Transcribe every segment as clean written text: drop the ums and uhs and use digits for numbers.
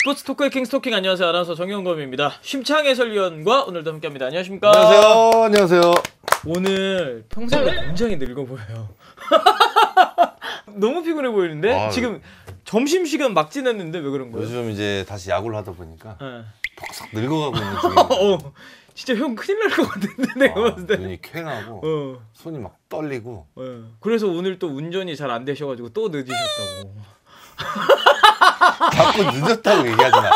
스포츠 토크의 킹 스토킹. 안녕하세요. 아나운서 정영검입니다. 심창 해설위원과 오늘도 함께합니다. 안녕하십니까? 안녕하세요. 안녕하세요. 오늘 평소보다 굉장히 늙어 보여요. 너무 피곤해 보이는데? 지금 점심시간 막 지났는데 왜 그런 거예요? 요즘 이제 다시 야구를 하다 보니까 네. 퍽썩 늙어가고 있는 중입니다. 진짜 형 큰일 날 것 같은데 내가 봤을 때. 눈이 퀭하고 손이 막 떨리고. 그래서 오늘 또 운전이 잘 안 되셔가지고 또 늦으셨다고. 자꾸 늦었다고 얘기하지 마.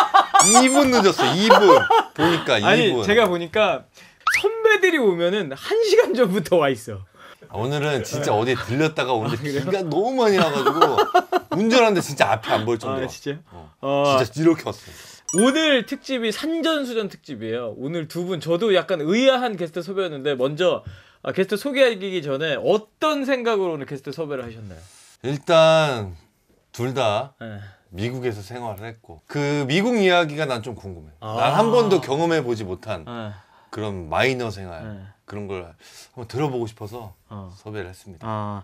2분 늦었어. 2분. 보니까 2분. 아니 제가 보니까 선배들이 오면은 1시간 전부터 와 있어. 오늘은 진짜 어디에 들렸다가 오는데 비가 너무 많이 와가지고 운전하는데 진짜 앞이 안 보일 정도로. 진짜요? 진짜 이렇게 왔어요. 오늘 특집이 산전수전 특집이에요. 오늘 두 분 저도 약간 의아한 게스트 섭외였는데 먼저 게스트 소개하기 전에 어떤 생각으로 오늘 게스트 섭외를 하셨나요? 일단 둘 다 미국에서 생활을 했고 그 미국 이야기가 난 좀 궁금해. 난 한 번도 경험해 보지 못한 그런 마이너 생활 그런 걸 한번 들어보고 싶어서 섭외를 했습니다.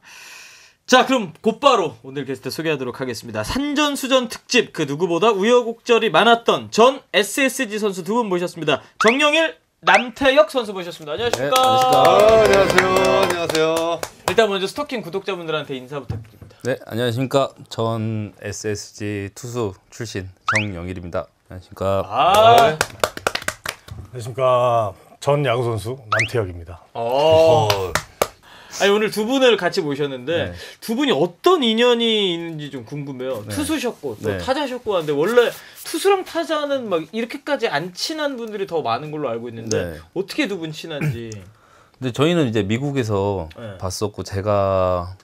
자, 그럼 곧바로 오늘 게스트 소개하도록 하겠습니다. 산전수전 특집, 그 누구보다 우여곡절이 많았던 전 SSG 선수 두 분 모셨습니다. 정영일, 남태혁 선수 모셨습니다. 안녕하십니까? 네, 안녕하세요. 안녕하세요. 일단 먼저 스토킹 구독자분들한테 인사 부탁드립니다. 네, 안녕하십니까. 전 SSG 투수 출신 정영일입니다. 안녕하십니까. 안녕하십니까. 전 야구 선수 남태혁입니다. 아니 오늘 두 분을 같이 모셨는데 두 분이 어떤 인연이 있는지 좀 궁금해요. 투수셨고 또 타자셨고 하는데 원래 투수랑 타자는 막 이렇게까지 안 친한 분들이 더 많은 걸로 알고 있는데 어떻게 두 분 친한지. 근데 저희는 이제 미국에서 봤었고 제가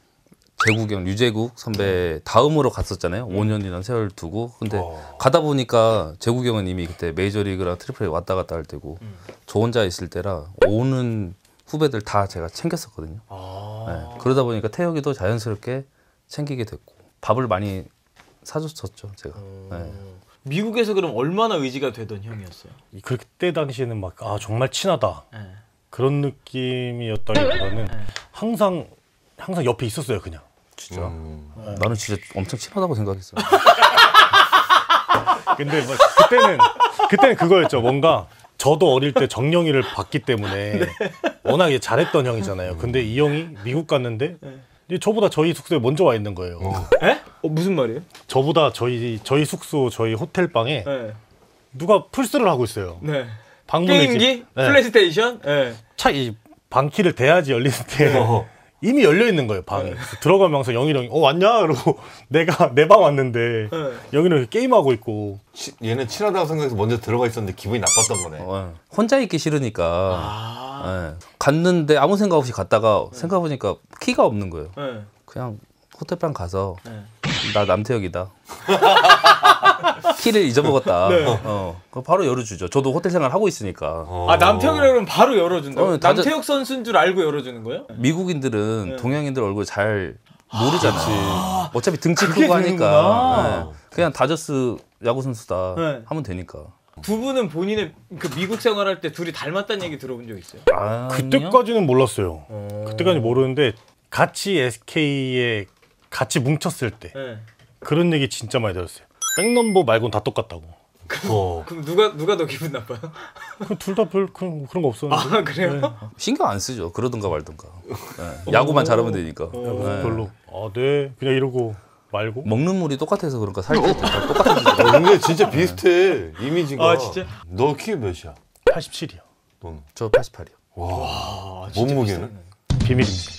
제국형 유재국 선배 다음으로 갔었잖아요. 5년이라는 세월 두고. 근데 가다 보니까 제국 형은 이미 그때 메이저리그랑 트리플에 왔다 갔다 할 때고 저 혼자 있을 때라 오는 후배들 다 제가 챙겼었거든요. 그러다 보니까 태혁이도 자연스럽게 챙기게 됐고 밥을 많이 사줬었죠 제가. 미국에서 그럼 얼마나 의지가 되던 형이었어요? 그때 당시에는 막 정말 친하다 그런 느낌이었다기보다는 항상 옆에 있었어요 그냥. 진짜. 나는 진짜 엄청 친하다고 생각했어. 근데 뭐 그때는 그거였죠. 뭔가 저도 어릴 때 정영이를 봤기 때문에 워낙에 잘했던 형이잖아요. 근데 이 형이 미국 갔는데 저보다 저희 숙소에 먼저 와 있는 거예요. 에? 무슨 말이에요? 저보다 저희 숙소 저희 호텔 방에 누가 플스를 하고 있어요. 게임기? 플레이스테이션? 이 방키를 대야지 열리는데 이미 열려 있는 거예요 방이. 들어가면서 영일이 형이 왔냐? 그러고 내가 내 방 왔는데 영일이 게임하고 있고. 얘는 친하다고 생각해서 먼저 들어가 있었는데 기분이 나빴던 거네. 혼자 있기 싫으니까 갔는데 아무 생각 없이 갔다가 생각해보니까 키가 없는 거예요. 그냥 호텔방 가서 나 남태혁이다. 키를 잊어먹었다. 바로 열어주죠. 저도 호텔 생활 하고 있으니까. 남태혁이라 그러면 바로 열어준다고? 남태혁 선수인 줄 알고 열어주는 거예요? 미국인들은 동양인들 얼굴 잘 모르잖아요. 어차피 등치 크고 하니까 그냥 다저스 야구 선수다 하면 되니까. 두 분은 본인의 그 미국 생활할 때 둘이 닮았다는 얘기 들어본 적 있어요? 그때까지는 몰랐어요. 그때까지 모르는데 같이 SK에 같이 뭉쳤을 때 그런 얘기 진짜 많이 들었어요. 백넘버 말고는 다 똑같다고. 그럼 누가 더 기분 나빠요? 둘 다 별 그런 거 없었는데. 그래요? 신경 안 쓰죠. 그러든가 말든가. 야구만 잘하면 되니까. 별로. 그냥 이러고 말고. 먹는 물이 똑같아서 그런가 살이 다 똑같아서. 근데 진짜 비슷해 이미지가. 진짜? 너 키 몇이야? 87이요. 너는? 저 88이요. 와, 몸무게는? 비밀입니다.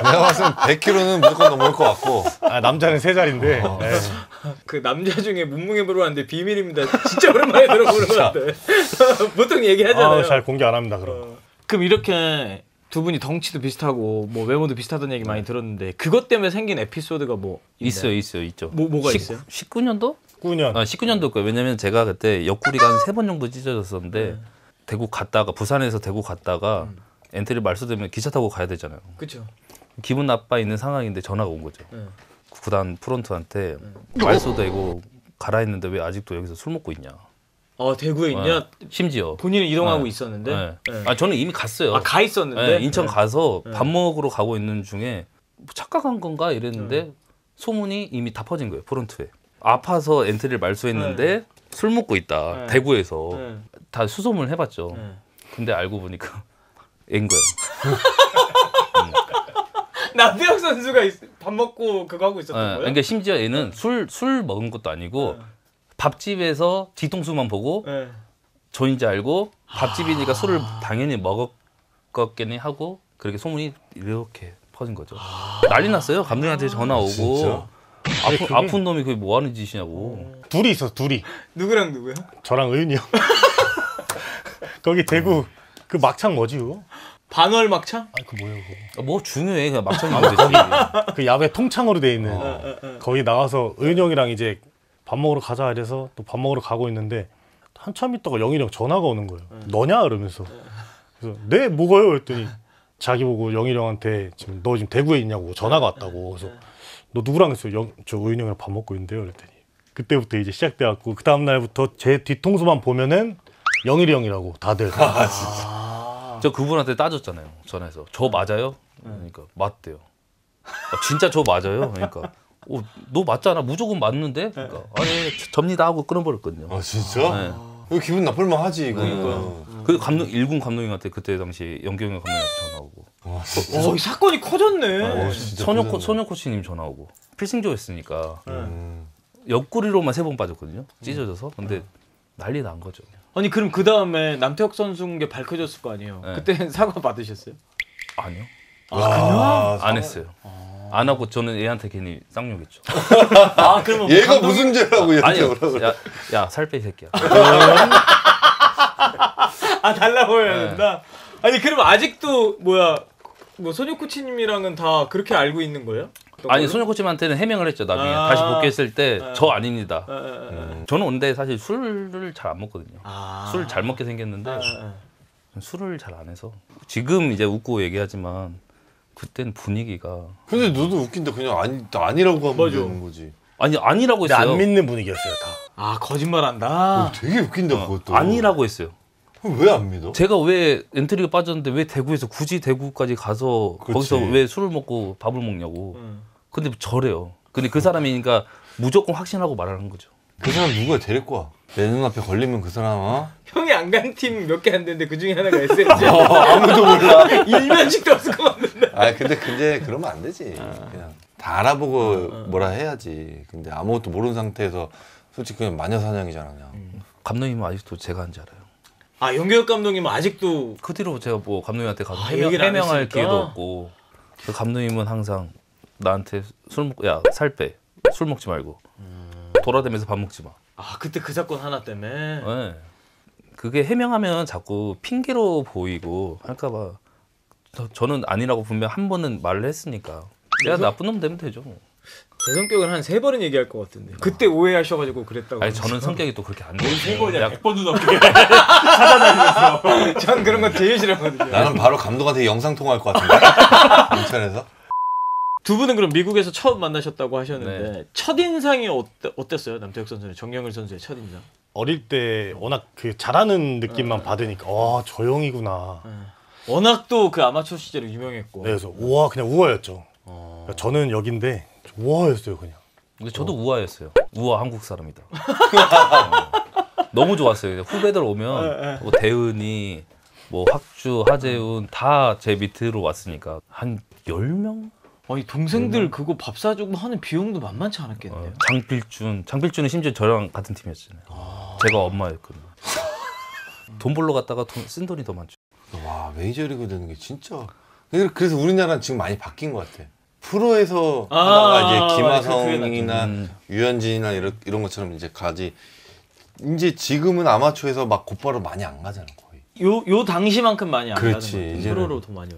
내가 봤을 땐 100kg는 무조건 넘을 것 같고. 남자는 세 자리인데. 그 남자 중에 몸무게 물어봤는데 비밀입니다. 진짜 오랜만에 들어보는 것 같아. 보통 얘기하잖아요. 잘 공개 안 합니다 그럼. 그럼 이렇게 두 분이 덩치도 비슷하고 뭐 외모도 비슷하다는 얘기 많이 들었는데 그것 때문에 생긴 에피소드가 뭐 있나요? 있죠. 뭐가 있어요? 19년도? 19년. 19년도 거예요. 왜냐면 제가 그때 옆구리가 한 3번 정도 찢어졌었는데 대구 갔다가 부산에서 대구 갔다가 엔트리 말소되면 기차 타고 가야 되잖아요. 그렇죠. 기분 나빠 있는 상황인데 전화가 온 거죠. 구단 프론트한테 말소되고 가라 했는데 왜 아직도 여기서 술 먹고 있냐. 대구에 있냐? 심지어 본인은 이동하고 있었는데. 저는 이미 갔어요. 가 있었는데. 인천 가서 밥 먹으러 가고 있는 중에 뭐 착각한 건가 이랬는데 소문이 이미 다 퍼진 거예요. 프론트에. 아파서 엔트리를 말소했는데 술 먹고 있다. 대구에서 다 수소문을 해봤죠. 근데 알고 보니까 애인 거예요. 남태혁 선수가 밥 먹고 그거 하고 있었던 거예요? 그러니까 심지어 얘는 술 먹은 것도 아니고 밥집에서 뒤통수만 보고 저인지 알고 밥집이니까 술을 당연히 먹었겠니 하고 그렇게 소문이 이렇게 퍼진 거죠. 난리 났어요. 감독님한테 전화 오고 아픈 놈이 그게 뭐 하는 짓이냐고. 둘이 있었어. 둘이. 누구랑 누구요? 저랑 의은이 형. 거기 대구 그 막창 뭐지 그거? 반월 막창? 아니 그 뭐예요 그거? 뭐 중요해. 그냥 막창이면 되지. 그 야외 통창으로 돼 있는 거기 나와서 의은이 형이랑 이제 밥 먹으러 가자 이래서 또 밥 먹으러 가고 있는데 한참 있다가 영일이 형 전화가 오는 거예요. 너냐? 이러면서. 그래서 네 뭐가요? 했더니 자기 보고 영일이 형한테 지금 너 지금 대구에 있냐고 전화가 왔다고. 그래서 너 누구랑 했어요? 저 의은이 형이랑 밥 먹고 있는데요. 그랬더니 그때부터 이제 시작돼갖고 그 다음 날부터 제 뒤통수만 보면은 영일이 형이라고 다들. 저 그분한테 따졌잖아요. 전화해서 저 맞아요? 그러니까 맞대요. 진짜 저 맞아요? 그러니까 너 맞잖아. 무조건 맞는데? 그러니까 아니 접니다 하고 끊어버렸거든요. 아 진짜? 이거 기분 나쁠만 하지. 그러니까. 그 일군 감독님한테 그때 당시 연경영 감독님한테 전화 오고. 이 사건이 커졌네. 소녀 코치님 전화 오고. 필승조였으니까 옆구리로만 3번 빠졌거든요. 찢어져서. 근데 난리 난 거죠. 아니 그럼 그 다음에 남태혁 선수인 게 밝혀졌을 거 아니에요? 그때 사과 받으셨어요? 아니요. 그냥? 안 했어요. 안 하고 저는 얘한테 괜히 쌍욕했죠. 그러면 얘가 무슨 죄라고 얘한테 뭐라고 그래? 야, 살 빼 이 새끼야. 달라 보여야 된다. 아니 그럼 아직도 뭐 소녀 코치님이랑은 다 그렇게 알고 있는 거예요? 아니 소녀 코치님한테는 해명을 했죠. 나중에 다시 복귀했을 때 저 아닙니다. 저는 근데 사실 술을 잘 안 먹거든요. 술 잘 먹게 생겼는데 술을 잘 안 해서 지금 이제 웃고 얘기하지만 그때는 분위기가. 근데 너도 웃긴데 그냥 아니라고 하면 되는 거지. 아니라고 했어요. 안 믿는 분위기였어요 다. 거짓말한다. 되게 웃긴데 그것도. 아니라고 했어요. 왜 안 믿어? 제가 왜 엔트리가 빠졌는데 왜 대구에서 굳이 대구까지 가서 그렇지. 거기서 왜 술을 먹고 밥을 먹냐고. 근데 저래요. 근데 그 사람이니까 무조건 확신하고 말하는 거죠. 그 사람 누가 데리고 와? 내 눈앞에 걸리면 그 사람 형이 안 간 팀 몇 개 안 되는데 그 중에 하나가 SNG. 아무도 몰라. 일면식도 없을 것 같은데. 근데 그러면 안 되지. 그냥 다 알아보고 뭐라 해야지. 근데 아무것도 모르는 상태에서 솔직히 그냥 마녀사냥이잖아 그냥. 감독님은 아직도 제가 한지 알아요. 연기혁 감독님은 아직도 그 뒤로 제가 뭐 감독님한테 가서 얘기를 안 해명할 했으니까? 기회도 없고. 그 감독님은 항상 나한테 살 빼. 술 먹지 말고. 돌아다니면서 밥 먹지 마. 그때 그 사건 하나 때문에. 네. 그게 해명하면 자꾸 핑계로 보이고 할까봐 저는 아니라고 분명 한 번은 말을 했으니까 내가 나쁜 놈 되면 되죠. 제 성격은 한 3번은 얘기할 것 같은데 그때 오해하셔가지고 그랬다고. 아니 저는 성격이 또 그렇게 안 돼요. 3번이야 100번도 넘게 찾아다니면서. 전 그런 거 제일 싫어하거든요. 나는 바로 감독한테 영상 통화할 것 같은데. 인천에서. 두 분은 그럼 미국에서 처음 만나셨다고 하셨는데 첫인상이 어땠어요? 남태혁 선수는 정영일 선수의 첫인상. 어릴 때 워낙 그 잘하는 느낌만 받으니까 저 형이구나. 워낙 또 그 아마추어 시절에 유명했고. 네, 그래서 그냥 우아였죠. 그러니까 저는 여긴데 우아였어요 그냥. 근데 저도 우아였어요. 우아 한국 사람이다. 너무 좋았어요. 후배들 오면 뭐 대은이, 뭐 학주, 하재훈 다 제 밑으로 왔으니까 한 10명? 아니 동생들 그거 밥 사주고 하는 비용도 만만치 않았겠네요. 장필준은 심지어 저랑 같은 팀이었잖아요. 제가 엄마였거든요. 돈 벌러 갔다가 쓴 돈이 더 많죠. 와 메이저리그 되는 게 진짜. 그래서 우리나라는 지금 많이 바뀐 것 같아. 프로에서 하다가 이제 김하성이나 유현진이나 이런 것처럼 이제 가지. 이제 지금은 아마추어에서 막 곧바로 많이 안 가잖아 거의. 요 당시만큼 많이 안 가는 것 그렇지. 같아요. 프로로 더 많이.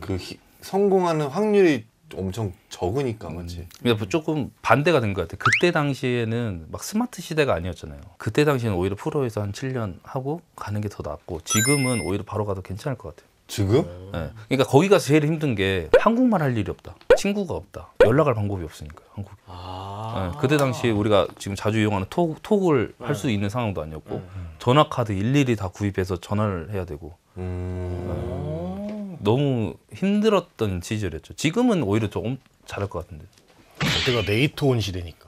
성공하는 확률이 엄청 적으니까 맞지. 그러니까 조금 반대가 된 것 같아. 그때 당시에는 막 스마트 시대가 아니었잖아요. 그때 당시에는 오히려 프로에서 한 7년 하고 가는 게 더 낫고 지금은 오히려 바로 가도 괜찮을 것 같아요. 지금? 네. 그러니까 거기 가서 제일 힘든 게 한국말 할 일이 없다. 친구가 없다. 연락할 방법이 없으니까 한국에. 네. 그때 당시에 우리가 지금 자주 이용하는 톡을 할 수 있는 상황도 아니었고 전화 카드 일일이 다 구입해서 전화를 해야 되고. 너무 힘들었던 시절이었죠. 지금은 오히려 좀 잘할 것 같은데. 그때가 네이트온 시대니까.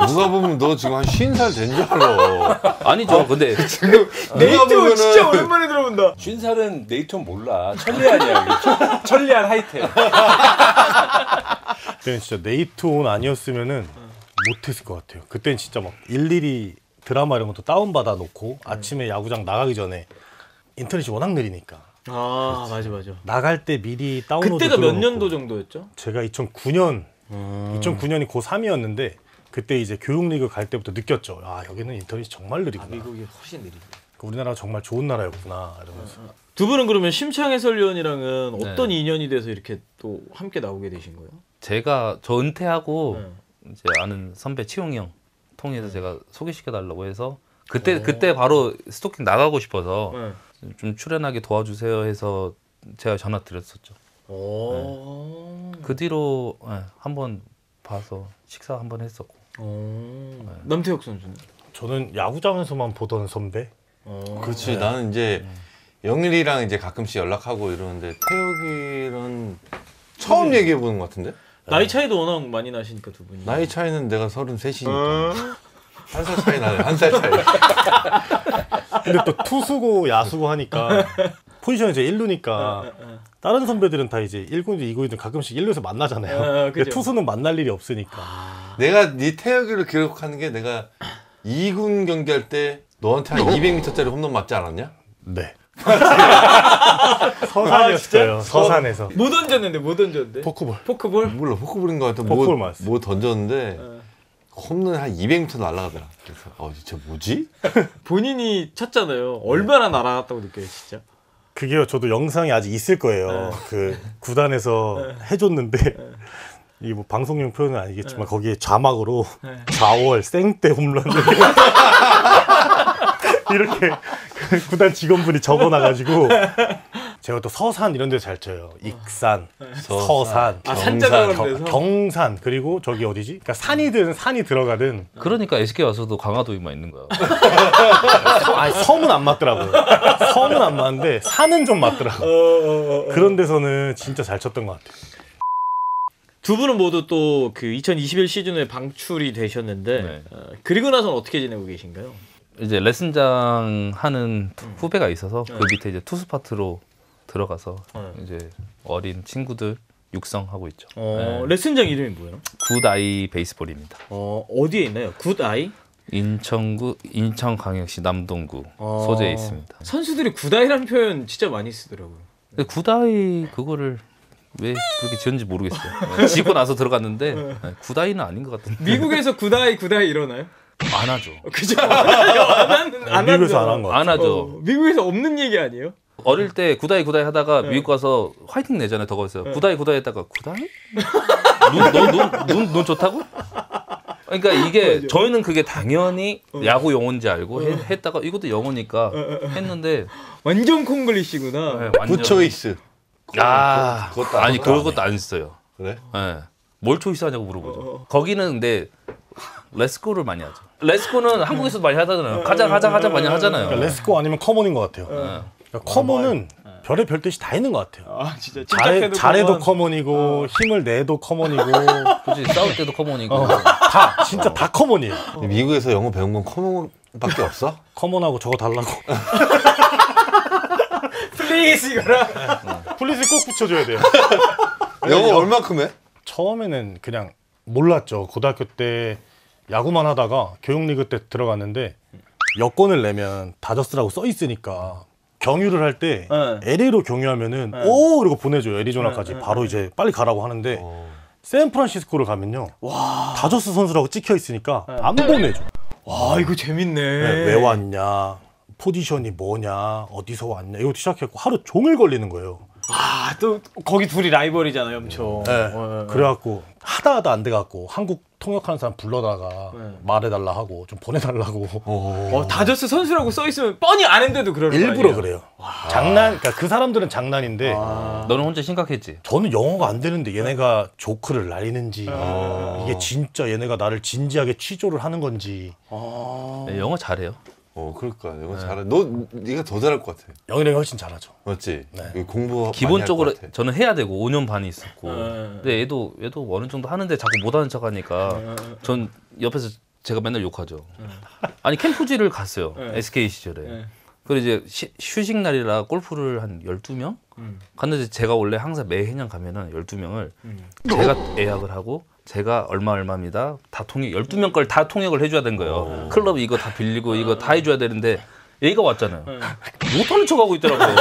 누가 보면 너 지금 한 50살 된 줄 알아. 아니죠. 근데 지금 네이트 진짜 오랜만에 들어본다. 50살은 네이트는 몰라. 천리안이야. 천리안 하이텔. 그때는 진짜 네이트온 아니었으면은 못했을 것 같아요. 그때는 진짜 막 일일이 드라마 이런 것도 다운받아 놓고 아침에 야구장 나가기 전에 인터넷이 워낙 느리니까 아 맞아. 나갈 때 미리 다운로드 그때가 몇 들어놓고. 년도 정도였죠? 제가 2009년이 고3이었는데 그때 이제 교육리그 갈 때부터 느꼈죠. 아 여기는 인터넷이 정말 느리구나. 미국이 훨씬 느리죠. 우리나라가 정말 좋은 나라였구나 이러면서. 두 분은 그러면 심창 해설위원이랑은 네. 어떤 인연이 돼서 이렇게 또 함께 나오게 되신 거예요? 제가 저 은퇴하고 네. 이제 아는 선배 치용이 형 통해서 제가 소개시켜 달라고 해서 그때 바로 스토킹 나가고 싶어서 네. 좀 출연하게 도와주세요 해서 제가 전화 드렸었죠. 그 뒤로 한번 봐서 식사 한번 했었고. 남태혁 선수는? 저는 야구장에서만 보던 선배. 그렇지. 나는 이제 영일이랑 이제 가끔씩 연락하고 이러는데 태혁이는 처음 얘기해 보는 것 같은데? 나이 차이도 워낙 많이 나시니까 두 분이. 나이 차이는 내가 33이니까 한 살 차이 나네. 한 살 차이. 근데 또 투수고 야수고 하니까 포지션이 이제 1루니까 다른 선배들은 다 이제 1군이든 2군이든 가끔씩 1루에서 만나잖아요. 근데 투수는 만날 일이 없으니까. 내가 네 태혁이를 기록하는 게 내가 2군 경기할 때 너한테 한 200m짜리 홈런 맞지 않았냐? 네. 서산이었어요. 서산에서. 못 던졌는데? 포크볼. 포크볼? 몰라 포크볼인 것 같아. 포크볼 맞았어. 뭐 던졌는데 홈런이 한 200m 날아가더라. 그래서 진짜 뭐지? 본인이 쳤잖아요. 얼마나 날아갔다고 느껴요, 진짜? 그게요. 저도 영상이 아직 있을 거예요. 그 구단에서 해줬는데 이게 뭐 방송용 표현은 아니겠지만 거기에 자막으로 좌월 생떼 홈런 이렇게 그 구단 직원분이 적어놔가지고 제가 또 서산 이런 데 잘 쳐요. 익산, 서산, 경산 그리고 저기 어디지? 그러니까 산이든 산이 들어가든. 그러니까 SK 와서도 강화도에만 있는 거야. 아니, 섬은 안 맞더라고요. 섬은 안 맞는데 산은 좀 맞더라고. 그런 데서는 진짜 잘 쳤던 것 같아요. 두 분은 모두 또 그 2021 시즌에 방출이 되셨는데 네. 그리고 나서는 어떻게 지내고 계신가요? 이제 레슨장 하는 후배가 있어서 그 밑에 이제 투수 파트로 들어가서 이제 어린 친구들 육성하고 있죠. 레슨장 이름이 뭐예요? 굿아이 베이스볼입니다. 어디에 있나요? 굿아이? 인천구 인천광역시 남동구 소재에 있습니다. 선수들이 굿아이라는 표현 진짜 많이 쓰더라고요. 근데 굿아이 그거를 왜 그렇게 지었는지 모르겠어요. 짓고 나서 들어갔는데 굿아이는 아닌 것 같은데. 미국에서 굿아이 이러나요? 안 하죠. 그죠? 안 미국에서 안 한 거 같아요. 안 하죠. 미국에서 없는 얘기 아니에요? 어릴 때 굿아이 하다가 미국 가서 화이팅 내잖아요. 더 거기서 굿아이 했다가 굿아이? 눈 좋다고? 그러니까 이게 저희는 그게 당연히 야구 용어인지 알고 했다가 이것도 영어니까 했는데 완전 콩글리시구나. 네, 완전. 굿초이스. 그것도 아니 그것도 안 써요. 그래? 네. 뭘 초이스하냐고 물어보죠. 거기는 근데 레츠고를 많이 하죠. 레츠고는 한국에서도 많이 하잖아요. 가자 많이 하잖아요. 그러니까 레츠고 아니면 커먼인 것 같아요. 그러니까 커먼은 별의 별 뜻이 다 있는 것 같아요. 아 진짜 잘해도 커먼이고 힘을 내도 커먼이고 그렇지 싸울 때도 커먼이고 다 진짜 다 커먼이에요. 미국에서 영어 배운 건 커먼밖에 없어? 커먼하고 저거 달라고. 플리즈 이거라. 플리즈 꼭 붙여줘야 돼요. 영어 얼마큼 해? 처음에는 그냥 몰랐죠. 고등학교 때 야구만 하다가 교육리그 때 들어갔는데 여권을 내면 다저스라고 써 있으니까 경유를 할 때 LA로 경유하면은 오 이러고 보내줘요. 애리조나까지 바로 이제 빨리 가라고 하는데 샌프란시스코를 가면요 다저스 선수라고 찍혀 있으니까 안 보내줘. 와 이거 재밌네. 왜 왔냐, 포지션이 뭐냐, 어디서 왔냐 이거 시작했고 하루 종일 걸리는 거예요. 아 또 거기 둘이 라이벌이잖아요, 엄청. 네. 그래갖고 하다 안 돼갖고 한국 통역하는 사람 불러다가 말해달라 하고 좀 보내달라고. 다저스 선수라고 써 있으면 뻔히 아는데도 그러는 거 일부러 아니에요? 그래요. 그러니까 그 사람들은 장난인데 너는 혼자 심각했지? 저는 영어가 안 되는데 얘네가 조크를 날리는지 이게 진짜 얘네가 나를 진지하게 취조를 하는 건지. 네, 영어 잘해요. 그러니까 영어 잘해. 네가 더 잘할 것 같아. 영일이 훨씬 잘하죠. 맞지? 네. 공부 기본적으로 많이 할 것 같아. 저는 해야 되고 5년 반이 있었고 근데 얘도 어느 정도 하는데 자꾸 못하는 척하니까 전 옆에서 제가 맨날 욕하죠. 아니 캠프지를 갔어요. SK 시절에. 그리고 이제 휴식 날이라 골프를 한 12명? 갔는데 제가 원래 항상 매해년 가면은 12명을 제가 예약을 하고 제가 얼마입니다. 다 12명 걸 다 통역을 해줘야 되는 거예요. 클럽 이거 다 빌리고 이거 다 해줘야 되는데 얘가 왔잖아요. 못하는 척하고 있더라고요.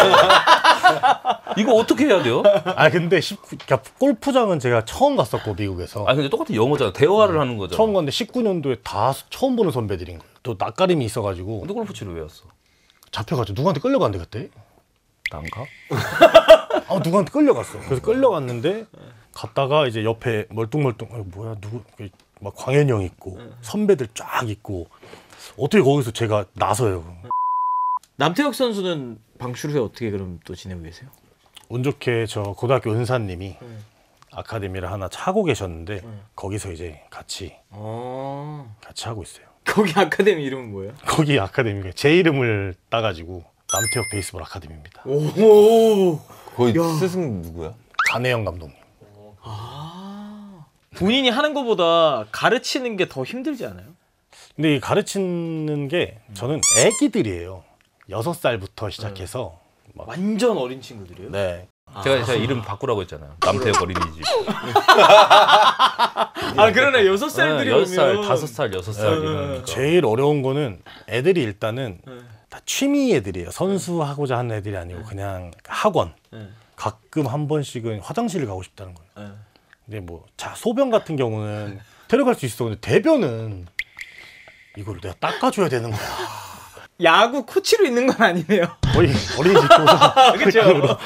이거 어떻게 해야 돼요? 아 근데 그러니까 골프장은 제가 처음 갔었고 미국에서. 아 근데 똑같은 영어잖아. 대화를 하는 거죠. 처음 갔는데 19년도에 다 처음 보는 선배들인 거예요. 또 낯가림이 있어가지고. 근데 골프 치러 왜 왔어? 잡혀가지고 누구한테 끌려갔는데 그때? 난가? 아 누구한테 끌려갔어. 그래서 끌려갔는데 갔다가 이제 옆에 멀뚱멀뚱 뭐야 누구 막 광현이 형 있고 선배들 쫙 있고 어떻게 거기서 제가 나서요. 남태혁 선수는 방출 후에 어떻게 그럼 또 지내고 계세요? 운 좋게 저 고등학교 은사님이 아카데미를 하나 차고 계셨는데 거기서 이제 같이 하고 있어요. 거기 아카데미 이름은 뭐예요? 거기 아카데미가 제 이름을 따가지고 남태혁 베이스볼 아카데미입니다. 오. 거기 스승 누구야? 간혜영 감독님. 본인이 하는 것보다 가르치는 게 더 힘들지 않아요? 근데 이 가르치는 게 저는 애기들이에요. 6살부터 시작해서 막 완전 어린 친구들이에요? 네. 제가 이름 바꾸라고 했잖아요. 남태혁 어린이집. 아 그러네 6살들이 오면 6살, 5살, 6살 이러니까. 제일 어려운 거는 애들이 일단은 다 취미 애들이에요. 선수하고자 하는 애들이 아니고 그냥 학원. 가끔 한 번씩은 화장실을 가고 싶다는 거예요. 근데 뭐 소변 같은 경우는 데려갈 수 있어. 근데 대변은 이걸 내가 닦아줘야 되는 거야. 야구 코치로 있는 건 아니네요. 거의 어린이집 교사. 그렇죠.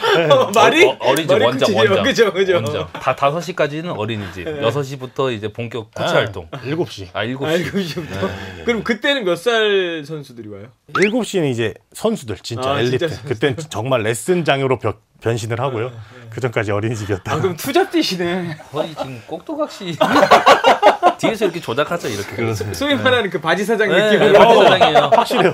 말이 어린이집 원장. 그죠. 원장. 다 5시까지는 어린이집. 6시부터 이제 본격 코치 활동. 7시. 아, 7시. 7시부터. 그럼 그때는 몇 살 선수들이 와요? 7시는 이제 선수들 진짜 엘리트. 진짜 그땐 정말 레슨장으로 변신을 하고요. 그 전까지 어린이집이었다. 그럼 투잡 뛰시네. 거의 지금 꼭두각시. 뒤에서 이렇게 조작하죠, 이렇게. 소위 말하는 그 바지 사장 네, 느낌으로. 바지 사장이에요. 확실해요.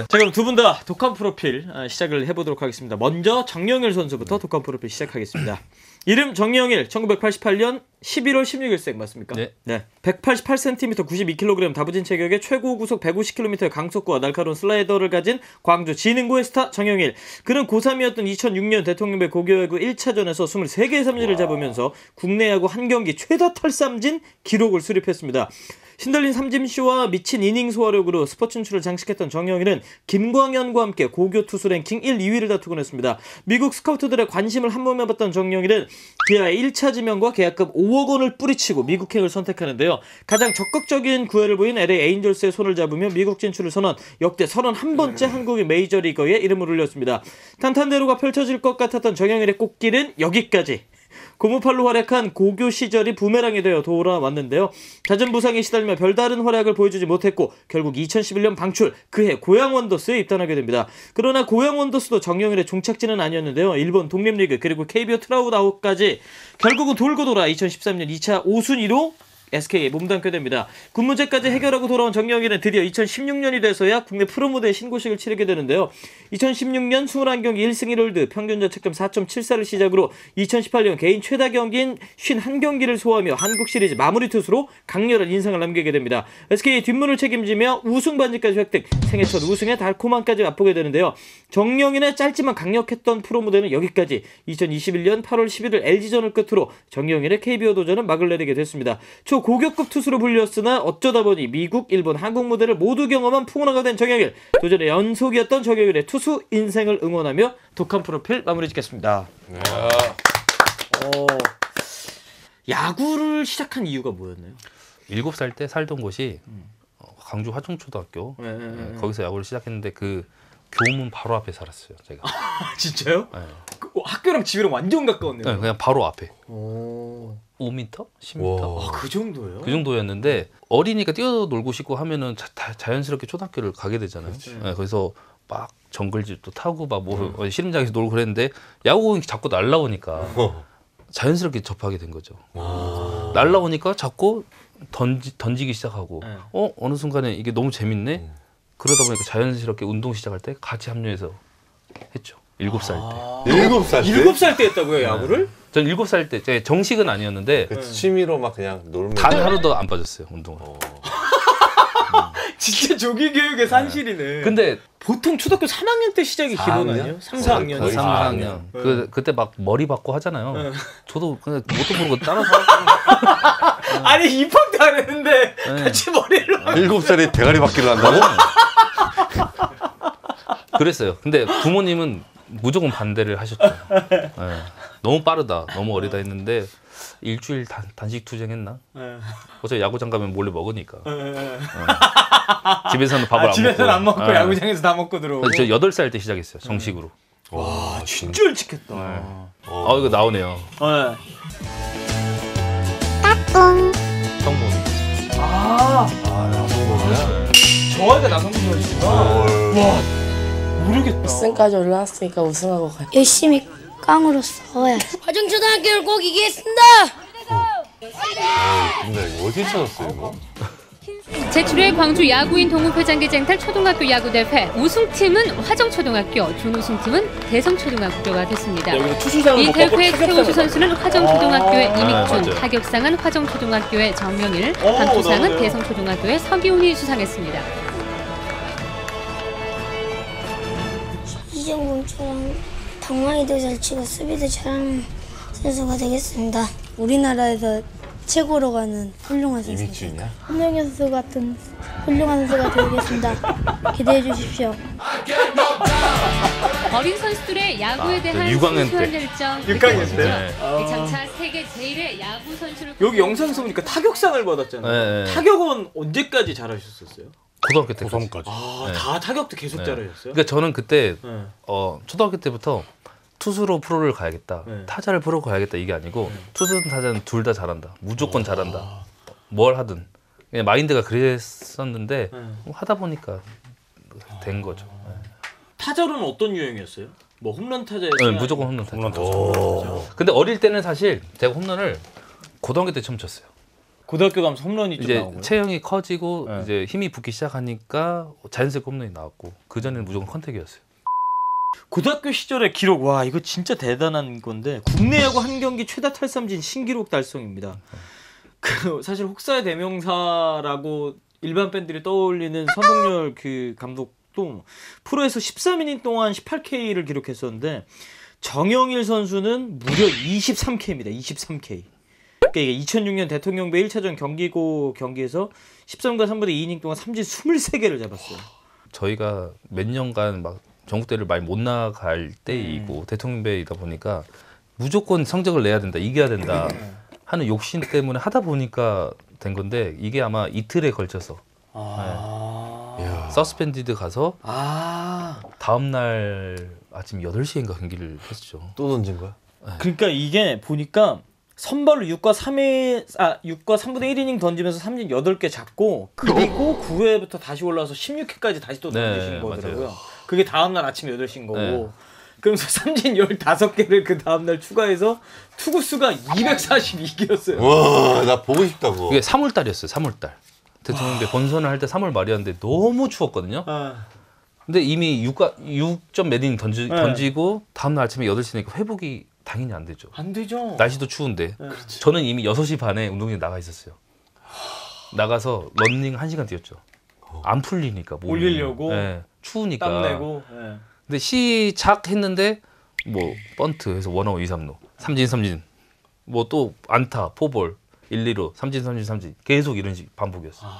자 그럼 두 분 다 독한 프로필 시작을 해보도록 하겠습니다. 먼저 정영일 선수부터 독한 프로필 시작하겠습니다. 이름 정영일, 1988년 11월 16일생 맞습니까? 네. 188cm, 92kg 다부진 체격에 최고 구속 150km의 강속구와 날카로운 슬라이더를 가진 광주 지능고의 스타 정영일. 그는 고3이었던 2006년 대통령배 고교야구 1차전에서 23개의 삼진을 잡으면서 국내 야구 한 경기 최다 탈삼진 기록을 수립했습니다. 신달린 삼진쇼와 미친 이닝 소화력으로 스포츠 춘추를 장식했던 정영일은 김광현과 함께 고교 투수 랭킹 1, 2위를 다투곤 했습니다. 미국 스카우트들의 관심을 한몸에 받던 정영일은 기아의 1차 지명과 계약금 5억 원을 뿌리치고 미국행을 선택하는데요. 가장 적극적인 구애를 보인 LA 에인절스의 손을 잡으며 미국 진출을 선언, 역대 31번째 한국인 메이저리거에 이름을 올렸습니다. 탄탄대로가 펼쳐질 것 같았던 정영일의 꽃길은 여기까지. 고무팔로 활약한 고교 시절이 부메랑이 되어 돌아왔는데요. 잦은 부상에 시달리며 별다른 활약을 보여주지 못했고 결국 2011년 방출, 그해 고양 원더스에 입단하게 됩니다. 그러나 고양 원더스도 정영일의 종착지는 아니었는데요. 일본 독립리그 그리고 KBO 트라우드아웃까지 결국은 돌고 돌아 2013년 2차 5순위로 SK에 몸담게 됩니다. 군무제까지 해결하고 돌아온 정영일은 드디어 2016년이 돼서야 국내 프로무대에 신고식을 치르게 되는데요. 2016년 21경기 1승 1홀드 평균 자책점 4.74를 시작으로 2018년 개인 최다 경기인 51경기를 소화하며 한국 시리즈 마무리 투수로 강렬한 인상을 남기게 됩니다. SK의 뒷문을 책임지며 우승 반지까지 획득, 생애 첫 우승에 달콤함까지 맛보게 되는데요. 정영일의 짧지만 강력했던 프로무대는 여기까지. 2021년 8월 11일 LG전을 끝으로 정영일의 KBO 도전은 막을 내리게 됐습니다. 고격급 투수로 불렸으나 어쩌다 보니 미국, 일본, 한국 무대를 모두 경험한 풍운화가 된 정영일. 도전의 연속이었던 정영일의 투수 인생을 응원하며 독한 프로필 마무리 짓겠습니다. 야구를 시작한 이유가 뭐였나요? 7살 때 살던 곳이 광주 화정초등학교. 거기서 야구를 시작했는데 그 교문 바로 앞에 살았어요, 제가. 진짜요? 네. 학교랑 집이랑 완전 가까웠네요. 네, 그냥 바로 앞에. 5m? 10m? 그 정도예요? 그 정도였는데 어린이가 뛰어놀고 싶고 하면은 자연스럽게 초등학교를 가게 되잖아요. 네, 그래서 막 정글집도 타고 막 뭐 씨름장에서 놀고 그랬는데 야구공이 자꾸 날라오니까 자연스럽게 접하게 된 거죠. 날라오니까 자꾸 던지기 시작하고 어느 순간에 이게 너무 재밌네. 그러다 보니까 자연스럽게 운동 시작할 때 같이 합류해서 했죠. 7살 때. 7살 때? 7살 때 했다고요, 야구를? 전 7살 때, 제 정식은 아니었는데 취미로 막 그냥 놀면 단 하루도 안 빠졌어요, 운동을. 진짜 조기 교육의 산실이네. 근데 보통 초등학교 3학년 때 시작이 기본 아니에요? 3, 4학년. 거의 3, 4학년. 그때 막 머리 받고 하잖아요. 저도 그냥 뭣도 모르고 따라서 아니 입학도 안 했는데 같이 머리를 7살에 대가리 받기를 한다고? 그랬어요. 근데 부모님은 무조건 반대를 하셨죠. 네. 너무 빠르다, 너무 어리다 했는데 일주일 단식 투쟁했나? 어차피 야구장 가면 몰래 먹으니까. 집에서는 밥을 안 먹고. 집에서는 안 먹고 야구장에서 다 먹고 들어오고. 저 8살 때 시작했어요, 정식으로. 와, 진짜 일찍 했다. 이거 나오네요. 성범이. 나성범이야? 저한테 나성범 씨가. 와, 모르겠다. 우승까지 올라왔으니까 우승하고 가요. 열심히 깡으로 써야 화정초등학교를 꼭 이기겠습니다. 근데 어디 찾았어 이거? 제7회 광주 야구인 동호회장기 쟁탈 초등학교 야구대회 우승팀은 화정초등학교, 준우승팀은 대성초등학교가 됐습니다. 이 대회 최우수 선수는 화정초등학교의 이믹준, 타격상은 화정초등학교의 정명일, 감투상은 대성초등학교의 서기훈이 수상했습니다. 이정범처럼 방망이도 잘 치고 수비도 잘하는 선수가 되겠습니다. 우리나라에서 최고로 가는 훌륭한 선수. 이믹준이야? 한명희 선수 같은 훌륭한 선수가 되겠습니다. 기대해 주십시오. 어린 선수들의 야구에 대한 6학년 순수한 때. 열정 6학년 때? 장차 세계 제1의 야구 선수를 여기 영상에서 보니까 타격상을 받았잖아요. 네. 타격은 언제까지 잘하셨었어요? 고등학교 때까지. 고3까지. 다 타격도 계속 네. 잘하셨어요? 그러니까 저는 그때 네. 초등학교 때부터 투수로 프로를 가야겠다, 네. 타자를 프로 가야겠다 이게 아니고 투수든 타자는 둘 다 잘한다, 무조건 잘한다, 뭘 하든 그냥 마인드가 그랬었는데 하다 보니까 된 거죠. 타자로는 어떤 유형이었어요? 뭐 홈런 타자였어요? 네, 무조건 홈런 타자. 홈런 타자. 근데 어릴 때는 사실 제가 홈런을 고등학교 때 처음 쳤어요. 고등학교 가면서 홈런이 좀 이제 나오고요? 체형이 커지고 네. 이제 힘이 붙기 시작하니까 자연스럽게 홈런이 나왔고 그 전에는 무조건 컨택이었어요. 고등학교 시절의 기록, 와 이거 진짜 대단한 건데 국내 야구 한 경기 최다 탈삼진 신기록 달성입니다. 그 사실 혹사의 대명사라고 일반 팬들이 떠올리는 선동열 그 감독도 프로에서 13이닝 동안 18K를 기록했었는데 정영일 선수는 무려 23K입니다. 23K. 그러니까 이게 2006년 대통령배 1차전 경기고 경기에서 13과 3분의 2이닝 동안 삼진 23개를 잡았어요. 저희가 몇 년간 막 전국대를 많이 못 나갈 때이고 대통령배이다 보니까 무조건 성적을 내야 된다, 이겨야 된다 하는 욕심 때문에 하다 보니까 된 건데 이게 아마 이틀에 걸쳐서 서스펜디드 가서 다음 날 아침 8시인가 경기를 했죠. 또 던진 거야? 그러니까 이게 보니까 선발로 6과 3분의 1이닝 던지면서 삼진 8개 잡고 그리고 9회부터 다시 올라와서 16회까지 다시 또 던지신 거더라고요. 맞아요. 그게 다음날 아침 8시인 거고. 네. 그러면서 삼진 15개를 그 다음날 추가해서 투구수가 242개였어요. 와, 나 보고 싶다고. 이게 3월 달이었어요. 3월 달. 대통령배 본선을 할 때 3월 말이었는데 너무 추웠거든요. 근데 이미 6점 몇 이닝 던지고 다음날 아침에 8시니까 회복이 당연히 안 되죠. 안 되죠. 날씨도 추운데. 저는 이미 6시 반에 운동장에 나가 있었어요. 나가서 런닝 1시간 뛰었죠. 안 풀리니까 몸이. 올리려고? 네, 추우니까. 땀 내고. 네. 근데 시작했는데 뭐 번트 해서 원아웃 2, 3루 삼진 뭐 또 안타 포볼 1, 2루 삼진 계속 이런 식 반복이었어요.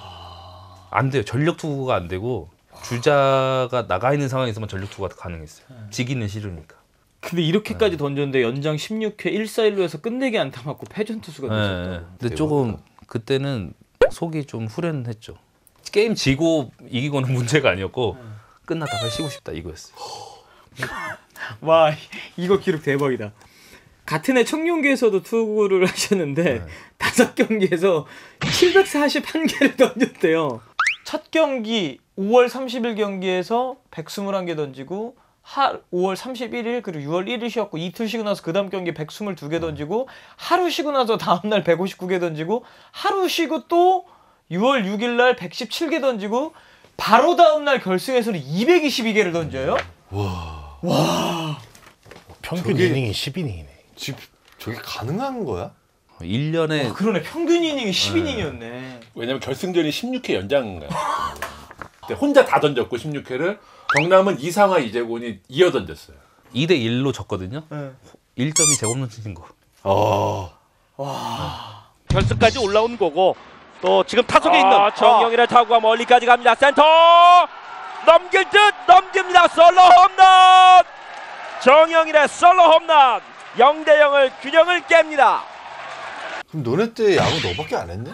안 돼요. 전력 투구가 안 되고 주자가 나가 있는 상황에서만 전력 투구가 가능했어요. 지기는 싫으니까. 근데 이렇게까지 던졌는데 연장 16회 1-4-1루에서 끝내기 안타 맞고 패전 투수가 되셨다고. 근데 조금 그때는 속이 좀 후련했죠. 게임 지고 이기고는 문제가 아니었고 끝났다 빨리 쉬고 싶다 이거였어요. 와 이거 기록 대박이다. 같은 해 청룡기에서도 투구를 하셨는데 5경기에서 741개를 던졌대요. 첫 경기 5월 30일 경기에서 121개 던지고 5월 31일 그리고 6월 1일 쉬었고 이틀 쉬고 나서 그 다음 경기 122개 던지고 하루 쉬고 나서 다음날 159개 던지고 하루 쉬고 또 6월 6일 날 117개 던지고 바로 다음날 결승에서는 222개를 던져요? 와. 평균 이닝이 10이닝이네. 저게 가능한 거야? 1년에 그러네. 평균 이닝이 10이닝이었네. 왜냐면 결승전이 16회 연장인가요? 혼자 다 던졌고 16회를 경남은 이상화 이재곤이 이어 던졌어요. 2대1로 졌거든요. 1점이 제 홈런 친 거. 와. 결승까지 올라온 거고 또 지금 타석에 있는 정영일의 타구가 멀리까지 갑니다. 센터 넘길 듯 넘깁니다. 솔로 홈런. 정영일의 솔로 홈런. 0대0을 균형을 깹니다. 그럼 너네 때 야구 너밖에 안 했네?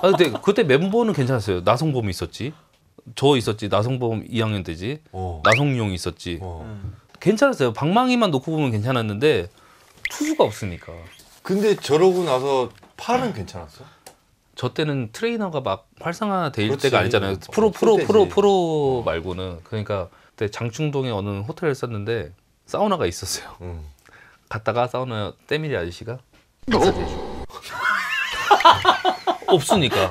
근데 그때 멤버는 괜찮았어요. 나성범 있었지. 저 있었지. 나성범 2학년 때지. 나성용 있었지. 괜찮았어요. 방망이만 놓고 보면 괜찮았는데 투수가 없으니까. 근데 저러고 나서 팔은 괜찮았어? 저 때는 트레이너가 막 활성화될 그렇지. 때가 아니잖아요. 프로 말고는. 그러니까 그때 장충동에 어느 호텔을 썼는데 사우나가 있었어요. 갔다가 사우나 때밀이 아저씨가 마사지 해주고. 없으니까.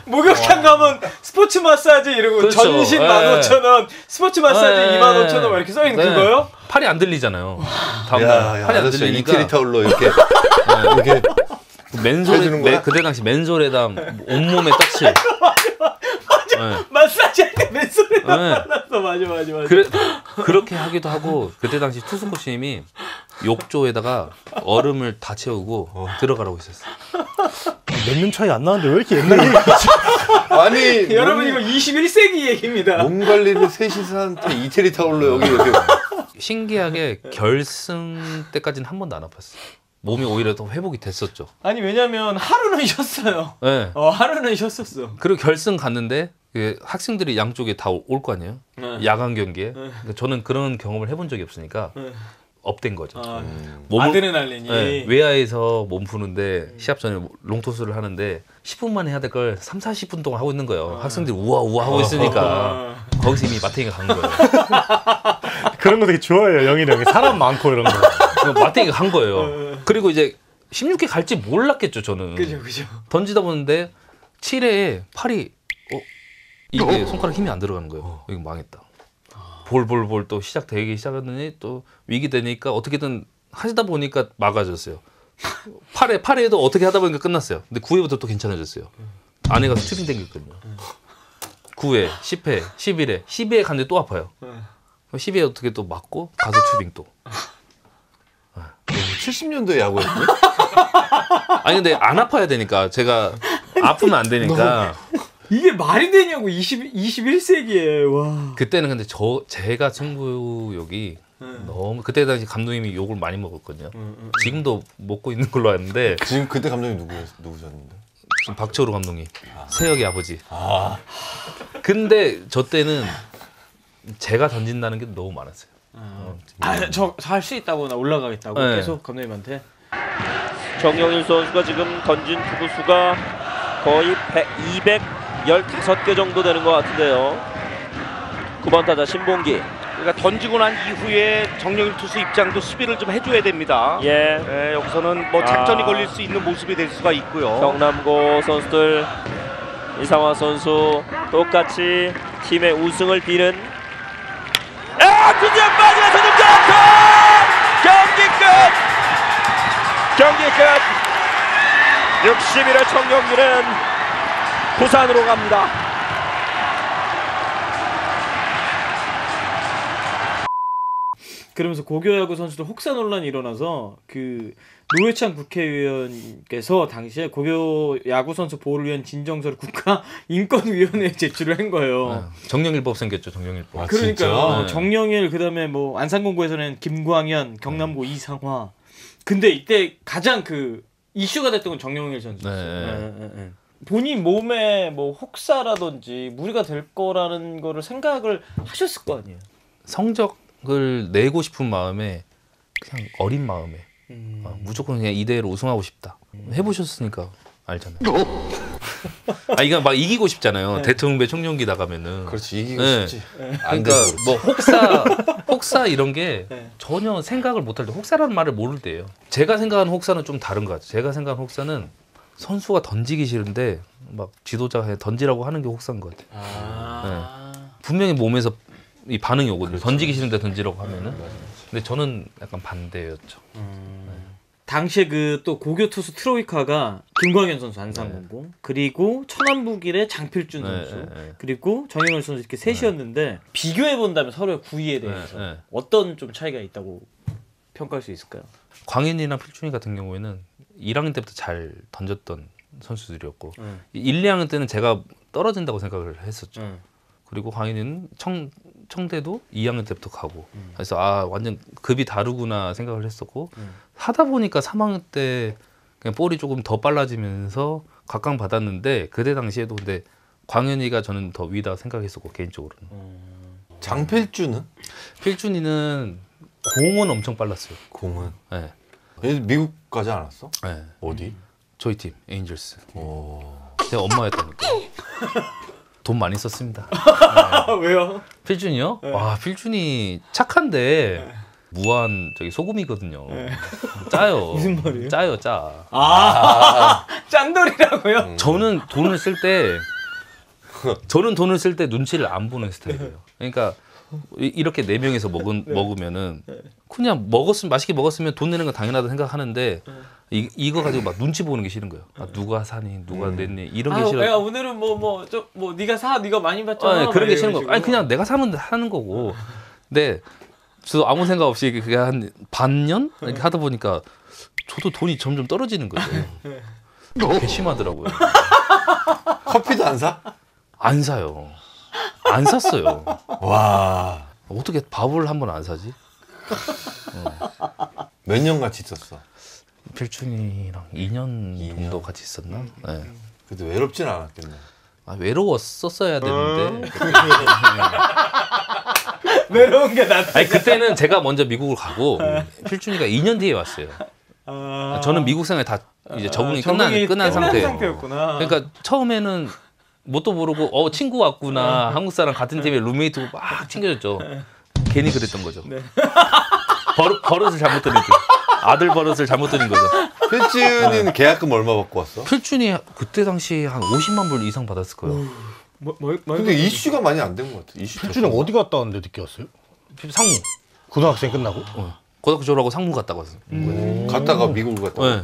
목욕탕 가면 스포츠 마사지 이러고 그렇죠. 전신 15,000원, 스포츠 마사지 25,000원 이렇게 써 있는 그거요? 팔이 안 들리잖아요. 다음날 팔이 안 들리니까 이태리 타올로 이렇게 이렇게 맨솔에 그때 당시 맨솔에다 온몸에 딱지. 맞아. 마사지 할 때 맨손에다 발랐어. 맞아. 그렇게 하기도 하고 그때 당시 투수 코치님이 욕조에다가 얼음을 다 채우고 들어가라고 했었어요. 몇 년 차이 안 나는데 왜 이렇게 옛날 얘기지? 아니 여러분 이거 21세기 얘기입니다. 몸 관리를 셋이서한테 이태리 타올로 여기 이렇게. 신기하게 결승 때까지는 한 번도 안 아팠어요. 몸이 오히려 더 회복이 됐었죠. 아니 왜냐면 하루는 쉬었어요. 네. 하루는 쉬었었어. 그리고 결승 갔는데 학생들이 양쪽에 다 올 거 아니에요. 야간 경기에. 그러니까 저는 그런 경험을 해본 적이 없으니까 업된 거죠. 아드레날린이. 네, 외야에서 몸 푸는데 시합 전에 롱토스를 하는데 10분만 해야 될 걸 3, 40분 동안 하고 있는 거예요. 학생들이 우와 하고 있으니까 거기서 이미 마탱이가 간 거예요. 그런 거 되게 좋아해요. 영일이 형이 사람 많고 이런 거. 마탱이가 간 거예요. 그리고 이제 16회 갈지 몰랐겠죠 저는. 그죠. 던지다 보는데 7회에 팔이 이게 손가락 힘이 안 들어가는 거예요. 이거 망했다. 볼 또 시작되기 시작하더니 또 위기 되니까 어떻게든 하시다 보니까 막아졌어요. 8회에도 어떻게 하다 보니까 끝났어요. 근데 9회부터 또 괜찮아졌어요. 아내가 스트링 땡겼거든요. 9회, 10회, 11회, 12회 갔는데 또 아파요. 12회 어떻게 또 맞고 가서 튜빙 또. 70년도에 야구했네? 아니 근데 안 아파야 되니까 제가 아프면 안 되니까. 이게 말이 되냐고 21세기에 와. 그때는 근데 제가 승부욕이 너무 그때 당시 감독님이 욕을 많이 먹었거든요. 지금도 먹고 있는 걸로 아는데. 지금 그때 감독님 누구셨는데? 지금 박철우 감독님. 세혁이 아버지. 근데 저 때는 제가 던진다는 게 너무 많았어요. 저 할 수 있다고 나 올라가겠다고 계속 감독님한테. 정영일 선수가 지금 던진 투구 수가 거의 215개 정도 되는 것 같은데요. 9번 타자 신봉기. 그러니까 던지고 난 이후에 정영일 투수 입장도 수비를 좀 해줘야 됩니다. 여기서는 뭐 작전이 걸릴 수 있는 모습이 될 수가 있고요. 경남고 선수들 이상화 선수 똑같이 팀의 우승을 비는 빈장 빠지면서 득점! 경기 끝! 61회 정영일은 부산으로 갑니다. 그러면서 고교야구 선수들 혹사 논란이 일어나서 그 노회찬 국회의원께서 당시에 고교야구 선수 보호를 위한 진정서를 국가인권위원회에 제출을 한 거예요. 정영일법 생겼죠. 정영일법. 그러니까 정영일 그다음에 뭐 안산공고에서는 김광현, 경남고 이상화. 근데 이때 가장 그 이슈가 됐던 건 정영일 선수였어요. 본인 몸에 뭐 혹사라든지 무리가 될 거라는 거를 생각을 하셨을 거 아니에요. 성적을 내고 싶은 마음에 그냥 어린 마음에 무조건 그냥 2대1로 우승하고 싶다. 해보셨으니까 알잖아요. 이거 막 이기고 싶잖아요. 대통령배 청년기 나가면은. 그렇지 이기고 싶지. 그러니까 뭐 혹사 이런 게 전혀 생각을 못할 때 혹사라는 말을 모를 때예요. 제가 생각하는 혹사는 좀 다른 것 같아요. 제가 생각하는 혹사는 선수가 던지기 싫은데 막 지도자가 던지라고 하는 게 혹사인 것 같아요. 분명히 몸에서 이 반응이 오거든요. 던지기 싫은데 던지라고 하면은. 근데 저는 약간 반대였죠. 당시에 그 또 고교 투수 트로이카가 김광현 선수 안산공고 그리고 천안북일의 장필준 선수 그리고 정영열 선수 이렇게 셋이었는데 비교해 본다면 서로의 구위에 대해서 어떤 좀 차이가 있다고 평가할 수 있을까요? 광현이나 필준이 같은 경우에는 1학년 때부터 잘 던졌던 선수들이었고 1, 2학년 때는 제가 떨어진다고 생각을 했었죠. 그리고 광현이는 청대도 2학년 때부터 가고 그래서 아 완전 급이 다르구나 생각을 했었고 하다 보니까 3학년 때 그냥 볼이 조금 더 빨라지면서 각광받았는데 그때 당시에도 근데 광현이가 저는 더 위다 생각했었고 개인적으로는. 장필준은? 필준이는 공은 엄청 빨랐어요. 공은? 네. 미국 가지 않았어? 네. 어디? 저희 팀 에인절스. 제 엄마였다니까. 돈 많이 썼습니다. 네. 왜요? 필준이요? 네. 와 필준이 착한데 무한 저기 소금이거든요. 짜요. 무슨 말이에요? 짜요 짜. 짠돌이라고요? 저는 돈을 쓸 때 눈치를 안 보는 스타일이에요. 그러니까 이렇게 4명이서 먹으면은 그냥 맛있게 먹었으면 돈 내는 건 당연하다 생각하는데 이거 가지고 막 눈치 보는 게 싫은 거예요. 아, 누가 사니, 누가 냈니 이런 게 싫어. 야 오늘은 뭐 네가 사, 네가 많이 받잖아. 네, 그런 게 싫은 거. 아니 그냥 내가 사면 하는 거고. 근데 저도 아무 생각 없이 그게 한 반년 이렇게 하다 보니까 저도 돈이 점점 떨어지는 거예요. 괘씸하더라고요. 커피도 안 사? 안 사요. 안 샀어요. 와. 어떻게 밥을 한 번 안 사지? 몇 년 같이 있었어? 필준이랑 2년 정도 같이 있었나? 네. 그래도 외롭진 않았겠네. 아, 외로웠었어야 되는데. 외로운 게 낫다. 아니 그때는 제가 먼저 미국을 가고 필준이가 2년 뒤에 왔어요. 저는 미국 생활 다 이제 적응이 끝난 상태였구나. 그러니까 처음에는 뭣도 모르고 친구 왔구나. 한국 사람 같은 팀에 룸메이트고 막 챙겨줬죠. 괜히 그랬던 거죠. 네. 버릇을 잘못 들인 거죠. 아들 버릇을 잘못 들인 거죠. 필준이는 계약금 얼마 받고 왔어? 필준이 그때 당시 한 50만 불 이상 받았을 거예요. 근데 이슈가 많이 안 된 것 같아. 필준이 어디 갔다 왔는데 늦게 왔어요? 상무. 고등학생 끝나고? 고등학교 졸업하고 상무 갔다고 왔어요. 갔다가 미국을 갔다고? 네.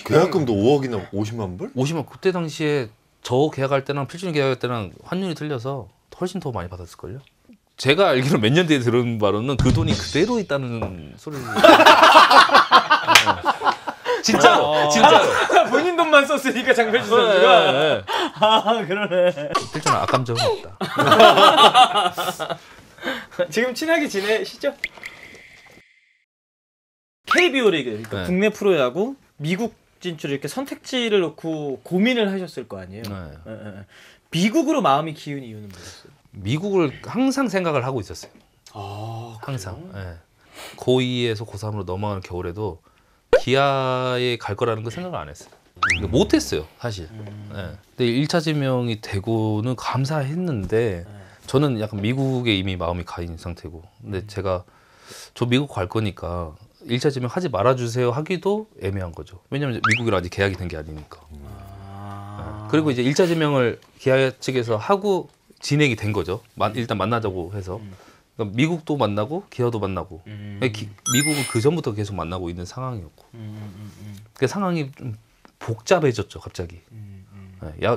계약금도 5억이나 50만 불? 50만. 그때 당시에 저 계약할 때랑 필준이 계약할 때랑 환율이 틀려서 훨씬 더 많이 받았을걸요? 제가 알기로 몇 년 뒤에 들은 바로는 그 돈이 그대로 있다는 소리를 진짜로. 본인 돈만 썼으니까 장필준 선수가. 네. 그러네. 필준은 악감 적은 없다. 지금 친하게 지내시죠? KBO 리그, 그러니까 국내 프로야구, 미국 진출 이렇게 선택지를 놓고 고민을 하셨을 거 아니에요? 미국으로 마음이 기운 이유는 뭐였어요? 미국을 항상 생각을 하고 있었어요. 항상. 고2에서 고3으로 넘어가는 겨울에도 기아에 갈 거라는 거 생각을 안 했어요. 못 했어요, 사실. 근데 1차 지명이 되고는 감사했는데 저는 약간 미국에 이미 마음이 가 있는 상태고. 근데 제가 저 미국 갈 거니까 1차 지명 하지 말아주세요 하기도 애매한 거죠. 왜냐면 미국이랑 아직 계약이 된 게 아니니까. 그리고 이제 1차 지명을 기아 측에서 하고 진행이 된 거죠. 일단 만나자고 해서. 그러니까 미국도 만나고 기아도 만나고. 미국은 그 전부터 계속 만나고 있는 상황이었고. 그 상황이 좀 복잡해졌죠, 갑자기.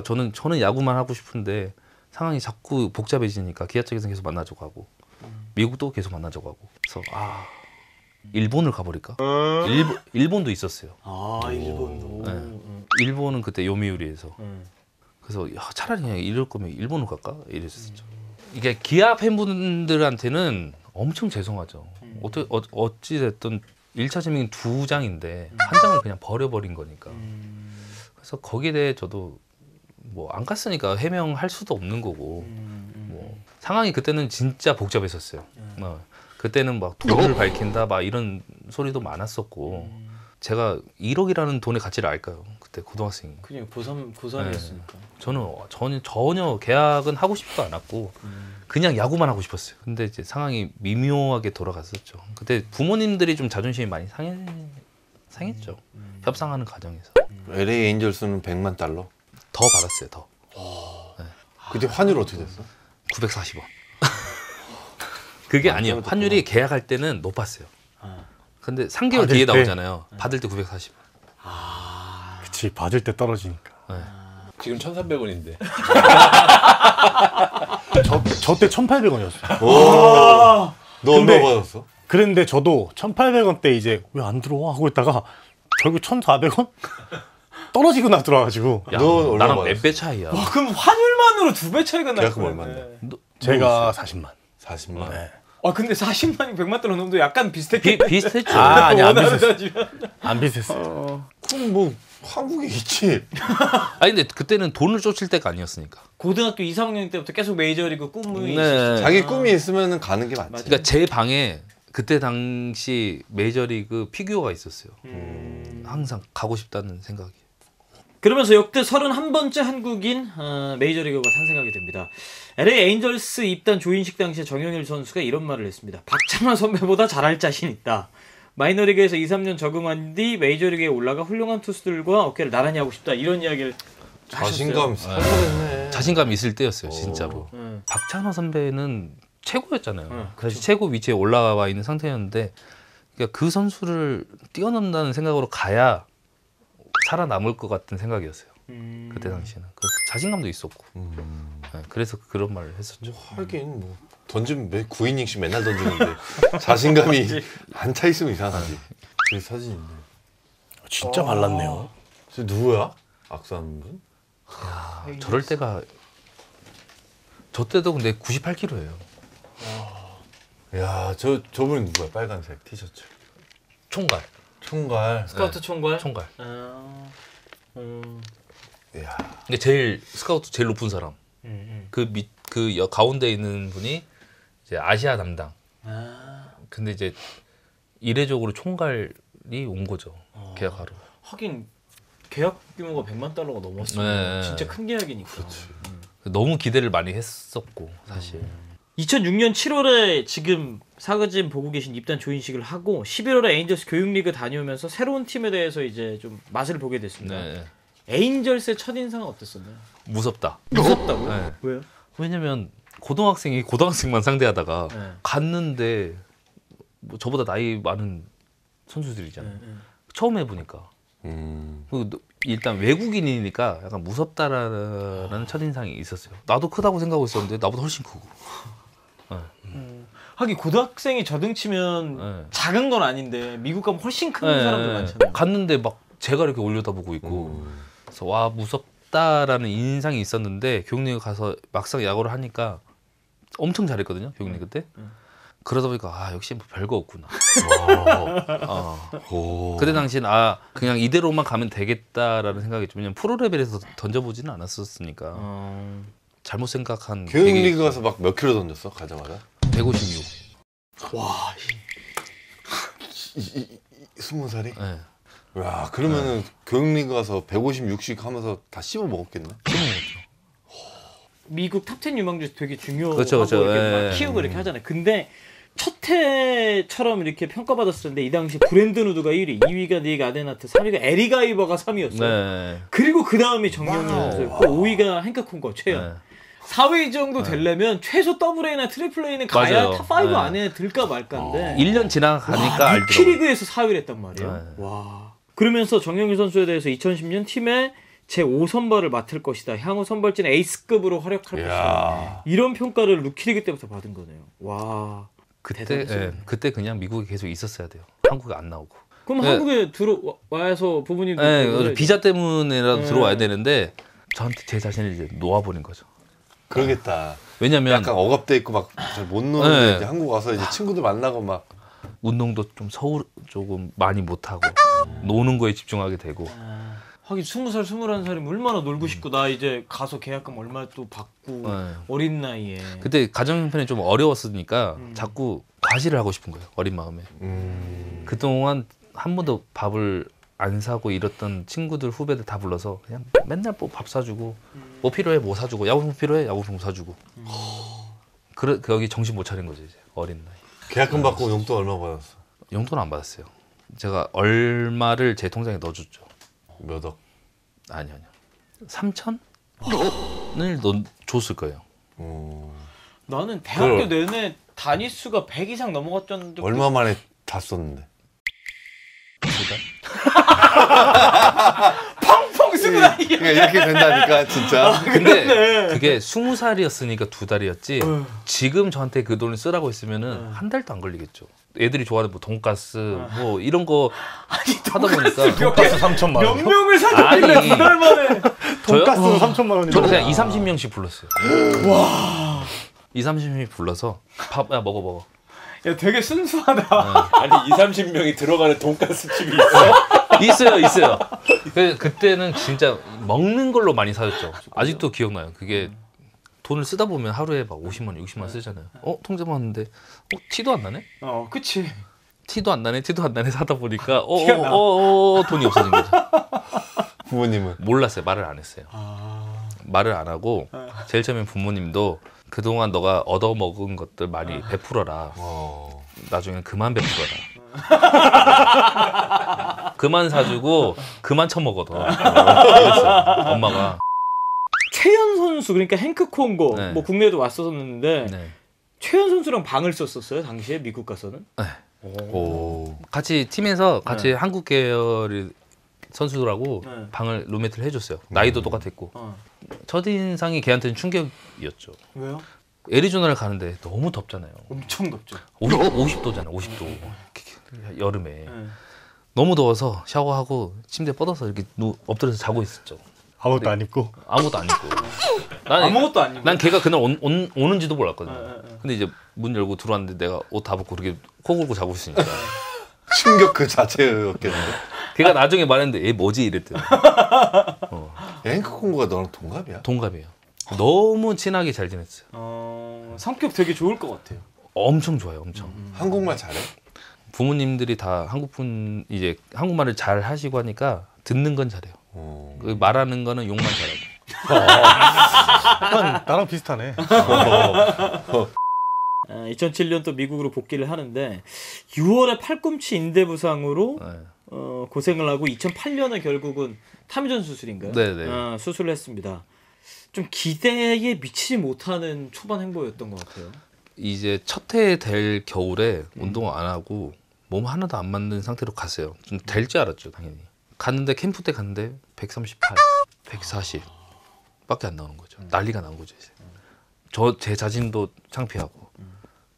저는 야구만 하고 싶은데 상황이 자꾸 복잡해지니까 기아 측에서 계속 만나자고 하고 미국도 계속 만나자고 하고. 그래서 일본을 가버릴까? 일본도 있었어요. 일본도. 일본은 그때 요미우리에서. 그래서 차라리 그냥 이럴 거면 일본으로 갈까? 이랬었죠. 이게 기아 팬분들한테는 엄청 죄송하죠. 어찌됐든 1차 지명이 2장인데 한 장을 그냥 버려버린 거니까. 그래서 거기에 대해 저도 뭐 안 갔으니까 해명할 수도 없는 거고. 뭐 상황이 그때는 진짜 복잡했었어요. 그때는 막 돈을 밝힌다 막 이런 소리도 많았었고 제가 1억이라는 돈의 가치를 알까요? 그때 고등학생이. 그냥 고3이었으니까. 저는 전혀 계약은 하고 싶지도 않았고 그냥 야구만 하고 싶었어요. 근데 이제 상황이 미묘하게 돌아갔었죠. 그때 부모님들이 좀 자존심이 많이 상했죠. 협상하는 과정에서. LA 에인절스는 100만 달러? 더 받았어요. 더. 그때 환율 어떻게 됐어? 940원. 그게 아니에요. 환율이 계약할 때는 높았어요. 근데 3개월 뒤에 나오잖아요. 받을 때 940원. 그치, 받을 때 떨어지니까. 네. 지금 1,300원인데. 저 때 1,800원이었어요. 너 얼마 받았어? 그런데 저도 1,800원 때 이제 왜 안 들어와 하고 있다가 결국 1,400원 떨어지고 나더라가지고. 야, 너 얼마 나랑 받았어? 몇 배 차이야. 와, 그럼 환율만으로 2배 차이가 나요. 계약금 얼마인데? 제가 40만. 40만. 네. 아 근데 40만이 100만 달러 넘도 약간 비슷했겠네. 비슷했죠. 아니 안 원하는 비슷했어요. 따지면. 안 비슷했어요. 그럼 뭐 한국에 있지. 아니 근데 그때는 돈을 쫓을 때가 아니었으니까. 고등학교 2, 3학년 때부터 계속 메이저리그 꿈이 네. 있었죠. 자기 꿈이 있으면 가는 게 맞지. 그러니까 제 방에 그때 당시 메이저리그 피규어가 있었어요. 항상 가고 싶다는 생각이. 그러면서 역대 31번째 한국인 메이저리거가 탄생하게 됩니다. LA 에인절스 입단 조인식 당시에 정영일 선수가 이런 말을 했습니다. 박찬호 선배보다 잘할 자신 있다. 마이너리그에서 2, 3년 적응한 뒤 메이저리그에 올라가 훌륭한 투수들과 어깨를 나란히 하고 싶다. 이런 이야기를 자신감 하셨어요. 살벌했네. 자신감이 있을 때였어요, 진짜로. 네. 박찬호 선배는 최고였잖아요. 그래서 최고 위치에 올라와 있는 상태였는데, 그러니까 그 선수를 뛰어넘는다는 생각으로 가야 살아남을 것 같은 생각이었어요. 그때 당시에는. 그래서 자신감도 있었고. 네, 그래서 그런 말을 했었죠. 하긴 뭐 던지면 매 9이닝씩 맨날 던지는데 자신감이 안 차 있으면 이상하지. 그 사진인데. 진짜 발랐네요. 저 누구야? 악수하는 분? 저럴 때가 저 때도 근데 98kg예요. 야, 저분이 누구야? 빨간색 티셔츠. 총괄. 총괄. 스카우트 총괄? 총괄. 야. 근데 제일 스카우트 제일 높은 사람. 그 가운데 있는 분이 이제 아시아 담당. 근데 이제 이례적으로 총괄이 온 거죠. 계약하러. 하긴 계약 규모가 100만 달러가 넘었으면 네. 진짜 큰 계약이니까. 그렇지. 너무 기대를 많이 했었고 사실. 2006년 7월에 지금 사그진 보고 계신 입단 조인식을 하고 11월에 에인절스 교육리그 다녀오면서 새로운 팀에 대해서 이제 좀 맛을 보게 됐습니다. 네. 에인절스의 첫인상은 어땠었나요? 무섭다. 무섭다고요? 네. 왜요? 왜냐면 고등학생이 고등학생만 상대하다가 네. 갔는데 뭐 저보다 나이 많은 선수들이잖아요. 처음 해보니까. 일단 외국인이니까 약간 무섭다라는 첫인상이 있었어요. 나도 크다고 생각하고 있었는데 나보다 훨씬 크고. 하긴 고등학생이 저등치면 작은 건 아닌데 미국 가면 훨씬 큰 사람들 많잖아요. 갔는데 막 제가 이렇게 올려다보고 있고 그래서 와 무섭다라는 인상이 있었는데 교육리그 가서 막상 야구를 하니까 엄청 잘했거든요. 교육리그 때. 그러다 보니까 역시 뭐 별거 없구나. 그때 당시엔 그냥 이대로만 가면 되겠다라는 생각이죠. 왜냐면 프로 레벨에서 던져보지는 않았었으니까. 잘못 생각한. 교육리그 가서 막 몇 킬로 던졌어? 가자마자? 156. 와. 20살이? 네. 야, 그러면은 교육리그 가서 150, 60 하면서 다 씹어 먹었겠네. 미국 탑10 유망주 되게 중요하고 그렇죠. 이렇게 막 키우고 이렇게 하잖아요. 근데 첫 해처럼 이렇게 평가받았을 텐데 이 당시 브랜든 우드가 1위, 2위가 닉 아데나트, 3위가 에리 가이버가 3위였어요. 네. 그리고 그 다음이 정영일 선수였고 5위가 행크 콩거 최연. 4위 정도 되려면 최소 더블 A나 트리플 A는 가야 맞아요. 탑5 안에 들까 말까인데 1년 지나가니까 알더라고요. 루키리그에서 4위를 했단 말이에요. 와. 그러면서 정영일 선수에 대해서 2010년 팀의 제5선발을 맡을 것이다. 향후 선발진 에이스급으로 활약할 것이다. 이런 평가를 루키리그 때부터 받은 거네요. 와. 그때 그냥 미국에 계속 있었어야 돼요. 한국에 안 나오고. 그럼 한국에 들어와서 부모님들 네, 비자 때문에라도 들어와야 되는데 저한테 제 자신을 이제 놓아버린 거죠. 그러겠다. 왜냐면 약간 억압돼 있고 막 잘 못 노는데 이제 한국 와서 이제 친구들 만나고 막 운동도 좀 조금 많이 못 하고 노는 거에 집중하게 되고. 하긴 20살, 21살이면 얼마나 놀고 싶고 나 이제 가서 계약금 얼마 또 받고 어린 나이에. 그때 가정 형편이 좀 어려웠으니까 자꾸 과시를 하고 싶은 거예요. 어린 마음에. 그동안 한 번도 밥을 안 사고 이랬던 친구들 후배들 다 불러서 그냥 맨날 뭐 밥 사주고 뭐 필요해 뭐 사주고 야구품 필요해 야구품 사주고. 거기 정신 못 차린 거죠 이제 어린 나이. 계약금 받고 용돈 얼마 받았어? 용돈 안 받았어요. 제가 얼마를 제 통장에 넣어줬죠. 몇 억? 아니요. 3,000을 줬을 거예요. 나는 대학교 내내 단위수가 100 이상 넘어갔던 적도 얼마 만에 다 썼는데? 펑펑 쓰고 다니게. 이렇게 된다니까 진짜. 근데 그게 20살이었으니까 2달이었지. 지금 저한테 그 돈을 쓰라고 했으면은 한 달도 안 걸리겠죠. 애들이 좋아하는 뭐 돈가스 뭐 이런 거 하다 보니까 돈가스 3천만 원. 몇 명을 사줬길래 2달 만에. 돈가스는 3천만 원이죠. 저는 그냥 2-30명씩 불렀어요. 와. 2-30명씩 불러서 밥 야 먹어. 야 되게 순수하다. 아니 20-30명이 들어가는 돈가스 집이 있어? 있어요. 그때는 진짜 먹는 걸로 많이 사줬죠. 아직도 기억나요. 그게 돈을 쓰다 보면 하루에 막 50만 원, 60만 원 쓰잖아요. 통장 봤는데 티도 안 나네? 그치. 티도 안 나네 사다 보니까 돈이 없어진 거죠. 부모님은 몰랐어요. 말을 안 했어요. 말을 안 하고 제일 처음엔 부모님도 그동안 너가 얻어먹은 것들 많이 베풀어라. 나중엔 그만 베풀어라. 그만 사주고 그만 처먹어도. 그랬어요. 엄마가. 최연 선수 그러니까 행크 콩고 뭐 국내에도 왔었는데 최연 선수랑 방을 썼었어요 당시에 미국 가서는? 네. 오. 같이 팀에서 같이 한국 계열의 선수들하고 방을 룸메이트를 해줬어요. 나이도 똑같았고. 첫인상이 걔한테는 충격이었죠. 왜요? 애리조나를 가는데 너무 덥잖아요. 엄청 덥죠. 50도잖아요. 50도. 여름에. 너무 더워서 샤워하고 침대에 뻗어서 이렇게 엎드려서 자고 있었죠. 아무것도 안 입고? 아무것도 안 입고. 아무것도 안 입고. 난 걔가 그날 오는지도 몰랐거든요. 근데 이제 문 열고 들어왔는데 내가 옷 다 벗고 그렇게 코 골고 자고 있으니까. 충격 그 자체였겠는데? 걔가 나중에 말했는데 얘 뭐지 이랬더니. 행크 콩고가 너랑 동갑이야? 동갑이에요. 너무 친하게 잘 지냈어요. 성격 되게 좋을 것 같아요. 엄청 좋아요, 엄청. 한국말 잘해? 부모님들이 다 이제 한국말을 잘 하시고 하니까 듣는 건 잘해요. 말하는 거는 욕만 잘하고. 약간 나랑 비슷하네. 2007년 또 미국으로 복귀를 하는데 6월에 팔꿈치 인대 부상으로 고생을 하고 2008년에 결국은 타미전 수술인가요? 수술을 했습니다. 좀 기대에 미치지 못하는 초반 행보였던 것 같아요. 이제 첫 해 될 겨울에 운동을 안 하고 몸 하나도 안 맞는 상태로 갔어요. 좀 될 줄 알았죠, 당연히. 갔는데 캠프 때 갔는데 138, 140 밖에 안 나오는 거죠. 난리가 난 거죠. 이제. 제 자신도 창피하고.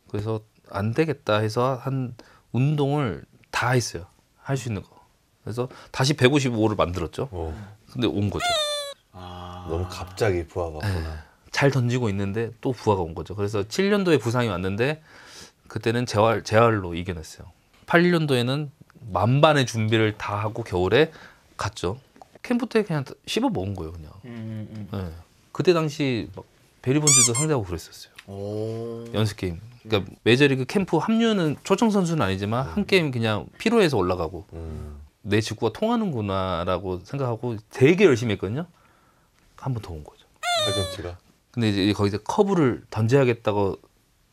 그래서 안 되겠다 해서 한 운동을 다 했어요. 할 수 있는 거. 그래서 다시 155를 만들었죠. 근데 온 거죠. 너무 갑자기 부하가 왔구나. 잘 던지고 있는데 또 부하가 온 거죠. 그래서 7년도에 부상이 왔는데 그때는 재활로 이겨냈어요. 8년도에는 만반의 준비를 다 하고 겨울에 갔죠. 캠프 때 그냥 씹어 먹은 거예요, 그냥. 네. 그때 당시 막 베리본즈도 상대하고 그랬었어요. 연습 게임. 그러니까 메이저리그 캠프 합류는 초청 선수는 아니지만 한 게임 그냥 피로해서 올라가고 내 직구가 통하는구나라고 생각하고 되게 열심히 했거든요. 한 번 더 온 거죠. 팔꿈치가. 근데 이제 거기서 커브를 던져야겠다고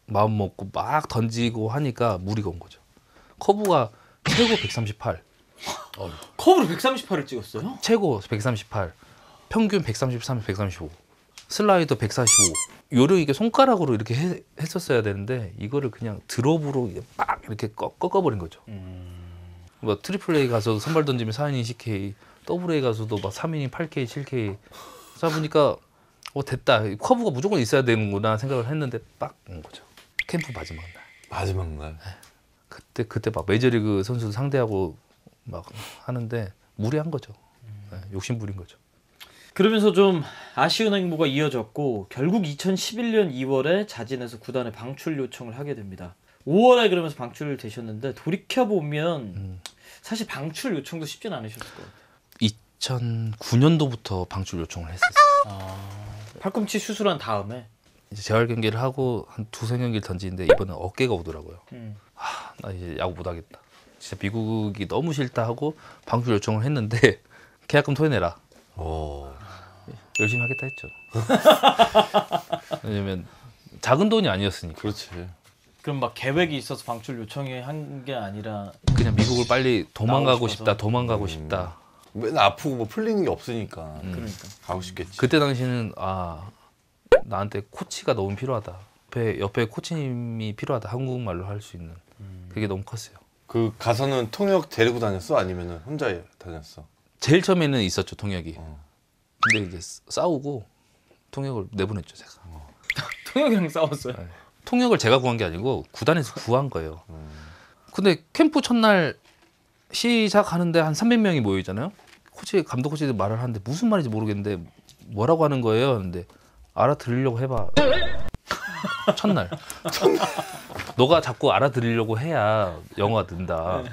마음 먹고 막 던지고 하니까 무리가 온 거죠. 커브가 최고 138. 커브로 138을 찍었어요? 최고 138. 평균 133, 135. 슬라이더 145. 요령 이게 손가락으로 이렇게 했었어야 되는데 이거를 그냥 드롭으로 막 이렇게 꺾어버린 거죠. 뭐 트리플 A 가서 선발 던지면 4이닝 10K, 더블 A 가서도 막 3이닝 8K, 7K. 그러다 보니까 됐다. 커브가 무조건 있어야 되는구나 생각을 했는데 빡 온 거죠. 캠프 마지막 날. 마지막 날. 그때 막 메이저리그 선수 상대하고 막 하는데 무리한 거죠. 욕심부린 거죠. 그러면서 좀 아쉬운 행보가 이어졌고 결국 2011년 2월에 자진해서 구단에 방출 요청을 하게 됩니다. 5월에 그러면서 방출되셨는데 돌이켜보면 사실 방출 요청도 쉽진 않으셨을 것 같아요. 2009년도부터 방출 요청을 했었어요. 팔꿈치 수술한 다음에? 이제 재활 경기를 하고 한 2-3경기를 던지는데 이번엔 어깨가 오더라고요. 나 이제 야구 못하겠다. 진짜 미국이 너무 싫다 하고 방출 요청을 했는데 계약금 토해내라. 열심히 하겠다 했죠. 왜냐면 작은 돈이 아니었으니까. 그렇지. 그럼 막 계획이 있어서 방출 요청이 한 게 아니라 그냥 미국을 빨리 도망가고 싶다. 맨날 아프고 뭐 풀리는 게 없으니까. 그러니까 가고 싶겠지. 그때 당시는 나한테 코치가 너무 필요하다. 옆에 코치님이 필요하다. 한국말로 할 수 있는. 그게 너무 컸어요. 그 가서는 통역 데리고 다녔어? 아니면 혼자 다녔어? 제일 처음에는 있었죠, 통역이. 근데 이제 싸우고 통역을 내보냈죠, 제가. 통역이랑 싸웠어요? 네. 통역을 제가 구한 게 아니고 구단에서 구한 거예요. 근데 캠프 첫날 시작하는데 한 300명이 모이잖아요. 감독 코치들 말을 하는데 무슨 말인지 모르겠는데 뭐라고 하는 거예요? 근데 알아들으려고 해봐. 첫날. 너가 자꾸 알아들으려고 해야 영어가 는다.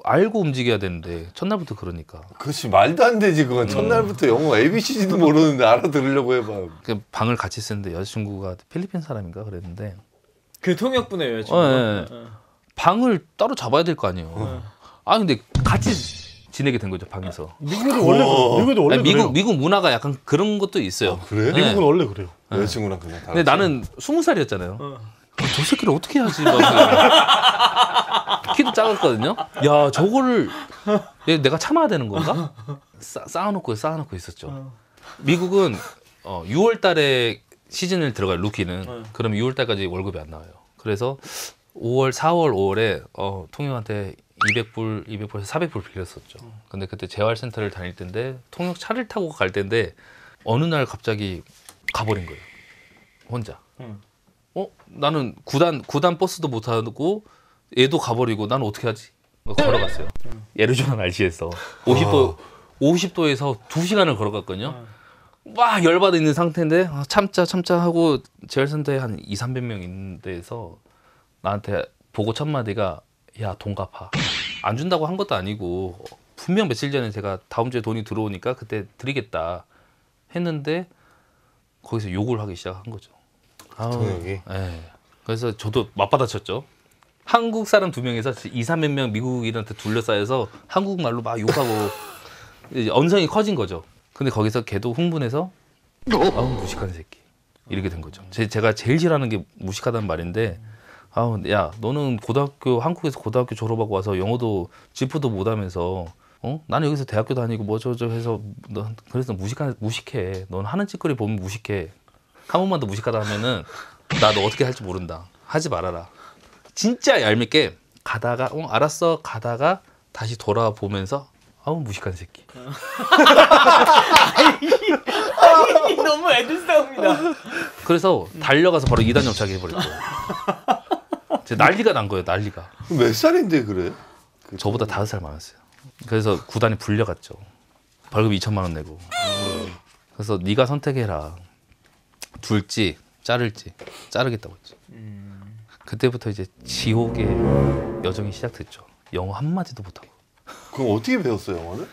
알고 움직여야 되는데 첫날부터 그러니까. 그렇지, 말도 안 되지 그건. 첫날부터 영어 ABCD도 모르는데 알아들으려고 해봐. 그 방을 같이 쓰는데 여자친구가 필리핀 사람인가 그랬는데 그 통역분의 여자친구. 네. 방을 따로 잡아야 될 거 아니에요. 아 근데 같이 지내게 된 거죠, 방에서. 미국도 원래 그래요. 미국 문화가 약간 그런 것도 있어요. 그래? 네. 미국은 원래 그래요. 여자친구랑 그냥 다. 근데 나는 20살이었잖아요. 저 새끼를 어떻게 하지? 막 키도 작았거든요. 야, 저거를 내가 참아야 되는 건가? 쌓아놓고 있었죠. 미국은 6월 달에 시즌을 들어가요, 루키는. 그럼 6월 달까지 월급이 안 나와요. 그래서 5월, 4월, 5월에 통역한테 200불에서 400불 빌렸었죠. 근데 그때 재활센터를 다닐 때인데 통역 차를 타고 갈 때인데 어느 날 갑자기 가버린 거예요. 혼자. 나는 구단 버스도 못 타고 얘도 가버리고 나는 어떻게 하지? 걸어갔어요. 애리조나 날씨에서 50도에서 2시간을 걸어갔거든요. 막 열받아 있는 상태인데 참자 하고 재활센터에 한 200-300명 있는 데에서 나한테 보고 첫 마디가 야, 돈 갚아. 안 준다고 한 것도 아니고 분명 며칠 전에 제가 다음 주에 돈이 들어오니까 그때 드리겠다 했는데 거기서 욕을 하기 시작한 거죠. 통역이? 네. 그래서 저도 맞받아쳤죠. 한국 사람 2명에서 200-300명 미국인한테 둘러싸여서 한국말로 막 욕하고 이제 언성이 커진 거죠. 근데 거기서 걔도 흥분해서 아우 무식한 새끼 이렇게 된 거죠. 제가 제일 싫어하는 게 무식하다는 말인데 아우 야 너는 한국에서 고등학교 졸업하고 와서 영어도 지프도 못하면서 나는 여기서 대학교 다니고 뭐 저저 해서 그래서 무식해. 넌 하는 짓거리 보면 무식해. 한 번만 더 무식하다 하면은 나 너 어떻게 할지 모른다. 하지 말아라. 진짜 얄밉게 가다가 알았어 가다가 다시 돌아보면서 아우 무식한 새끼. 너무 애들 싸움이다. 그래서 달려가서 바로 2단 옆차기 해버렸죠. 난리가 난 거예요. 난리가. 몇 살인데 그래? 저보다 5살 많았어요. 그래서 구단이 불려갔죠. 벌금 2천만 원 내고. 그래서 네가 선택해라. 둘지 자를지. 자르겠다고 했죠. 그때부터 이제 지옥의 여정이 시작됐죠. 영어 한마디도 못하고. 그럼 어떻게 배웠어요, 영어를?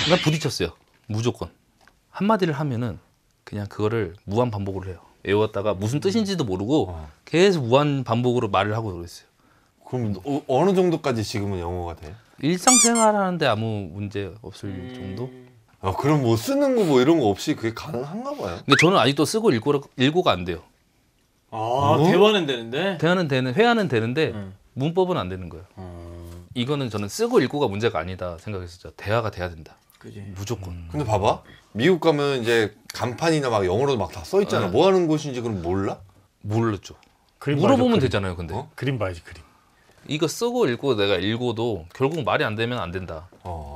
난 부딪혔어요. 무조건. 한마디를 하면은 그냥 그거를 무한 반복을 해요. 외웠다가 무슨 뜻인지도 모르고 계속 무한 반복으로 말을 하고 그랬어요. 그럼 어느 정도까지 지금은 영어가 돼? 일상생활 하는데 아무 문제 없을 정도? 그럼 뭐 쓰는 거 뭐 이런 거 없이 그게 가능한가 봐요? 근데 저는 아직도 쓰고 읽고가 안 돼요. 대화는 되는데? 회화는 되는데 문법은 안 되는 거예요. 이거는 저는 쓰고 읽고가 문제가 아니다 생각했었죠. 대화가 돼야 된다. 그치. 무조건. 근데 봐봐. 미국 가면 이제 간판이나 막 영어로도 막 다 써 있잖아. 뭐 하는 곳인지 그럼 몰라? 모르죠. 그림 물어보면 봐야죠, 되잖아요. 근데 그림 봐야지 그림. 이거 쓰고 읽고 내가 읽어도 결국 말이 안 되면 안 된다.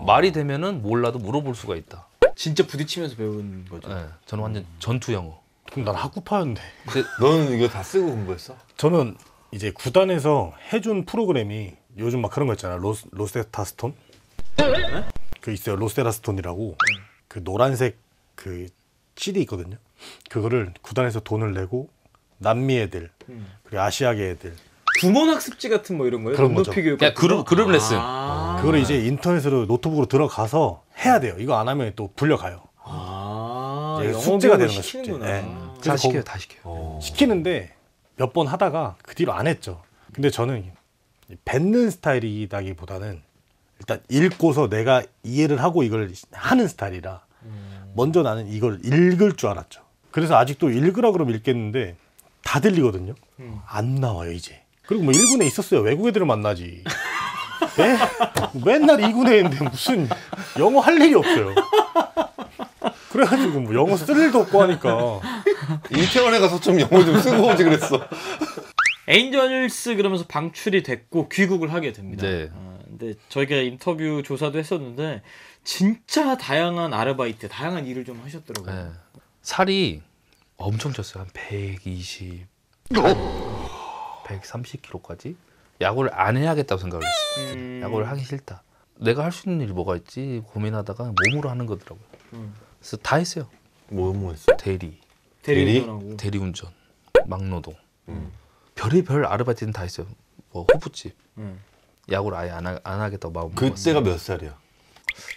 말이 되면은 몰라도 물어볼 수가 있다. 진짜 부딪히면서 배운 거죠. 네, 저는 완전 전투 영어. 그럼 난 학구파였는데. 너는 이거 다 쓰고 공부했어? 저는 이제 구단에서 해준 프로그램이 요즘 막 그런 거 있잖아요. 로세타 스톤? 네? 그 있어요. 로세타 스톤이라고 그 노란색 그 CD 있거든요. 그거를 구단에서 돈을 내고 남미 애들 그리고 아시아계 애들 구몬 학습지 같은 뭐 이런 거예요? 그런 거죠. 그냥 그룹 레슨. 그거를 이제 인터넷으로 노트북으로 들어가서 해야 돼요. 이거 안 하면 또 불려가요. 숙제가 되는 거예요. 숙제. 네. 다 시켜요. 다 시켜요. 시키는데 몇 번 하다가 그 뒤로 안 했죠. 근데 저는 뱉는 스타일이라기보다는 일단 읽고서 내가 이해를 하고 이걸 하는 스타일이라 먼저 나는 이걸 읽을 줄 알았죠. 그래서 아직도 읽으라 그러면 읽겠는데 다 들리거든요. 안 나와요 이제. 그리고 뭐 1군에 있었어요. 외국 애들을 만나지. 네? 맨날 2군에 있는데 무슨 영어 할 일이 없어요. 그래가지고 뭐 영어 쓸 일도 없고 하니까 이태원에 가서 좀 영어 좀 쓰고 오지 그랬어. 에인절스 그러면서 방출이 됐고 귀국을 하게 됩니다. 네. 근데 저희가 인터뷰 조사도 했었는데 진짜 다양한 아르바이트, 다양한 일을 좀 하셨더라고요. 네. 살이 엄청 쪘어요. 한 120, 130kg까지. 야구를 안 해야겠다고 생각을 했어요. 야구를 하기 싫다. 내가 할 수 있는 일이 뭐가 있지 고민하다가 몸으로 하는 거더라고요. 그래서 다 했어요. 뭐 했어? 대리운전, 막노동, 별의별 아르바이트는 다 했어요. 뭐 호프집, 야구를 아예 안 하겠다고 마음 먹었어요. 그때가 몇 살이야?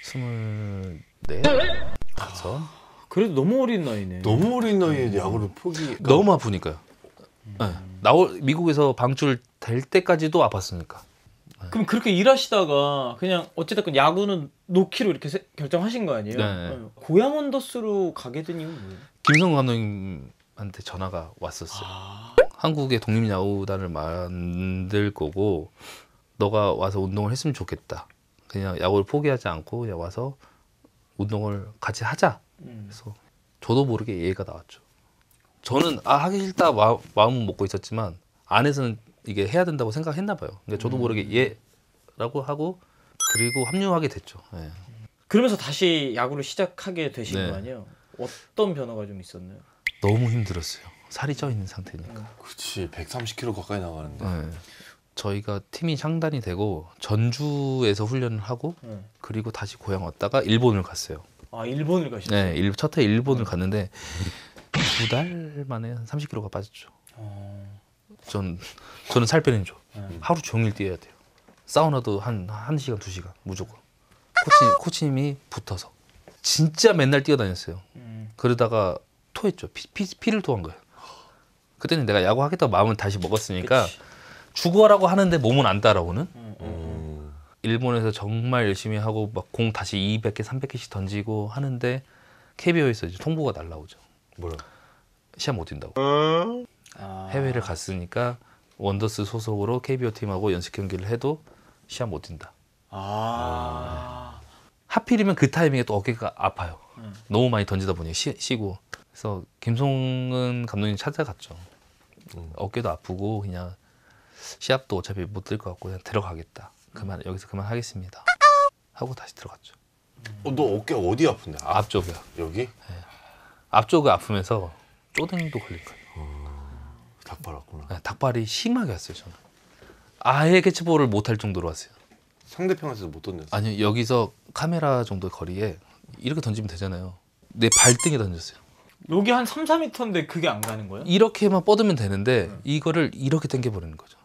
24? 가서 그래도 너무 어린 나이네. 너무 어린 나이에 야구를 포기. 너무 아프니까요. 네. 미국에서 방출될 때까지도 아팠으니까. 네. 그럼 그렇게 일하시다가 그냥 어찌됐건 야구는 놓기로 이렇게 결정하신 거 아니에요? 네. 고양 원더스로 가게 된 이유는 뭐예요? 김성근 감독님한테 전화가 왔었어요. 한국의 독립야구단을 만들 거고 너가 와서 운동을 했으면 좋겠다. 그냥 야구를 포기하지 않고 그냥 와서 운동을 같이 하자. 그래서 저도 모르게 예가 나왔죠. 저는 하기 싫다 마음은 먹고 있었지만 안에서는 이게 해야 된다고 생각했나 봐요. 그러니까 저도 모르게 예라고 하고 그리고 합류하게 됐죠. 네. 그러면서 다시 야구를 시작하게 되신 거 아니에요? 어떤 변화가 좀 있었나요? 너무 힘들었어요. 살이 쪄 있는 상태니까. 그렇지. 130kg 가까이 나가는데. 네. 저희가 팀이 창단이 되고 전주에서 훈련을 하고 그리고 다시 고향 왔다가 일본을 갔어요. 아, 일본을 가셨어요? 네, 첫 해 일본을 갔는데 2달 만에 30kg가 빠졌죠. 저는 살 빼는 줄. 하루 종일 뛰어야 돼요. 사우나도 한 1시간, 2시간 무조건. 코치님이 붙어서 진짜 맨날 뛰어다녔어요. 그러다가 토했죠. 피를 토한 거예요. 그때는 내가 야구 하겠다고 마음은 다시 먹었으니까 죽어라고 하는데 몸은 안 따라오는. 일본에서 정말 열심히 하고 막 공 다시 200개, 300개씩 던지고 하는데 KBO에서 이제 통보가 날라오죠. 뭐라? 시합 못 뛴다고. 해외를 갔으니까 원더스 소속으로 KBO 팀하고 연습 경기를 해도 시합 못 뛴다. 하필이면 그 타이밍에 또 어깨가 아파요. 너무 많이 던지다 보니 쉬고. 그래서 김성근 감독님 찾아갔죠. 어깨도 아프고 그냥 시합도 어차피 못 뛸 것 같고 그냥 들어가겠다. 여기서 그만하겠습니다. 하고 다시 들어갔죠. 너 어깨 어디 아픈데? 앞쪽이요. 여기? 네. 앞쪽이 아프면서 쪼댕이도 걸린 거예요. 닭발 왔구나. 네, 닭발이 심하게 왔어요. 저는 아예 캐치볼을 못할 정도로 왔어요. 상대편에서 못 던졌어? 아니요, 여기서 카메라 정도 거리에 이렇게 던지면 되잖아요. 내 발등에 던졌어요. 여기 한 3, 4m인데 그게 안 가는 거예요? 이렇게만 뻗으면 되는데 이거를 이렇게 당겨버리는 거죠.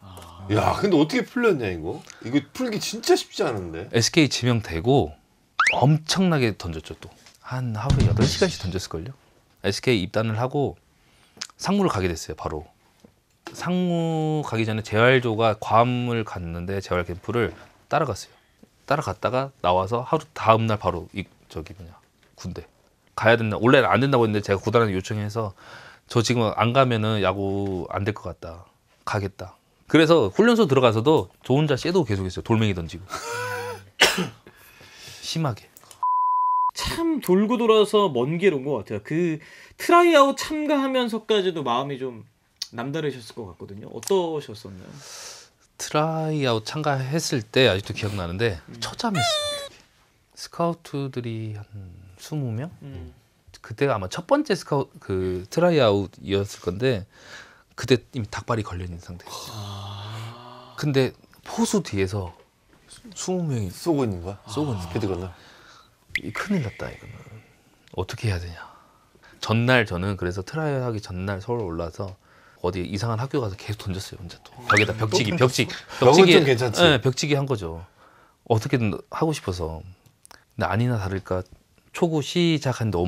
야, 근데 어떻게 풀렸냐 이거? 이거 풀기 진짜 쉽지 않은데. SK 지명되고 엄청나게 던졌죠. 또 한 하루에 8시간씩 던졌을걸요. SK 입단을 하고 상무를 가게 됐어요. 바로 상무 가기 전에 재활조가 괌을 갔는데 재활 캠프를 따라갔어요. 따라갔다가 나와서 하루 다음 날 바로 군대 가야 된다. 원래 안 된다고 했는데 제가 구단한테 요청해서 저 지금 안 가면은 야구 안 될 것 같다. 가겠다. 그래서 훈련소 들어가서도 저 혼자 섀도우 계속했어요. 돌멩이 던지고 심하게. 참 돌고 돌아서 먼 길 온 것 같아요. 그 트라이아웃 참가하면서까지도 마음이 좀 남다르셨을 것 같거든요. 어떠셨었나요? 트라이아웃 참가했을 때 아직도 기억나는데 처참했어요. 되게. 스카우트들이 한 20명? 그때가 아마 첫 번째 트라이아웃이었을 건데 그때 이미 닭발이 걸려 있는 상태였어요. 근데 포수 뒤에서 20명이 쏘고 있는 거야? 쏘고 있는 스피드 건너. 큰일 났다 이거는. 어떻게 해야 되냐. 전날 저는 그래서 트라이아웃 하기 전날 서울 올라서 어디 이상한 학교 가서 계속 던졌어요. 혼자 또 벽에다 벽치기 좀 괜찮지. 네, 벽치기 한 거죠. 어떻게든 하고 싶어서. 근데 아니나 다를까 초구 시작하는데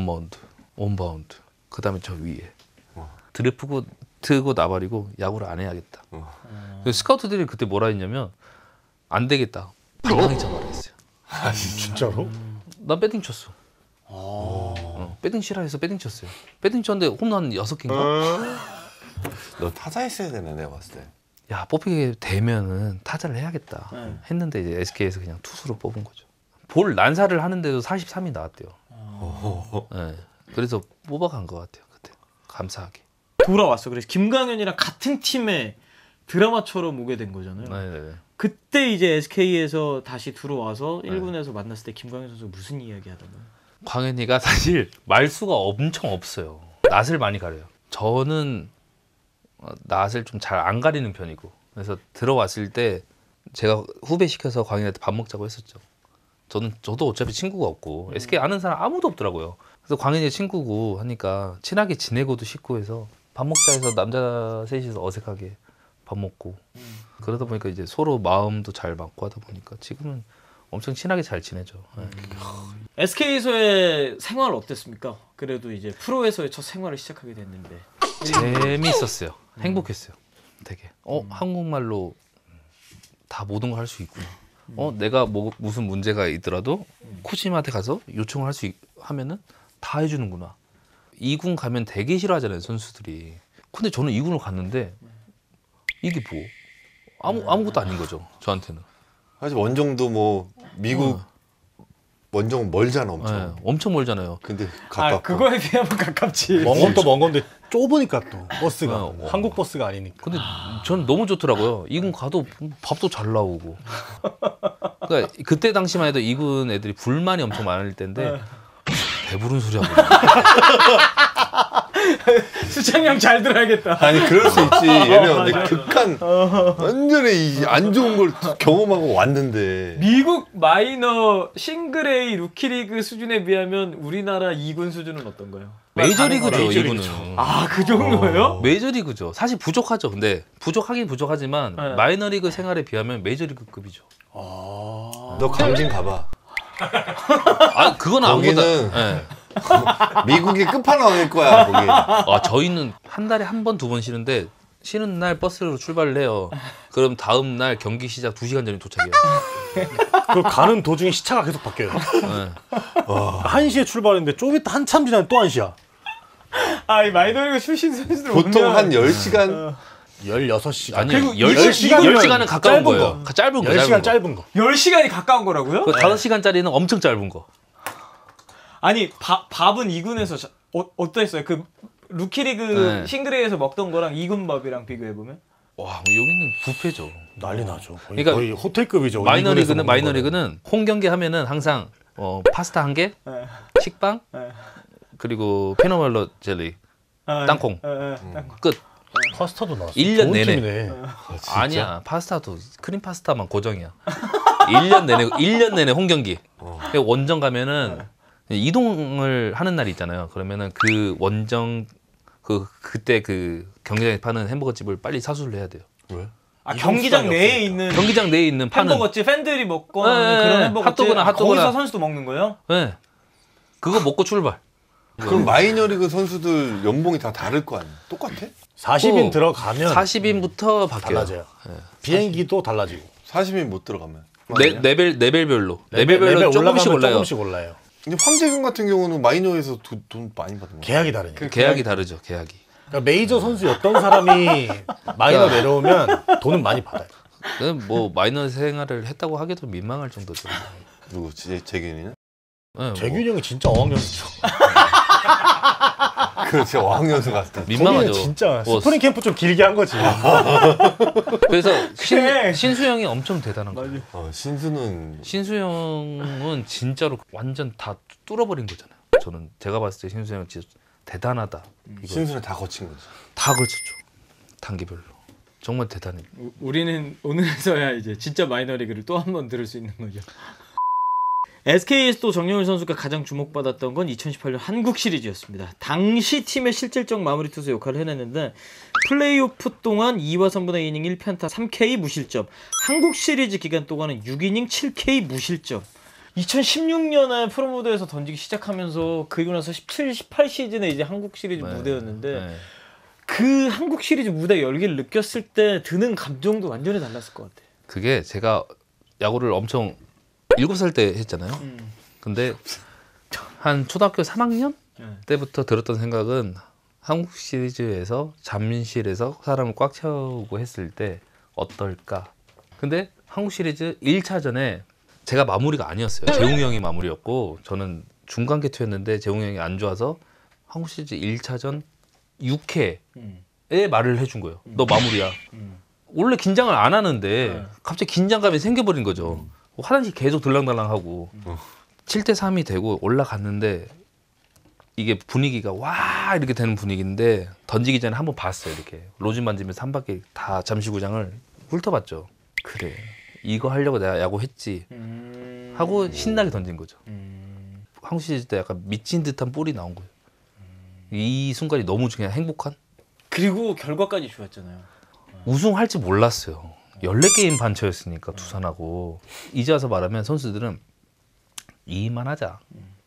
원바운드 그 다음에 저 위에 드래프고 트고 나발이고 야구를 안 해야겠다. 스카우트들이 그때 뭐라 했냐면 안 되겠다. 방망이 잡아라 했어요. 진짜로? 난 배팅 쳤어. 배팅 싫어해서 배팅 쳤어요. 배팅 쳤는데 홈런 6개인가? 너 타자 했어야 되네 내가 봤을 때. 야, 뽑히게 되면은 타자를 해야겠다 했는데 이제 SK에서 그냥 투수로 뽑은 거죠. 볼 난사를 하는데도 43이 나왔대요. 네. 그래서 뽑아간 것 같아요. 그때 감사하게. 돌아왔어. 그래서 김광현이랑 같은 팀에 드라마처럼 오게 된 거잖아요. 네네. 그때 이제 SK에서 다시 들어와서 1군에서 만났을 때 김광현 선수 무슨 이야기 하던가요? 광현이가 사실 말수가 엄청 없어요. 낯을 많이 가려요. 저는 낯을 좀 잘 안 가리는 편이고, 그래서 들어왔을 때 제가 후배 시켜서 광현이한테 밥 먹자고 했었죠. 저도 어차피 친구가 없고 SK 아는 사람 아무도 없더라고요. 그래서 광현이 친구고 하니까 친하게 지내고도 싶고 해서 밥 먹자 해서 남자 셋이서 어색하게 밥 먹고 그러다 보니까 이제 서로 마음도 잘 맞고 하다 보니까 지금은 엄청 친하게 잘 지내죠. SK에서의 생활 어땠습니까? 그래도 이제 프로에서의 첫 생활을 시작하게 됐는데 재밌었어요. 행복했어요. 되게 한국말로 다 모든 걸 할 수 있구나. 내가 무슨 문제가 있더라도 코치님한테 가서 요청을 할 수 하면은 다 해주는구나. 2군 가면 되게 싫어하잖아요, 선수들이. 근데 저는 2군을 갔는데 이게 뭐 아무것도 아닌 거죠, 저한테는. 사실 원정도 뭐 미국 원정은 멀잖아, 엄청. 네, 엄청 멀잖아요. 근데 가깝고. 그거에 비하면 가깝지. 먼 건도 먼 건데 좁으니까 또 버스가 한국 버스가 아니니까. 근데 전 너무 좋더라고요. 2군 가도 밥도 잘 나오고. 그러니까 그때 당시만 해도 2군 애들이 불만이 엄청 많을 텐데 배부른 소리 하고. 수창형 잘 들어야겠다. 아니 그럴 수 있지. 얘는 극한 완전히 안 좋은 걸 경험하고 왔는데. 미국 마이너 싱글 A 루키리그 수준에 비하면 우리나라 2군 수준은 어떤가요? 메이저리그죠, 2군은. 그 정도예요? 메이저리그죠. 사실 부족하죠. 근데 부족하긴 부족하지만 마이너리그 생활에 비하면 메이저리그급이죠. 너 강진 가봐. 그건 거기는 네. 미국이 끝판왕일 거야, 거기. 저희는 한 달에 한 번, 2번 쉬는데 쉬는 날 버스로 출발을 해요. 그럼 다음 날 경기 시작 2시간 전에 도착해요. 그 가는 도중에 시차가 계속 바뀌어요. 네. 1시에 출발했는데 좀 이따 한참 지나면 또 1시야. 이 마이너리그 출신 선수들 보통 한 10시간 16시간. 아니요. 10시간은 가까운 거예요. 짧은 거. 10시간 짧은 거. 10시간이 가까운 거라고요? 5시간짜리는 엄청 짧은 거. 아니 밥은 2군에서 어땠어요? 그 루키리그 싱글에서 먹던 거랑 2군 밥이랑 비교해보면? 와, 여기는 뷔페죠. 난리 나죠. 그러니까 거의 호텔급이죠. 마이너리그는 홈 경기 하면은 항상 파스타 1개, 식빵, 그리고 피넛말로 젤리, 땅콩. 끝. 파스타도 나왔어. 1년 내내. 아니야, 파스타도 크림 파스타만 고정이야. 1년 내내 홈 경기. 원정 가면은 이동을 하는 날이 있잖아요. 그러면은 그 원정 그때 그 경기장에 파는 햄버거 집을 빨리 사수를 해야 돼요. 왜? 경기장 내에 있는 파는 햄버거집 팬들이 먹거나 그런 햄버거집. 핫도그나 거기서 선수도 먹는 거예요? 네. 그거 먹고 출발. 그럼 마이너리그 선수들 연봉이 다 다를 거 아니야? 똑같아? 40인 들어가면 40인부터 바뀌어요. 달라져요. 비행기도 달라지고. 40인 못 들어가면. 레벨별로 조금씩 올라요. 조금씩 올라요. 근데 황재균 같은 경우는 마이너에서 돈 많이 받은 거야. 계약이 다르니까. 계약이 다르죠. 계약이. 그러니까 메이저 선수였던 사람이 마이너 내려오면 돈은 많이 받아요. 뭐 마이너 생활을 했다고 하기도 민망할 정도죠. 누구? 재균이는? 네, 재균이 형이 진짜 어학연수죠. 그렇지, 어학연수 갔을 때. 민망하죠. 진짜 스프링 캠프 좀 길게 한 거지. 그래서 신수영이 엄청 대단한 거예요. 신수형은 진짜로 완전 다 뚫어버린 거잖아요. 저는 제가 봤을 때 신수영은 진짜 대단하다. 신수는 다 거친 거지. 다 거쳤죠. 단계별로. 정말 대단해. 우리는 오늘에서야 이제 진짜 마이너리그를 또 한 번 들을 수 있는 거죠. SK에서도 정영일 선수가 가장 주목받았던 건 2018년 한국 시리즈였습니다. 당시 팀의 실질적 마무리 투수 역할을 해냈는데 플레이오프 동안 2와 3분의 2이닝 1편타 3K 무실점, 한국 시리즈 기간 동안은 6이닝 7K 무실점. 2016년에 프로무대에서 던지기 시작하면서 그리고 나서 17, 18 시즌에 이제 한국 시리즈 무대였는데 그 한국 시리즈 무대 열기를 느꼈을 때 드는 감정도 완전히 달랐을 것 같아요. 그게 제가 야구를 엄청 7살 때 했잖아요. 근데 한 초등학교 3학년 때부터 들었던 생각은 한국 시리즈에서 잠실에서 사람을 꽉 채우고 했을 때 어떨까. 근데 한국 시리즈 1차전에 제가 마무리가 아니었어요. 재웅이 형이 마무리였고 저는 중간 개투였는데 재웅이 형이 안 좋아서 한국 시리즈 1차전 6회에 말을 해준 거예요. 너 마무리야. 원래 긴장을 안 하는데 갑자기 긴장감이 생겨버린 거죠. 화장실 계속 들랑달랑하고 7대 3이 되고 올라갔는데 이게 분위기가 와 이렇게 되는 분위기인데 던지기 전에 한번 봤어요. 이렇게 로즈 만지면서 한 바퀴 다 잠실구장을 훑어봤죠. 그래 이거 하려고 내가 야구했지 하고 신나게 던진 거죠. 한국 시리즈 때 약간 미친 듯한 볼이 나온 거예요. 이 순간이 너무 그냥 행복한. 그리고 결과까지 좋았잖아요. 우승할지 몰랐어요. 14게임 반차였으니까 두산하고. 이제 와서 말하면 선수들은 2위만 하자.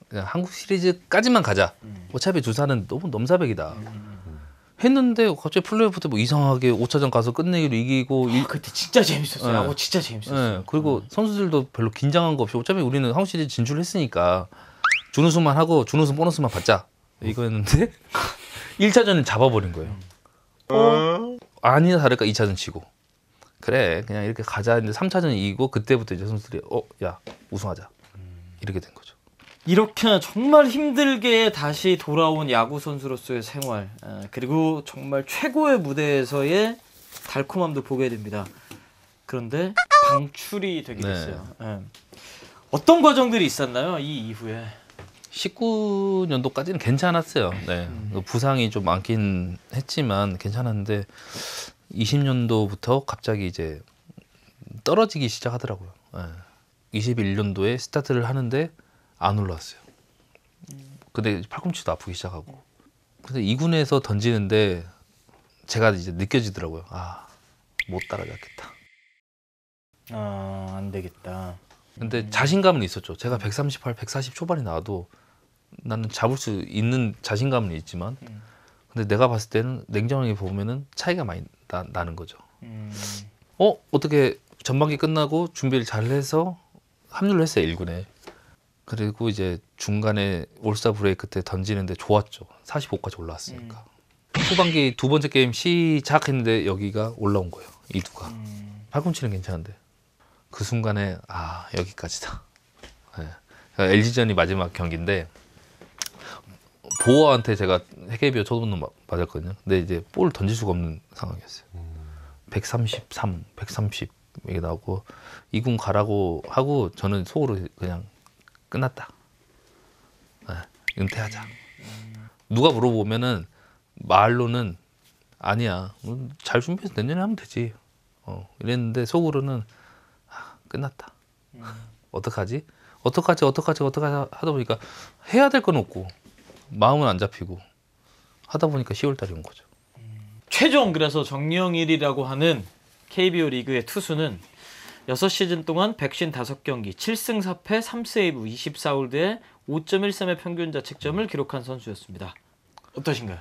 그냥 한국 시리즈까지만 가자. 어차피 두산은 너무 넘사벽이다. 했는데 갑자기 플레이오프 때 뭐 이상하게 5차전 가서 끝내기로 이기고. 그때 진짜 재밌었어요. 야구 진짜 재밌었어요. 네. 그리고 선수들도 별로 긴장한 거 없이 어차피 우리는 한국 시리즈 진출했으니까 준우승만 하고 준우승 보너스만 받자. 이거였는데 1차전을 잡아버린 거예요. 아니나 다를까 2차전 치고. 그래 그냥 이렇게 가자 했는데 3차전 이기고 그때부터 이제 선수들이 야 우승하자. 이렇게 된 거죠. 이렇게 정말 힘들게 다시 돌아온 야구 선수로서의 생활, 그리고 정말 최고의 무대에서의 달콤함도 보게 됩니다. 그런데 방출이 되게 됐어요. 네. 어떤 과정들이 있었나요? 이 이후에 19년도까지는 괜찮았어요. 네. 부상이 좀 많긴 했지만 괜찮았는데 20년도부터 갑자기 이제 떨어지기 시작하더라고요. 네. 21년도에 스타트를 하는데 안 올라왔어요. 근데 팔꿈치도 아프기 시작하고. 근데 2군에서 던지는데 제가 이제 느껴지더라고요. 못 따라잡겠다. 안 되겠다. 근데 자신감은 있었죠. 제가 138, 140 초반이 나와도 나는 잡을 수 있는 자신감은 있지만 근데 내가 봤을 때는 냉정하게 보면은 차이가 많이 나는 거죠. 어떻게 전반기 끝나고 준비를 잘 해서 합류를 했어요. 1군에. 그리고 이제 중간에 올스타 브레이크 때 던지는데 좋았죠. 45까지 올라왔으니까. 후반기 두 번째 게임 시작했는데 여기가 올라온 거예요. 이두가. 팔꿈치는 괜찮은데 그 순간에 여기까지다. 네. LG전이 마지막 경기인데 보어한테 제가 해계비어 초도는 맞았거든요. 근데 이제 볼 던질 수가 없는 상황이었어요. 133, 130 이게 나오고 2군 가라고 하고 저는 속으로 그냥 끝났다. 은퇴하자. 누가 물어보면은 말로는 아니야. 잘 준비해서 내년에 하면 되지. 이랬는데 속으로는 끝났다. 어떡하지 하다 보니까 해야 될 건 없고 마음은 안 잡히고 하다 보니까 10월 달이 온 거죠. 최종 그래서 정영일이라고 하는 KBO 리그의 투수는 6시즌 동안 155경기 7승 4패 3세이브 24홀드에 5.13의 평균 자책점을 기록한 선수였습니다. 어떠신가요?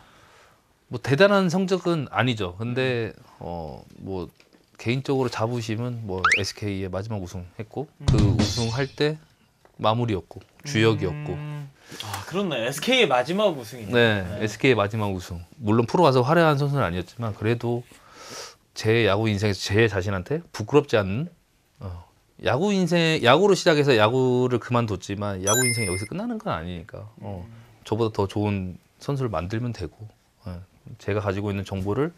뭐 대단한 성적은 아니죠. 근데 뭐 개인적으로 자부심은 뭐 SK의 마지막 우승했고 그 우승할 때 마무리였고 주역이었고. 그렇네. SK의 마지막 우승이네. 네, SK의 마지막 우승. 물론 프로 와서 화려한 선수는 아니었지만 그래도 제 야구 인생에서 제 자신한테 부끄럽지 않는 야구로 시작해서 야구를 그만뒀지만 야구 인생이 여기서 끝나는 건 아니니까 저보다 더 좋은 선수를 만들면 되고 제가 가지고 있는 정보를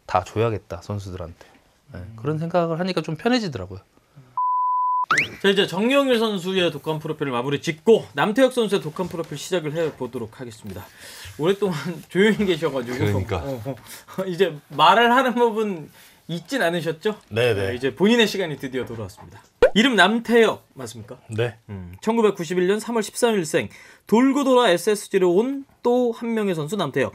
다 줘야겠다 선수들한테. 그런 생각을 하니까 좀 편해지더라고요. 자, 이제 정영일 선수의 독한 프로필을 마무리 짓고 남태혁 선수의 독한 프로필 시작을 해보도록 하겠습니다. 오랫동안 조용히 계셔가지고 그러니까. 이제 말을 하는 법은 잊진 않으셨죠? 네네. 이제 본인의 시간이 드디어 돌아왔습니다. 이름 남태혁 맞습니까? 네. 1991년 3월 13일생 돌고 돌아 SSG로 온 또 한 명의 선수 남태혁.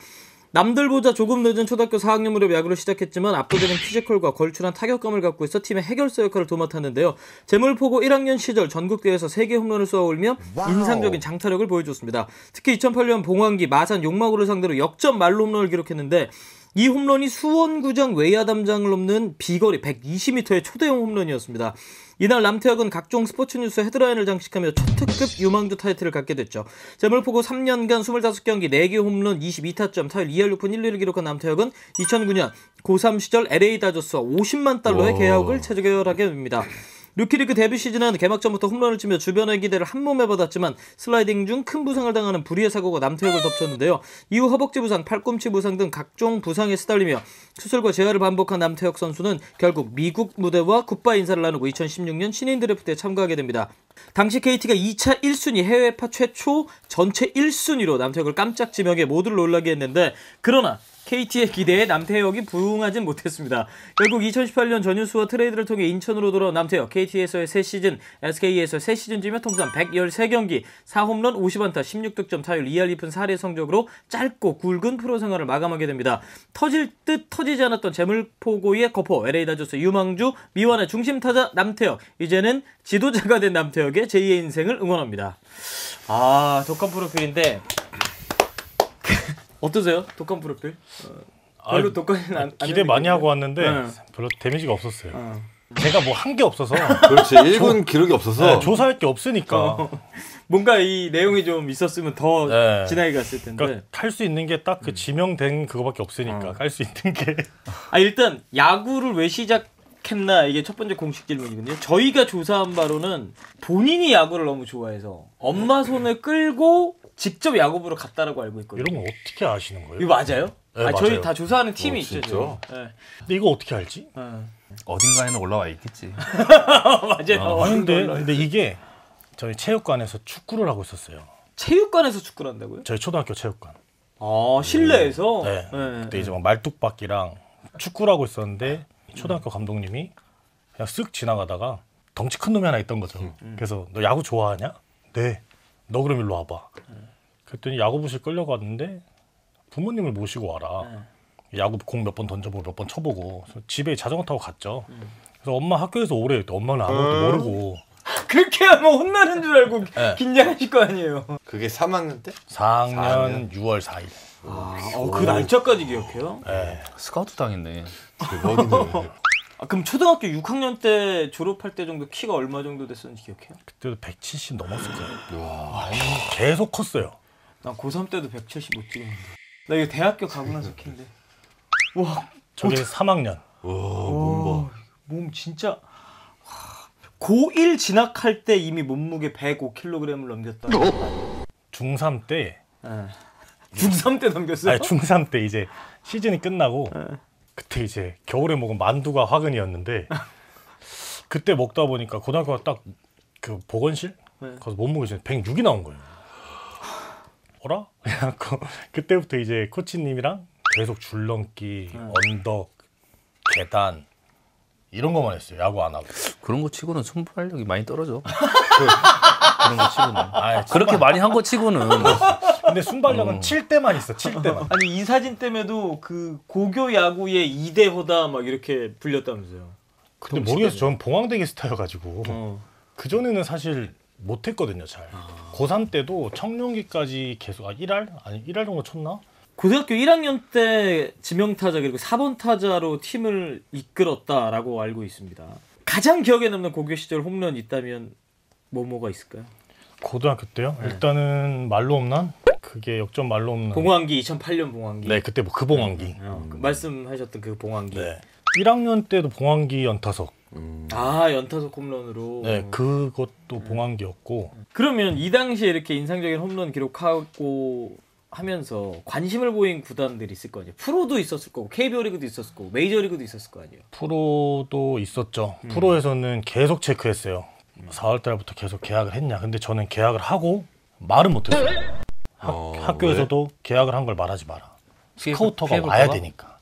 남들보다 조금 늦은 초등학교 4학년 무렵 야구를 시작했지만 압도적인 피지컬과 걸출한 타격감을 갖고 있어 팀의 해결사 역할을 도맡았는데요. 재물포고 1학년 시절 전국대회에서 3개 홈런을 쏘아올리며 인상적인 장타력을 보여줬습니다. 특히 2008년 봉황기 마산 용마구를 상대로 역전 말로 홈런을 기록했는데 이 홈런이 수원구장 외야 담장을 넘는 비거리 120m의 초대형 홈런이었습니다. 이날 남태혁은 각종 스포츠 뉴스 헤드라인을 장식하며 초특급 유망주 타이틀을 갖게 됐죠. 재물포고 3년간 25경기 4개 홈런 22타점 타율 2할 6푼 1리를 기록한 남태혁은 2009년 고3 시절 LA 다저스와 $50만 계약을 체결하게 됩니다. 루키리그 데뷔 시즌은 개막전부터 홈런을 치며 주변의 기대를 한몸에 받았지만 슬라이딩 중 큰 부상을 당하는 불의의 사고가 남태혁을 덮쳤는데요. 이후 허벅지 부상, 팔꿈치 부상 등 각종 부상에 시달리며 수술과 재활을 반복한 남태혁 선수는 결국 미국 무대와 굿바이 인사를 나누고 2016년 신인 드래프트에 참가하게 됩니다. 당시 KT가 2차 1순위 해외파 최초 전체 1순위로 남태혁을 깜짝 지명해 모두를 놀라게 했는데 그러나 KT의 기대에 남태혁이 부응하진 못했습니다. 결국 2018년 전유수와 트레이드를 통해 인천으로 돌아온 남태혁, KT에서의 3시즌, SK에서의 3시즌이며 통산 113경기, 4홈런 50안타, 16득점, 타율 2할 2푼 4리의 성적으로 짧고 굵은 프로 생활을 마감하게 됩니다. 터질 듯 터지지 않았던 재물포고의 거포, LA 다저스 유망주, 미완의 중심타자 남태혁, 이제는 지도자가 된 남태혁의 제2의 인생을 응원합니다. 아, 독한 프로필인데 어떠세요? 독한 프로필? 별로 독하진 않 기대 많이 하고 왔는데 별로 데미지가 없었어요. 제가 뭐 한 게 없어서. 그렇지. 1군 기록이 없어서. 네, 조사할 게 없으니까. 뭔가 이 내용이 좀 있었으면 더 진하게 갔을 텐데. 그러니까 탈 수 있는 게 딱 그 지명된 그거밖에 없으니까 깔 수 있는 게. 일단 야구를 왜 시작했나 이게 첫 번째 공식 질문이거든요. 저희가 조사한 바로는 본인이 야구를 너무 좋아해서 엄마 손을 끌고 직접 야구부로 갔다라고 알고 있거든요. 이런 거 어떻게 아시는 거예요? 이거 맞아요? 네, 맞아요. 저희 다 조사하는 팀이 있죠. 네. 근데 이거 어떻게 알지? 어딘가에는 올라와 있겠지. 맞아요. 근데 이게 저희 체육관에서 축구를 하고 있었어요. 체육관에서 축구를 한다고요? 저희 초등학교 체육관. 실내에서? 네. 그때 이제 막 말뚝박기랑 축구를 하고 있었는데 초등학교 감독님이 그냥 쓱 지나가다가 덩치 큰 놈이 하나 있던 거죠. 그래서 너 야구 좋아하냐? 네. 너 그럼 일로 와봐. 그랬더니 야구부실 끌려갔는데 부모님을 모시고 와라. 야구 공 몇 번 던져보고 몇 번 쳐보고 집에 자전거 타고 갔죠. 그래서 엄마 학교에서 오래 엄마는 아무것도 모르고. 그렇게 하면 혼나는 줄 알고 긴장하실 거 아니에요. 그게 3학년 때? 4학년 6월 4일. 그 날짜까지 기억해요? 네. 스카우트 당했네. 대박이네. 그럼 초등학교 6학년 때 졸업할 때 정도 키가 얼마 정도 됐었는지 기억해요? 그때도 170 넘었을 거예요. 계속 컸어요. 난 고3 때도 170 못 찍었는데. 나 이거 대학교 가고 나서 키인데. 와. 저게 3학년. 몸 진짜. 고1 진학할 때 이미 몸무게 105kg을 넘겼다. 중3 때. 중3 때 넘겼어요? 아니, 중3 때 이제 시즌이 끝나고 그때 이제 겨울에 먹은 만두가 화근이었는데 그때 먹다 보니까 고등학교가 딱 그 보건실 가서 몸무게 이제 106이 나온 거예요. 어라? 그래갖고 그때부터 이제 코치님이랑 계속 줄넘기, 언덕, 계단 이런 거만 했어요. 야구 안 하고. 그런 거 치고는 순발력이 많이 떨어져. 그런 거 치고는. 그렇게 많이 한 거 치고는. 근데 순발력은 칠 때만 있어. 칠 때만. 아니 이 사진 때문에도 그 고교 야구의 2대호다 막 이렇게 불렸다면서요. 근데 모르겠어요. 저는 봉황대기 스타여가지고 그 전에는 사실 못했거든요. 잘. 고3 때도 청룡기까지 계속 1할? 아니 1할 정도 쳤나? 고등학교 1학년 때 지명타자 그리고 4번 타자로 팀을 이끌었다라고 알고 있습니다. 가장 기억에 남는 고교 시절 홈런 있다면 뭐가 있을까요? 고등학교 때요? 일단은 말로 홈런? 그게 역전 말로 홈런. 봉황기 2008년 봉황기. 네, 그때 뭐 그 봉황기. 말씀하셨던 그 봉황기. 네. 1학년 때도 봉황기 연타석. 연타석 홈런으로. 네, 그것도 봉황기였고. 그러면 이 당시에 이렇게 인상적인 홈런 기록하고 하면서 관심을 보인 구단들이 있을 거 아니에요. 프로도 있었을 거고 KBO 리그도 있었을 거고 메이저리그도 있었을 거 아니에요. 프로도 있었죠. 프로에서는 계속 체크했어요. 4월 달부터 계속 계약을 했냐. 근데 저는 계약을 하고 말은 못했어요. 학교에서도 왜? 계약을 한 걸 말하지 마라. 스카우터가 와야 되니까.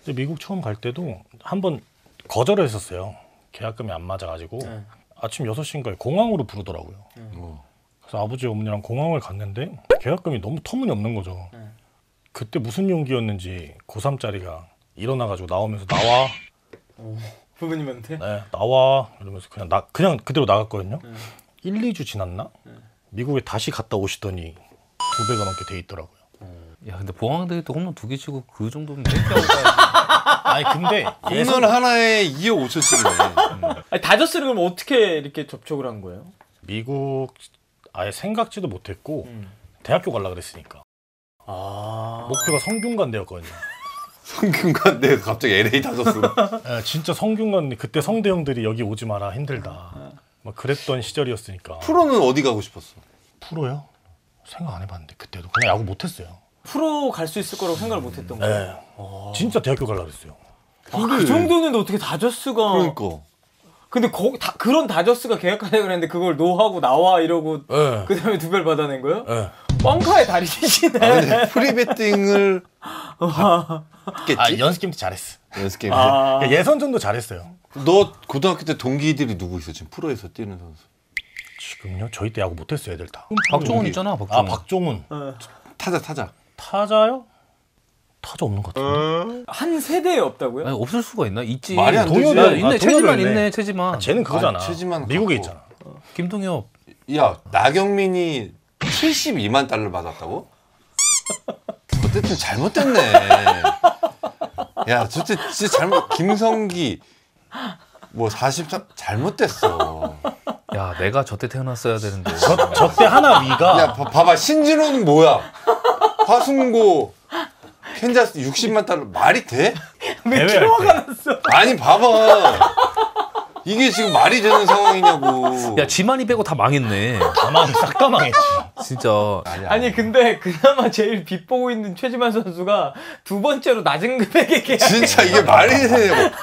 근데 미국 처음 갈 때도 한번 거절을 했었어요. 계약금이 안 맞아가지고 아침 6시인가에 공항으로 부르더라고요. 그래서 아버지 어머니랑 공항을 갔는데 계약금이 너무 터무니없는 거죠. 그때 무슨 용기였는지 고3짜리가 일어나가지고 나오면서 나와. 부모님한테? 네, 나와 이러면서 그냥 그대로 나갔거든요. 1, 2주 지났나? 미국에 다시 갔다 오시더니 2배가 넘게 돼 있더라고요. 야, 근데 봉황대기 때 홈런 2개 치고 그 정도면 아니 근데 홈런 하나에 2억 5천씩이네. 아니 다저스는 그럼 어떻게 이렇게 접촉을 한 거예요? 미국 아예 생각지도 못했고 대학교 가려고 그랬으니까. 목표가 성균관대였거든요. 성균관 내 갑자기 LA 다저스. 진짜 성균관 그때 성대 형들이 여기 오지 마라 힘들다. 막 그랬던 시절이었으니까. 프로는 어디 가고 싶었어? 프로요? 생각 안 해봤는데 그때도 그냥 야구 못했어요. 프로 갈 수 있을 거라고 생각을 못했던 거예요. 진짜 대학교 가려고 그랬어요. 그 정도는 어떻게 다저스가. 그러니까. 근데 그런 다저스가 계약하려고 그랬는데 그걸 노하고 나와 이러고 그다음에 두 별 받아낸 거예요? 뻥카의 달인이시네. 근데 프리배팅을 받겠지? 연습 게임 때 잘했어. 연습 게임. 그러니까 예선전도 잘했어요. 너 고등학교 때 동기들이 누구 있어? 지금 프로에서 뛰는 선수. 지금요? 저희 때 야구 못했어요, 애들 다. 박종훈 있잖아. 박종훈. 박종훈. 타자. 타자요? 타자 없는 것 같은데. 한 세대에 없다고요? 아니, 없을 수가 있나? 있지. 말이 안 되지. 있네. 최지만 있네. 최지만. 쟤는 그거잖아. 최지만 미국에 갖고. 있잖아. 김동엽. 야, 나경민이 72만 달러 받았다고? 어쨌든 잘못됐네. 야, 진짜 잘못. 김성기 뭐 43 잘못됐어. 야, 내가 저때 태어났어야 되는데. 저때 하나 위가. 야, 봐봐. 신진호는 뭐야? 화순고 캔자스 60만 달러 말이 돼? 왜 키워가 났어? 아니 봐봐. 이게 지금 말이 되는 상황이냐고. 야, 지만이 빼고 다 망했네. 싹 다 망했지. 진짜. 아니 근데 그나마 제일 빗보고 있는 최지만 선수가 두 번째로 낮은 금액에 계약. 진짜 이게 말이 되냐고.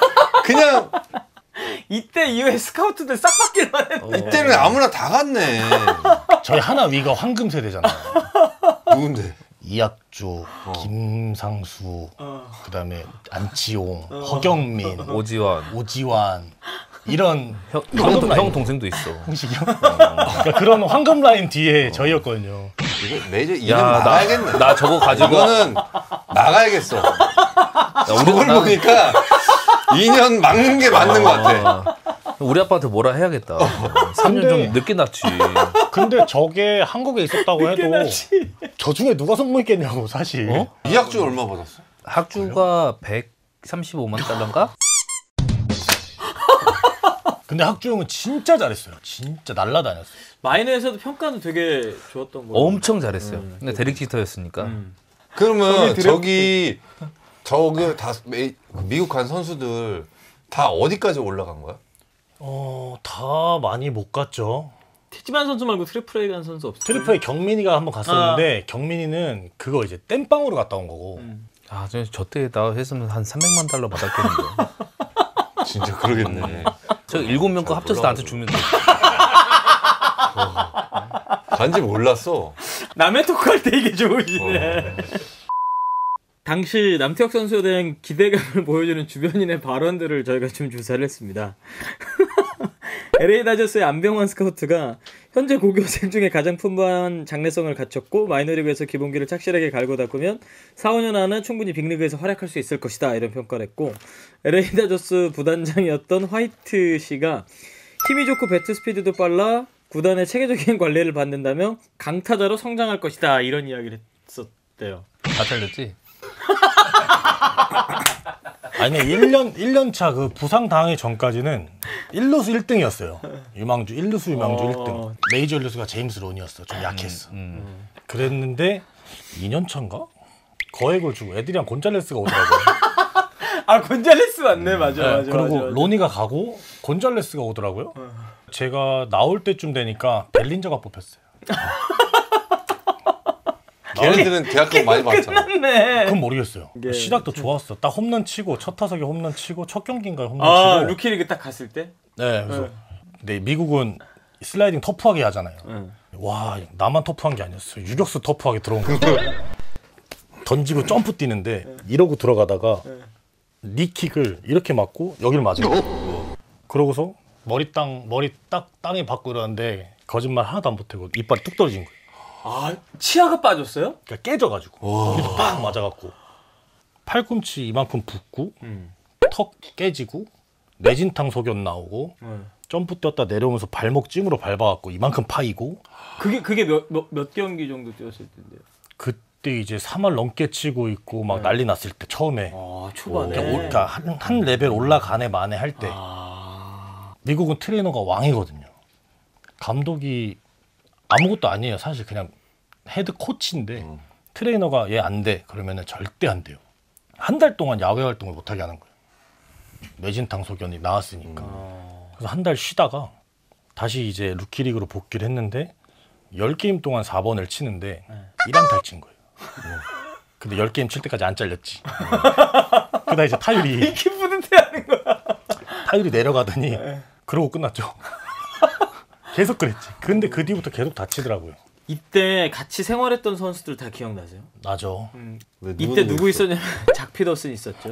그냥 이때 이후에 스카우트들 싹 바뀔만 했네. 이때는 아무나 다 갔네. 저희 하나 위가 황금 세대잖아요. 누군데? 이학주, 김상수, 그다음에 안치홍, 허경민, 오지환 이런 형 동생도 있어. 형식이요? 그러니까 그런 황금 라인 뒤에 저희였거든요. 이거 메이저 이름 나가야겠네. 나 저거 가지고 이거는 나가야겠어. 저걸 보니까 2년 막는 게 맞는 것 같아. 우리 아빠한테 뭐라 해야겠다. 3년 좀 늦게 낳지. 근데 저게 한국에 있었다고 해도 저 중에 누가 성공했겠냐고 사실. 이학주 얼마 받았어? 학주가 135만 달러인가? 근데 학주형은 진짜 잘했어요. 진짜 날라다녔어요. 마이너에서도 평가는 되게 좋았던 거예요. 엄청 잘했어요. 근데 데릭 지터였으니까. 그러면 저기 다 미국 간 선수들 다 어디까지 올라간 거야? 다 많이 못 갔죠. 최지만 선수 말고 트리플 A 간 선수 없어요? 트리플 A 경민이가 한번 갔었는데 경민이는 그거 이제 땜빵으로 갔다 온 거고. 아, 저 때 나 했으면 한 300만 달러 받았겠는데. 진짜 그러겠네. 저 7명 거 합쳐서 나한테 주면 돼. 간지 몰랐어. 남의 토크할 때 이게 좋으시네. 당시 남태혁 선수에 대한 기대감을 보여주는 주변인의 발언들을 저희가 좀 조사를 했습니다. LA 다저스의 안병환 스카우트가 현재 고교생 중에 가장 풍부한 장래성을 갖췄고 마이너리그에서 기본기를 착실하게 갈고 닦으면 4-5년 안에 충분히 빅리그에서 활약할 수 있을 것이다 이런 평가를 했고, LA 다저스 부단장이었던 화이트 씨가 힘이 좋고 배트 스피드도 빨라 구단의 체계적인 관리를 받는다며 강타자로 성장할 것이다 이런 이야기를 했었대요. 다 잘렸지? 아니 1년 차 그 부상 당하기 전까지는 1루수 1등이었어요. 유망주 1등. 메이저 1루수가 제임스 론이었어. 좀 약했어. 그랬는데 2년 차인가? 거액을 주고 애들이랑 곤잘레스가 오더라고요. 아 곤잘레스 맞네. 맞아. 그리고 로니가 가고 곤잘레스가 오더라고요. 제가 나올 때쯤 되니까 벨린저가 뽑혔어요. 걔네들은 대학교 많이 봤잖아. 그건 모르겠어요. 시작도 좋았어. 딱 홈런 치고 첫 타석에 홈런 치고 첫 경기인가에 홈런 치고. 루키리그 딱 갔을 때? 네. 그래서 근데 미국은 슬라이딩 터프하게 하잖아요. 와, 나만 터프한 게 아니었어요. 유격수 터프하게 들어온 거. 던지고 점프 뛰는데 이러고 들어가다가 니킥을 이렇게 맞고 여기를 맞아요. 그러고서 머리 딱 땅에 받고 이러는데 거짓말 하나도 안 보태고 이빨이 뚝 떨어진 거예요. 아, 치아가 빠졌어요? 그러니까 깨져가지고 여기서 팍 맞아갖고 팔꿈치 이만큼 붓고 턱 깨지고 내진탕 소견 나오고 점프 뛰었다 내려오면서 발목 찜으로 밟아갖고 이만큼 파이고. 그게 몇 경기 정도 뛰었을 텐데요? 그때 이제 3할 넘게 치고 있고 막 난리 났을 때 처음에. 초반에. 그러니까 한 레벨 올라가네 마네 할 때. 미국은 트레이너가 왕이거든요. 감독이 아무것도 아니에요. 사실 그냥 헤드 코치인데 트레이너가 얘 안 돼. 그러면은 절대 안 돼요. 한 달 동안 야외 활동을 못하게 하는 거예요. 매진탕 소견이 나왔으니까. 그래서 한 달 쉬다가 다시 이제 루키리그로 복귀를 했는데 10게임 동안 4번을 치는데 1안타를 친 거예요. 근데 10게임 칠 때까지 안 잘렸지. 그러다 이제 타율이 이렇게 뿌듯해 하는 거야. 타율이 내려가더니 그러고 끝났죠. 계속 그랬지. 근데 그 뒤부터 계속 다치더라고요. 이때 같이 생활했던 선수들 다 기억나세요? 나죠. 이때 누구 있었냐면 작 피더슨 있었죠.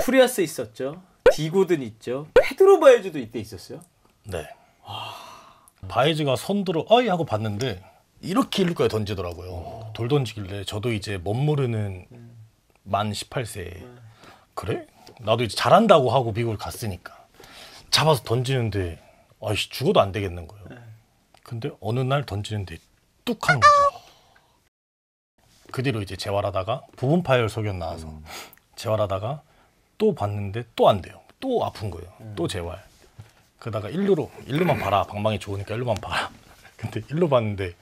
프리아스 있었죠. 디고든 있죠. 페드로 바에즈도 이때 있었어요. 네. 바에즈가 손들어 어이 하고 봤는데 이렇게 일루까지 던지더라고요. 돌 던지길래 저도 이제 멋 모르는 만 18세 그래? 나도 이제 잘한다고 하고 미국을 갔으니까 잡아서 던지는데 아이씨 죽어도 안 되겠는 거예요. 근데 어느 날 던지는데 뚝 하는 거죠. 그 뒤로 이제 재활하다가 부분 파열 소견 나와서 재활하다가 또 봤는데 또 안 돼요. 또 아픈 거예요. 또 재활. 그러다가 일루만 봐라. 방망이 좋으니까 일루만 봐라. 근데 일루 봤는데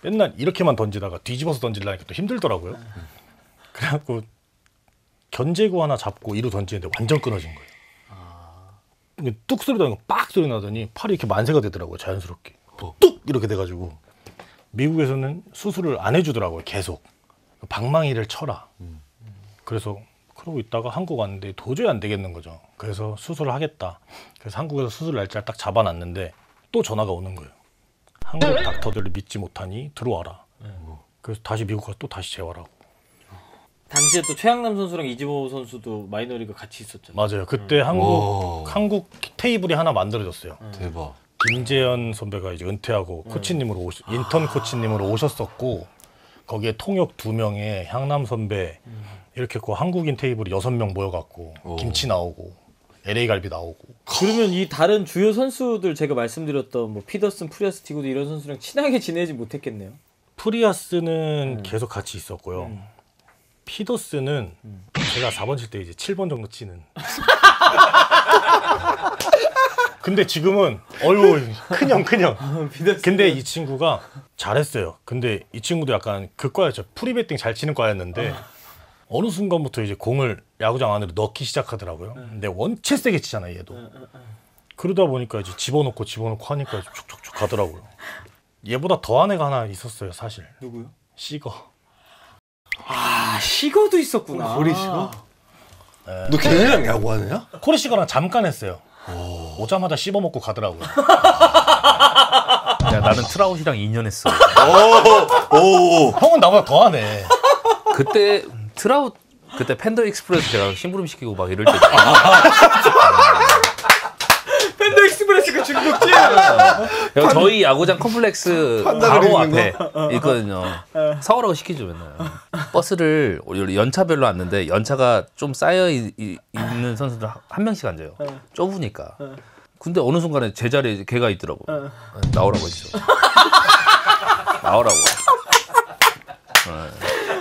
맨날 이렇게만 던지다가 뒤집어서 던지려니까 또 힘들더라고요. 그래갖고 견제구 하나 잡고 이루 던지는데 완전 끊어진 거예요. 뚝 소리 나고 빡 소리 나더니 팔이 이렇게 만세가 되더라고요. 자연스럽게. 뚝 이렇게 돼가지고 미국에서는 수술을 안 해주더라고요. 계속 방망이를 쳐라. 그래서 그러고 있다가 한국 왔는데 도저히 안 되겠는 거죠. 그래서 수술을 하겠다. 그래서 한국에서 수술 날짜를 딱 잡아놨는데 또 전화가 오는 거예요. 한국 닥터들을 믿지 못하니 들어와라. 그래서 다시 미국 가서 또 다시 재활하고. 당시에 또 최양남 선수랑 이지보 선수도 마이너리그 같이 있었잖아요. 맞아요. 그때 한국 테이블이 하나 만들어졌어요. 대박. 김재현 선배가 이제 은퇴하고 코치님으로 인턴 코치님으로 오셨었고 거기에 통역 2명에 향남 선배 이렇게 그 한국인 테이블이 6명 모여갖고 김치 나오고 LA 갈비 나오고. 그러면 이 다른 주요 선수들 제가 말씀드렸던 뭐 피더슨, 프리아스, 디고드 이런 선수랑 친하게 지내지 못했겠네요. 프리아스는 계속 같이 있었고요. 피더스는 제가 4번 칠 때 이제 7번 정도 치는. 근데 지금은 어휴 큰형. 근데 이 친구가 잘했어요. 근데 이 친구도 약간 그 과였죠. 프리배팅 잘 치는 과였는데 어느 순간부터 이제 공을 야구장 안으로 넣기 시작하더라고요. 근데 원체 세게 치잖아요, 얘도. 그러다 보니까 이제 집어넣고 하니까 촉촉촉 가더라고요. 얘보다 더한 애가 하나 있었어요, 사실. 누구요? 시거. 아, 시거도 있었구나. 우리 시거? 네. 너 걔네랑 야구하느냐? 코리 시거랑 잠깐 했어요. 오자마자 씹어먹고 가더라고요. 야, 나는 트라웃이랑 2년 했어. 오. 형은 나보다 더하네. 그때 트라웃 그때 팬더 익스프레스 제가 심부름 시키고 막 이럴 때. 팬더 익스프레스 그 중국집. 저희 야구장 컴플렉스 바로 앞에 있거든요. 사오라고 시키죠 맨날. 버스를 연차별로 앉는데 연차가 좀 쌓여 있는 선수들 한 명씩 앉아요. 좁으니까. 근데 어느 순간에 제 자리에 걔가 있더라고. 나오라고 했죠. 나오라고.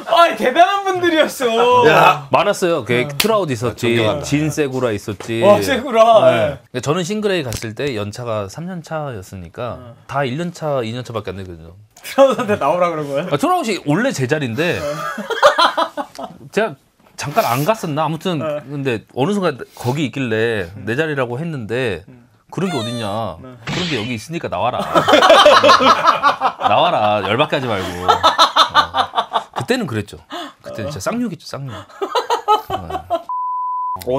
아, 대단한 분들이었어. 야. 많았어요. 트라웃 있었지, 진 세구라 있었지. 와, 세구라. 네. 저는 싱글A 갔을 때 연차가 3년 차였으니까 다 1년 차, 2년 차밖에 안 되거든요. 트라웃한테 나오라 그런 거예요? 트라웃이 원래 제 자리인데 제가 잠깐 안 갔었나? 아무튼 근데 어느 순간 거기 있길래 내 자리라고 했는데 그런 게 어딨냐? 그런 게 여기 있으니까 나와라. 나와라. 열받게 하지 말고. 그때는 그랬죠. 그때는 진짜 쌍욕이죠, 쌍욕.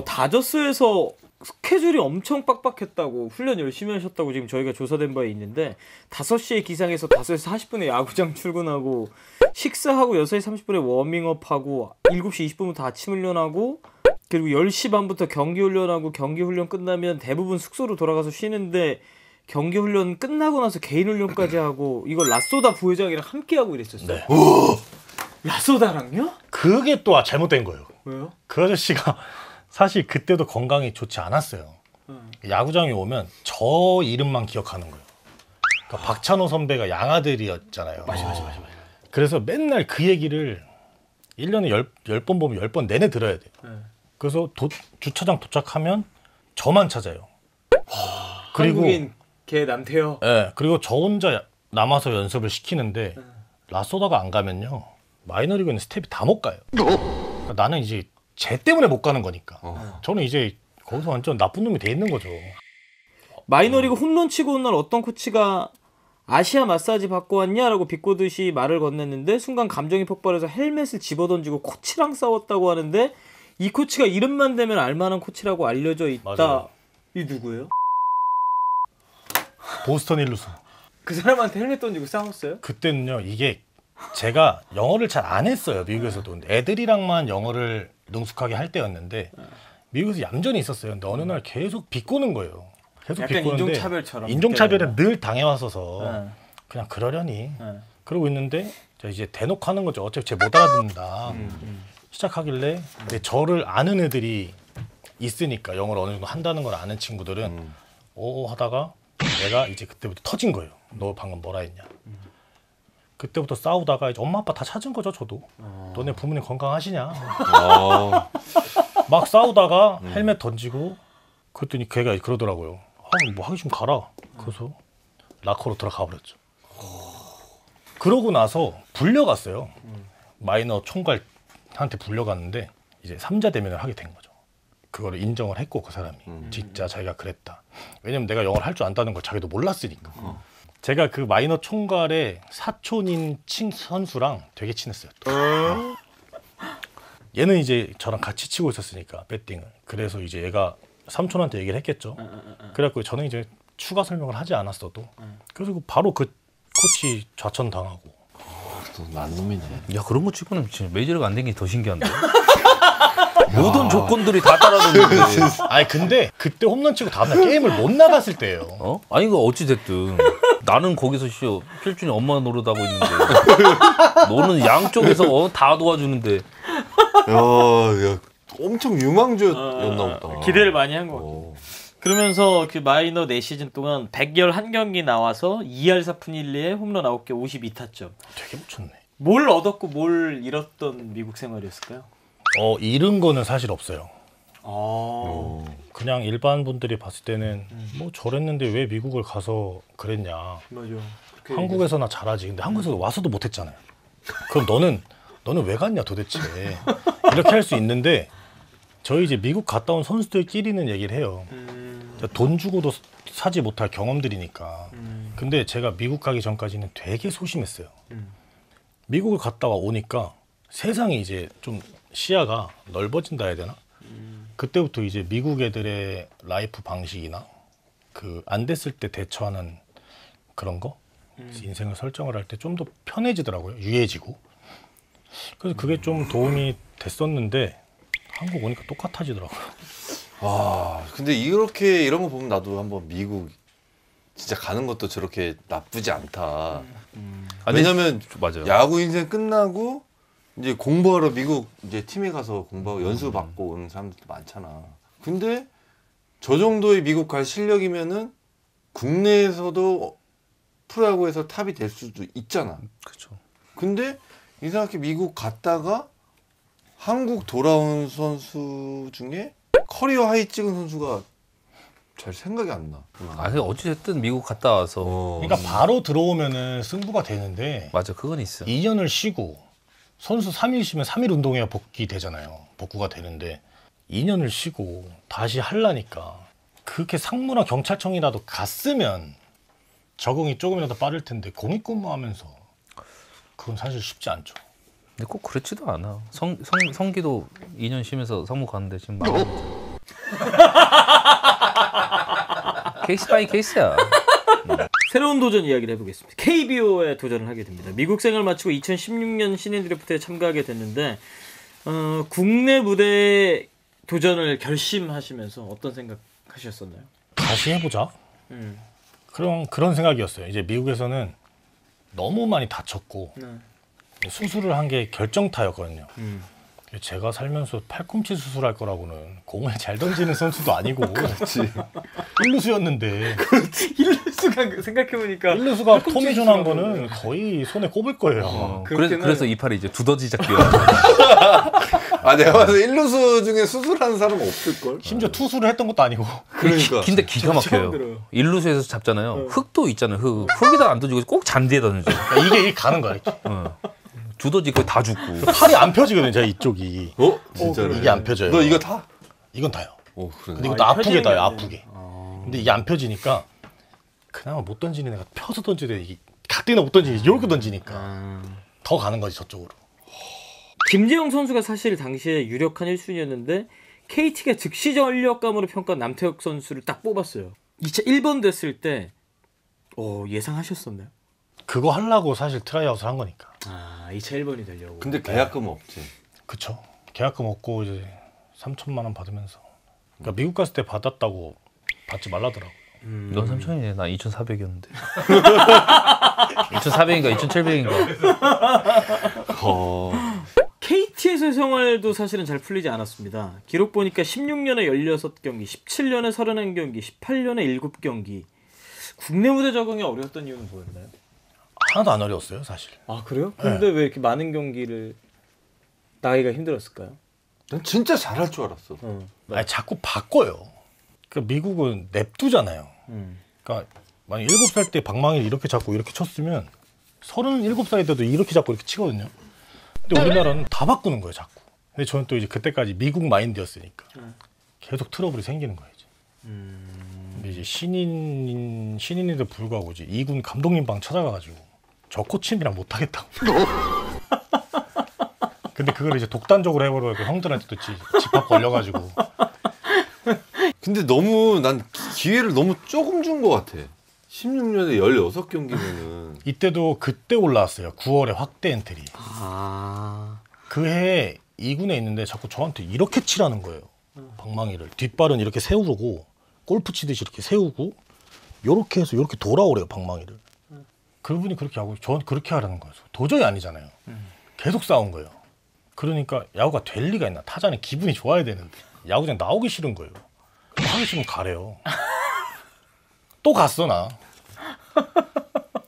다저스에서 스케줄이 엄청 빡빡했다고 훈련 열심히 하셨다고 지금 저희가 조사된 바에 있는데 5시에 기상해서 5시 40분에 야구장 출근하고 식사하고 6시 30분에 워밍업하고 7시 20분부터 아침 훈련하고 그리고 10시 반부터 경기 훈련하고 경기 훈련 끝나면 대부분 숙소로 돌아가서 쉬는데 경기 훈련 끝나고 나서 개인 훈련까지 하고 이걸 라소다 부회장이랑 함께 하고 이랬었어요. 네. 라소다랑요? 그게 또 잘못된 거예요. 왜요? 그 아저씨가 사실 그때도 건강이 좋지 않았어요. 야구장에 오면 저 이름만 기억하는 거예요. 그러니까 박찬호 선배가 양아들이었잖아요. 맞아. 그래서 맨날 그 얘기를 1년에 10번 보면 10번 내내 들어야 돼요. 그래서 주차장 도착하면 저만 찾아요. 그리고 한국인 걔 남태요. 네, 그리고 저 혼자 남아서 연습을 시키는데 라소다가 안 가면요 마이너리그는 스텝이 다 못 가요. 그러니까 나는 이제 쟤 때문에 못 가는 거니까. 저는 이제 거기서 완전 나쁜 놈이 돼 있는 거죠. 마이너리그 홈런 치고 온 날 어떤 코치가 아시아 마사지 받고 왔냐라고 비꼬듯이 말을 건넸는데 순간 감정이 폭발해서 헬멧을 집어던지고 코치랑 싸웠다고 하는데 이 코치가 이름만 대면 알만한 코치라고 알려져 있다. 맞아요. 이 누구예요? 보스턴 일루수. 그 사람한테 헬멧 던지고 싸웠어요? 그때는요, 이게 제가 영어를 잘 안 했어요, 미국에서도. 애들이랑만 영어를 능숙하게 할 때였는데 미국에서 얌전히 있었어요. 근데 어느 날 계속 비꼬는 거예요. 계속 약간 비꼬는데 인종차별처럼. 인종차별은 늘 당해왔어서 그냥 그러려니 그러고 있는데 이제 대놓고 하는 거죠. 어차피 쟤 못 알아듣는다. 시작하길래 근데 저를 아는 애들이 있으니까 영어를 어느 정도 한다는 걸 아는 친구들은 오 하다가 내가 이제 그때부터 터진 거예요. 너 방금 뭐라 했냐. 그때부터 싸우다가 이제 엄마 아빠 다 찾은 거죠. 저도. 너네 부모님 건강하시냐. 막 싸우다가 헬멧 던지고 그랬더니 걔가 그러더라고요. 뭐 하기 좀 가라. 그래서 라커로 들어가 버렸죠. 그러고 나서 불려갔어요. 마이너 총괄한테 불려갔는데 이제 3자 대면을 하게 된 거죠. 그거를 인정을 했고 그 사람이 진짜 자기가 그랬다. 왜냐면 내가 영어를 할 줄 안다는 걸 자기도 몰랐으니까. 제가 그 마이너 총괄의 사촌인 선수랑 되게 친했어요. 또. 얘는 이제 저랑 같이 치고 있었으니까 배팅을. 그래서 이제 얘가 삼촌한테 얘기를 했겠죠. 그래갖고 저는 이제 추가 설명을 하지 않았어도 그래서 바로 그 코치 좌천 당하고. 난놈이네. 야 그런 거 치고는 진짜 메이저리그 안 된 게 더 신기한데. 모든 조건들이 다 따라줬는데. 아니 근데 그때 홈런 치고 다음날 게임을 못 나갔을 때예요. 어? 아니 그 어찌 됐든 나는 거기서 필준이 엄마 노릇하고 있는데 너는 양쪽에서 다 도와주는데. 야 엄청 유망주였나 보다. 기대를 많이 한 것 같아요. 그러면서 그 마이너 4시즌 동안 111경기 나와서 2할 4푼 1리에 홈런 9개 52타점. 되게 못 쳤네. 뭘 얻었고 뭘 잃었던 미국 생활이었을까요? 잃은 거는 사실 없어요. 그냥 일반 분들이 봤을 때는 뭐 저랬는데 왜 미국을 가서 그랬냐. 맞아. 한국에서나 잘하지. 근데 한국에서 와서도 못했잖아요. 그럼 너는 왜 갔냐 도대체. 이렇게 할 수 있는데 저희 이제 미국 갔다 온 선수들끼리는 얘기를 해요. 돈 주고도 사지 못할 경험들이니까. 근데 제가 미국 가기 전까지는 되게 소심했어요. 미국을 갔다 오니까 세상이 이제 좀 시야가 넓어진다 해야 되나? 그때부터 이제 미국 애들의 라이프 방식이나 그 안 됐을 때 대처하는 그런 거 인생을 설정을 할 때 좀 더 편해지더라고요. 유해지고. 그래서 그게 좀 도움이 됐었는데 한국 오니까 똑같아지더라고요. 와, 근데 이런 거 보면 나도 한번 미국 진짜 가는 것도 저렇게 나쁘지 않다. 왜냐면 맞아요. 야구 인생 끝나고 이제 공부하러 미국 이제 팀에 가서 공부하고 연수 받고 오는 사람들도 많잖아. 근데 저 정도의 미국 갈 실력이면은 국내에서도 프로야구에서 탑이 될 수도 있잖아. 그렇죠. 근데 이상하게 미국 갔다가 한국 돌아온 선수 중에 커리어 하이 찍은 선수가 잘 생각이 안 나. 어찌됐든 미국 갔다 와서. 그러니까 바로 들어오면은 승부가 되는데. 맞아, 그건 있어. 2년을 쉬고 선수 3일 쉬면 3일 운동해야 복귀되잖아요. 복구가 되는데 2년을 쉬고 다시 하려니까 그렇게 상무나 경찰청이라도 갔으면 적응이 조금이라도 빠를 텐데 공익근무하면서 그건 사실 쉽지 않죠. 근데 꼭 그렇지도 않아. 성기도 2년 쉬면서 상무 갔는데 지금 케이스 바이 케이스야. 새로운 도전 이야기를 해보겠습니다. KBO에 도전을 하게 됩니다. 미국 생활 마치고 2016년 신인 드래프트에 참가하게 됐는데 국내 무대 도전을 결심하시면서 어떤 생각하셨었나요? 다시 해보자. 그런 생각이었어요. 이제 미국에서는 너무 많이 다쳤고 수술을 한 게 결정타였거든요. 제가 살면서 팔꿈치 수술할 거라고는 공을 잘 던지는 선수도 아니고 그렇지. 1루수였는데 일루수가 생각해보니까 일루수가 토미존한 거는 거의 손에 꼽을 거예요. 그래서 이 팔이 이제 두더지 잡기요. 내가 봐서 1루수 중에 수술하는 사람은 없을걸? 심지어 투수를 했던 것도 아니고. 그러니까. 근데 기가 막혀요. 1루수에서 잡잖아요. 흙도 있잖아요. 흙에다 안 던지고 꼭 잔디에 던져. 이게 가는 거야. 이렇게. 두더지 거의 다 죽고. 팔이 안 펴지거든요. 제가 이쪽이. 진짜로? 이게 안 펴져요. 너 이거 타? 이건 타요. 그러네. 근데 이것도 아프게 타요. 아프게. 근데 이게 안 펴지니까 그나마 못 던지는 애가 펴서 던지되 이게 가뜩이나 못 던지니 이렇게 던지니까 더 가는 거지 저쪽으로. 김재영 선수가 사실 당시에 유력한 1순위였는데 KT가 즉시 전력감으로 평가한 남태혁 선수를 딱 뽑았어요. 2차 1번 됐을 때 예상하셨었나요? 그거 하려고 사실 트라이아웃을 한 거니까. 2차 1번이 되려고. 근데 계약금은 없지. 그쵸. 계약금 없고 이제 3천만 원 받으면서. 그러니까 미국 갔을 때 받았다고 받지 말라더라고. 넌 3천이네. 나 2,400이었는데. 2,400인가 2,700인가. KT에서의 생활도 사실은 잘 풀리지 않았습니다. 기록 보니까 16년에 16경기, 17년에 31경기, 18년에 7경기. 국내 무대 적응이 어려웠던 이유는 뭐였나요? 하나도 안 어려웠어요 사실. 그래요? 근데 왜 이렇게 많은 경기를 나가기가 힘들었을까요? 난 진짜 잘할 줄 알았어. 아니 자꾸 바꿔요. 그러니까 미국은 냅두잖아요. 그러니까 만약 7살 때 방망이를 이렇게 잡고 이렇게 쳤으면 37살이 돼도 이렇게 잡고 이렇게 치거든요. 근데 우리나라는 다 바꾸는 거예요 자꾸. 근데 저는 또 이제 그때까지 미국 마인드였으니까 계속 트러블이 생기는 거예요 이제. 근데 이제 신인에도 불구하고 이제 2군 감독님 방 찾아가가지고 저 코치님이랑 못하겠다고. 근데 그걸 이제 독단적으로 해버려서 형들한테 또 집합 걸려가지고. 근데 너무 난 기회를 너무 조금 준 것 같아. 16년에 16경기면은 이때도 그때 올라왔어요. 9월에 확대 엔트리. 그 해에 2군에 있는데 자꾸 저한테 이렇게 치라는 거예요. 방망이를. 뒷발은 이렇게 세우고 골프 치듯이 이렇게 세우고 요렇게 해서 이렇게 돌아오래요 방망이를. 그분이 그렇게 하고 저는 그렇게 하라는 거예요. 도저히 아니잖아요. 계속 싸운 거예요. 그러니까 야구가 될 리가 있나. 타자는 기분이 좋아야 되는데 야구장 나오기 싫은 거예요. 하기 싫으면 가래요. 또 갔어 나.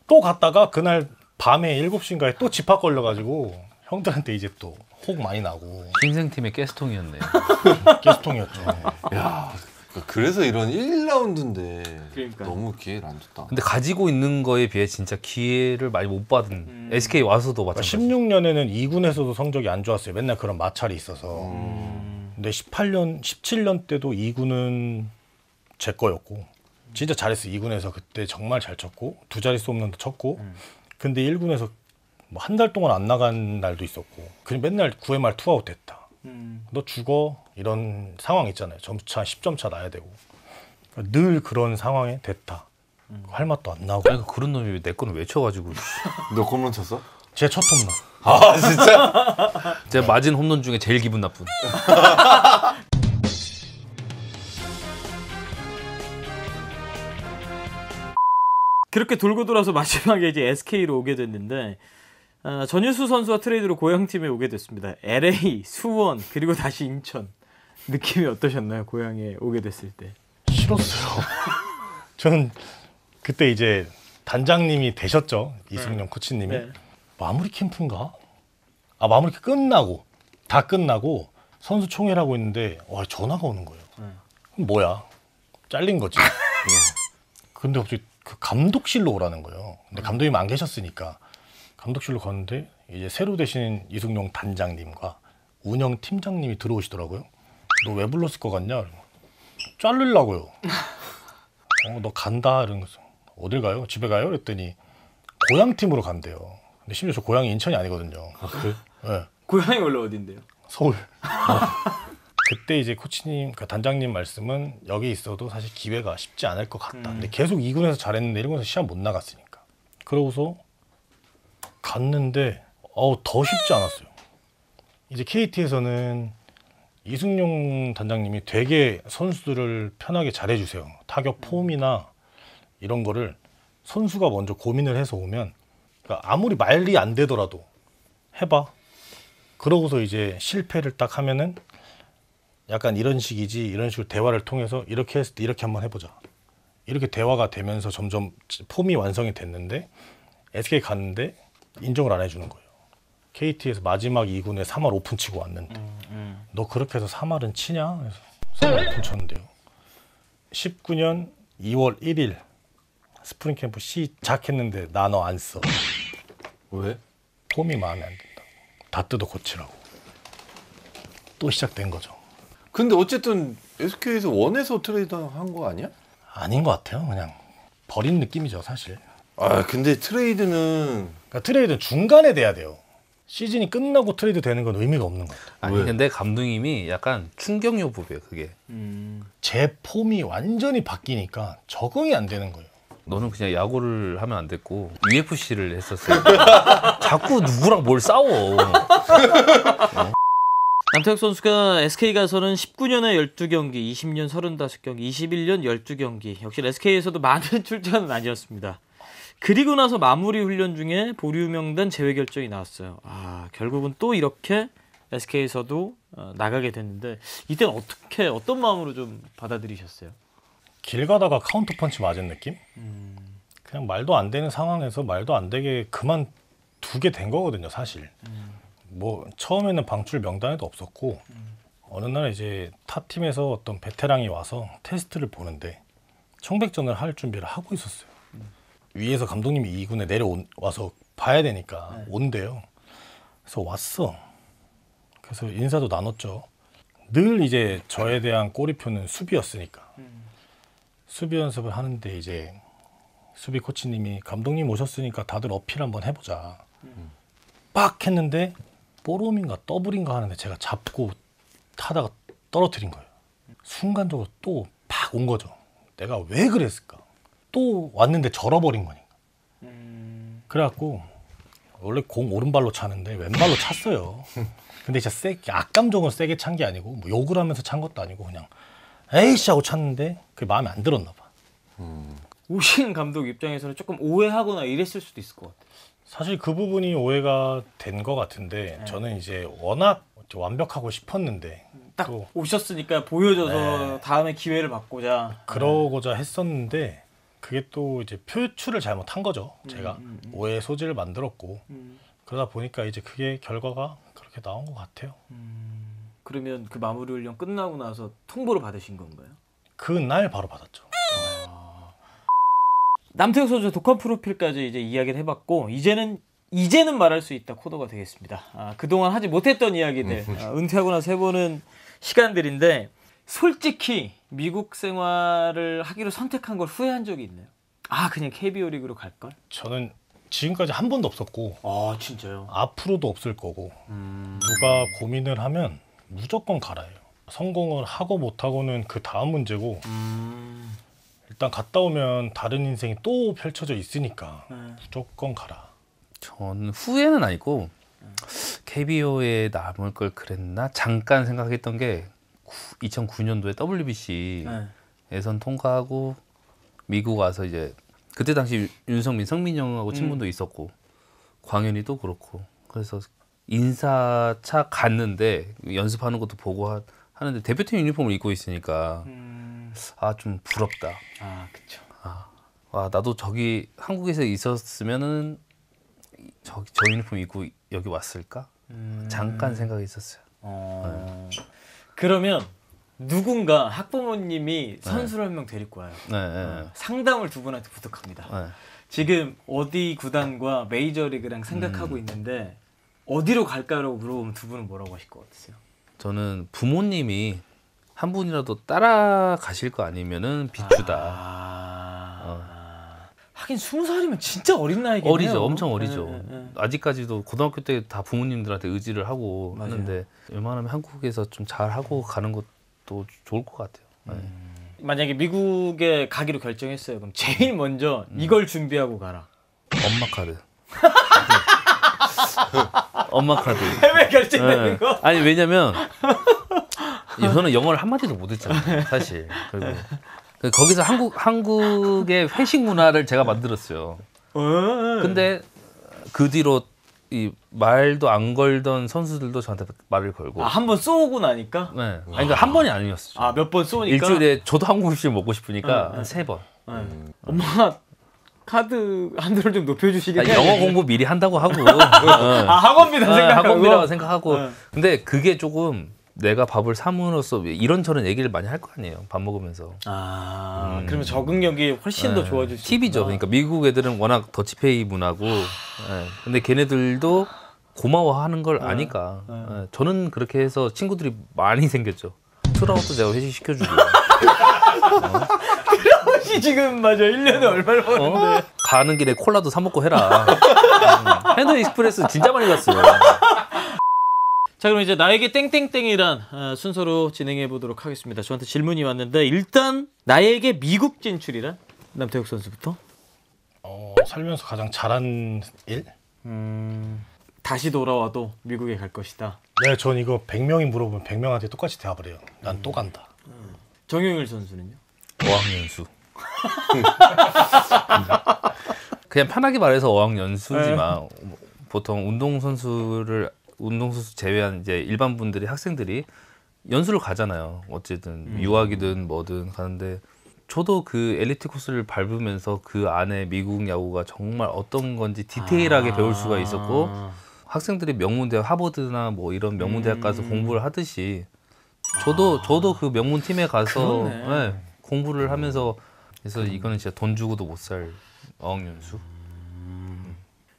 또 갔다가 그날 밤에 7시인가에 또 집합 걸려가지고 형들한테 이제 또 혹 많이 나고. 신생팀의 가스통이었네. 가스통이었죠. 야, 그래서 이런 1라운드인데 그러니까. 너무 기회를 안 줬다. 근데 가지고 있는 거에 비해 진짜 기회를 많이 못 받은 SK 와서도 마찬가지. 16년에는 2군에서도 성적이 안 좋았어요. 맨날 그런 마찰이 있어서. 근데 17년 때도 2군은 제 거였고 진짜 잘했어. 2군에서 그때 정말 잘 쳤고 2자릿수 홈런도 쳤고 근데 1군에서 뭐 한 달 동안 안 나간 날도 있었고 그냥 맨날 9회 말 투아웃 됐다. 너 죽어 이런 상황 있잖아요. 점수차 10점 차 나야 되고 늘 그런 상황에 됐다. 할 맛도 안 나고. 아니 그런 놈이 왜 내 거는 외쳐가지고. 너 홈런 쳤어? 제 첫 홈런. 아 진짜? 제가 맞은 홈런 중에 제일 기분 나쁜. 그렇게 돌고 돌아서 마지막에 이제 SK로 오게 됐는데 전유수 선수와 트레이드로 고향팀에 오게 됐습니다. LA, 수원 그리고 다시 인천. 느낌이 어떠셨나요? 고향에 오게 됐을 때. 싫었어요. 저는 그때 이제 단장님이 되셨죠. 이승용 코치님이. 네. 마무리 캠프인가? 마무리 끝나고 다 끝나고 선수 총회라고 했는데 전화가 오는 거예요. 그럼 뭐야? 잘린 거지. 근데 갑자기 그 감독실로 오라는 거예요. 근데 감독님 안 계셨으니까 감독실로 갔는데 이제 새로 되신 이승용 단장님과 운영 팀장님이 들어오시더라고요. 너 왜 불렀을 것 같냐? 자르려고요. 너 간다 이런 거죠. 어딜 가요? 집에 가요? 그랬더니 고향 팀으로 간대요. 근데 심지어 저 고향이 인천이 아니거든요. 그래? 네. 고향이 원래 어딘데요? 서울. 그때 이제 코치님, 그 단장님 말씀은 여기 있어도 사실 기회가 쉽지 않을 것 같다. 근데 계속 2군에서 잘했는데 1군에서 시합 못 나갔으니까. 그러고서 갔는데 더 쉽지 않았어요. 이제 KT에서는 이승용 단장님이 되게 선수들을 편하게 잘해주세요. 타격 폼이나 이런 거를 선수가 먼저 고민을 해서 오면 그러니까 아무리 말이 안 되더라도 해봐. 그러고서 이제 실패를 딱 하면은 약간 이런 식이지 이런 식으로 대화를 통해서 이렇게 했을 때 이렇게 한번 해보자. 이렇게 대화가 되면서 점점 폼이 완성이 됐는데 SK 갔는데 인정을 안 해주는 거예요. KT에서 마지막 2군에 3할 오픈 치고 왔는데 너 그렇게 해서 3할은 치냐? 그래서 3할 오픈 쳤는데요. 19년 2월 1일 스프링 캠프 시작했는데 나 너 안 써. 왜? 폼이 마음에 안 든다. 다 뜯어 고치라고. 또 시작된 거죠. 근데 어쨌든 SK에서 원해서 트레이드 한 거 아니야? 아닌 것 같아요. 그냥 버린 느낌이죠, 사실. 아 근데 트레이드는 그러니까 트레이드는 중간에 돼야 돼요. 시즌이 끝나고 트레이드 되는 건 의미가 없는 것 같아요. 아니 근데 감독님이 약간 충격 요법이에요 그게. 제 폼이 완전히 바뀌니까 적응이 안 되는 거예요. 너는 그냥 야구를 하면 안 됐고 UFC를 했었어요. 자꾸 누구랑 뭘 싸워. 남태혁 선수가 SK 가서는 19년에 12경기, 20년 35경기, 21년 12경기. 역시 SK에서도 많은 출전은 아니었습니다. 그리고 나서 마무리 훈련 중에 보류 명단 제외 결정이 나왔어요. 아, 결국은 또 이렇게 SK에서도 나가게 됐는데 이때는 어떤 마음으로 좀 받아들이셨어요? 길 가다가 카운터 펀치 맞은 느낌? 그냥 말도 안 되는 상황에서 말도 안 되게 그만두게 된 거거든요, 사실. 뭐 처음에는 방출 명단에도 없었고 어느 날 이제 타 팀에서 어떤 베테랑이 와서 테스트를 보는데 청백전을 할 준비를 하고 있었어요. 위에서 감독님이 2군에 내려와서 봐야 되니까 온대요. 그래서 왔어. 그래서 인사도 나눴죠. 늘 이제 저에 대한 꼬리표는 수비였으니까. 수비 연습을 하는데 이제 수비 코치님이 감독님 오셨으니까 다들 어필 한번 해보자. 빡 했는데 볼홈인가 더블인가 하는데 제가 잡고 타다가 떨어뜨린 거예요. 순간적으로 또 팍 온 거죠. 내가 왜 그랬을까? 또 왔는데 절어버린 거니까. 그래갖고 원래 공 오른발로 차는데 왼발로 찼어요. 근데 진짜 세게, 악감정으로 세게 찬 게 아니고 뭐 욕을 하면서 찬 것도 아니고 그냥 에이씨 하고 찼는데 그게 마음에 안 들었나 봐. 우신 감독 입장에서는 조금 오해하거나 이랬을 수도 있을 것 같아요. 사실 그 부분이 오해가 된 것 같은데 저는 이제 워낙 완벽하고 싶었는데 딱 또 오셨으니까 보여줘서 다음에 기회를 받고자 그러고자 했었는데 그게 또 이제 표출을 잘못한 거죠. 제가 오해의 소지를 만들었고 그러다 보니까 이제 그게 결과가 그렇게 나온 것 같아요. 그러면 그 마무리 훈련 끝나고 나서 통보를 받으신 건가요? 그날 바로 받았죠. 남태혁 선수의 독한 프로필까지 이제 이야기를 해봤고 이제는 말할 수 있다 코너가 되겠습니다. 그동안 하지 못했던 이야기들 은퇴하고 나서 해보는 시간들인데 솔직히 미국 생활을 하기로 선택한 걸 후회한 적이 있나요? 그냥 KBO 리그로 갈걸? 저는 지금까지 한 번도 없었고 진짜요? 앞으로도 없을 거고 누가 고민을 하면 무조건 가라예요. 성공을 하고 못하고는 그 다음 문제고 일단 갔다 오면 다른 인생이 또 펼쳐져 있으니까 무조건 가라. 전 후회는 아니고 KBO에 남을 걸 그랬나 잠깐 생각했던 게 2009년도에 WBC 예선 통과하고 미국 와서 이제 그때 당시 윤성민, 성민이 형하고 친분도 있었고 광현이도 그렇고 그래서 인사차 갔는데 연습하는 것도 보고 하는데 대표팀 유니폼을 입고 있으니까 좀 부럽다. 그쵸. 나도 저기 한국에서 있었으면은 저 유니폼 입고 여기 왔을까? 잠깐 생각했었어요. 그러면 누군가 학부모님이 선수를 한 명 데리고 와요. 상담을 두 분한테 부탁합니다. 지금 어디 구단과 메이저리그랑 생각하고 있는데 어디로 갈까라고 물어보면 두 분은 뭐라고 하실 것 같으세요? 저는 부모님이 한 분이라도 따라가실 거 아니면은 비추다. 하긴 20살이면 진짜 어린 나이겠네요. 어리죠. 엄청 어리죠. 아직까지도 고등학교 때 다 부모님들한테 의지를 하고 하는데 웬만하면 한국에서 좀 잘하고 가는 것도 좋을 것 같아요. 만약에 미국에 가기로 결정했어요. 그럼 제일 먼저 이걸 준비하고 가라. 엄마 카드. 엄마 카드. 해외 결정되는 거? 아니 왜냐면 저는 영어를 한마디도 못했잖아요. 사실. 그리고 거기서 한국의 회식 문화를 제가 만들었어요. 근데 그 뒤로 이 말도 안 걸던 선수들도 저한테 말을 걸고. 한 번 쏘고 나니까? 네. 그러니까 한 번이 아니었어요. 몇 번 쏘니까? 일주일에 저도 한국 음식 먹고 싶으니까 한 3번. 엄마가 카드 한도를 좀 높여주시겠네요. 영어 공부 미리 한다고 하고. 학원비다 생각하고. 학원비라고 생각하고. 근데 그게 조금 내가 밥을 사므로써 이런저런 얘기를 많이 할 거 아니에요. 밥 먹으면서. 그러면 적응력이 훨씬 더 좋아질 수 팁이죠. 그러니까 미국 애들은 워낙 더치페이 문화고. 근데 걔네들도 고마워하는 걸 아니까. 저는 그렇게 해서 친구들이 많이 생겼죠. 트라우트 제가 회식 시켜주고. 트라우트 지금 맞아 1년에 얼마를 버는데 가는 길에 콜라도 사 먹고 해라. 팬더 익스프레스 진짜 많이 갔어요. 자, 그럼 이제 나에게 땡땡땡이란 순서로 진행해 보도록 하겠습니다. 저한테 질문이 왔는데 일단 나에게 미국 진출이란? 남태욱 선수부터. 살면서 가장 잘한 일? 다시 돌아와도 미국에 갈 것이다. 네, 전 이거 100명이 물어보면 100명한테 똑같이 대답을 해요. 난 또 간다. 정용일 선수는요? 어학연수. 그냥 편하게 말해서 어학연수지만 보통 운동선수 제외한 이제 일반 분들이 학생들이 연수를 가잖아요. 어쨌든 유학이든 뭐든 가는데 저도 그 엘리트 코스를 밟으면서 그 안에 미국 야구가 정말 어떤 건지 디테일하게 배울 수가 있었고 학생들이 명문대학 하버드나 뭐 이런 명문대학 가서 공부를 하듯이 저도 그 명문 팀에 가서 네, 공부를 하면서 그래서 이거는 진짜 돈 주고도 못 살 어학연수.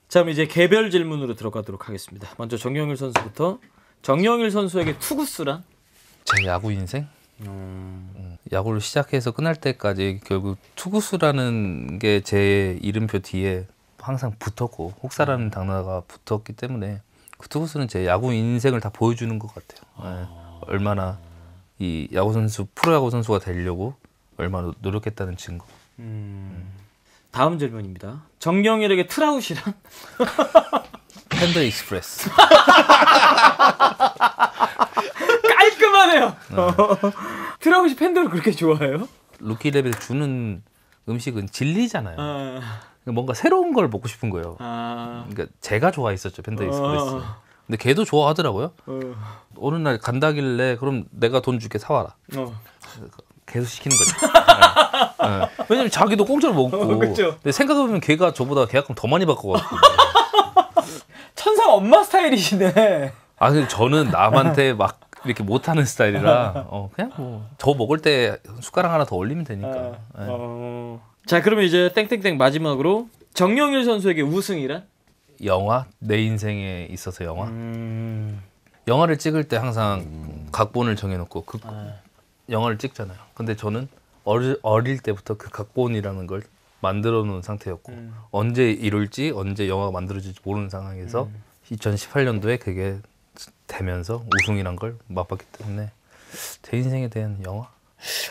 자, 그럼 이제 개별 질문으로 들어가도록 하겠습니다. 먼저 정영일 선수부터. 정영일 선수에게 투구수란? 제 야구 인생? 야구를 시작해서 끝날 때까지 결국 투구수라는 게 제 이름표 뒤에 항상 붙었고 혹사라는 단어가 붙었기 때문에 그 투구수는 제 야구 인생을 다 보여주는 것 같아요. 네. 얼마나 이 야구 선수 프로야구 선수가 되려고 얼마나 노력했다는 증거. 다음 질문입니다. 정영일에게 트라우시란? 팬더 익스프레스. 깔끔하네요. 트라우시 팬더를 그렇게 좋아해요? 루키 레벨 주는 음식은 진리잖아요. 뭔가 새로운 걸 먹고 싶은 거예요. 그러니까 제가 좋아했었죠, 팬더 익스프레스. 근데 걔도 좋아하더라고요. 어느 날 간다길래 그럼 내가 돈 줄게 사와라. 계속 시키는 거죠. 네. 네. 왜냐면 자기도 공짜로 먹고. 근데 생각해보면 걔가 저보다 계약금 더 많이 바꿔가지고. 천상 엄마 스타일이시네. 아, 근데 저는 남한테 막 이렇게 못하는 스타일이라 그냥 뭐 저 먹을 때 숟가락 하나 더 올리면 되니까. 자, 그러면 이제 땡땡땡 마지막으로 정영일 선수에게 우승이란? 영화? 내 인생에 있어서 영화? 영화를 찍을 때 항상 각본을 정해놓고 영화를 찍잖아요. 근데 저는 어릴 때부터 그 각본이라는 걸 만들어 놓은 상태였고 언제 이룰지 언제 영화가 만들어질지 모르는 상황에서 2018년도에 그게 되면서 우승이란 걸 맛봤기 때문에 제 인생에 대한 영화?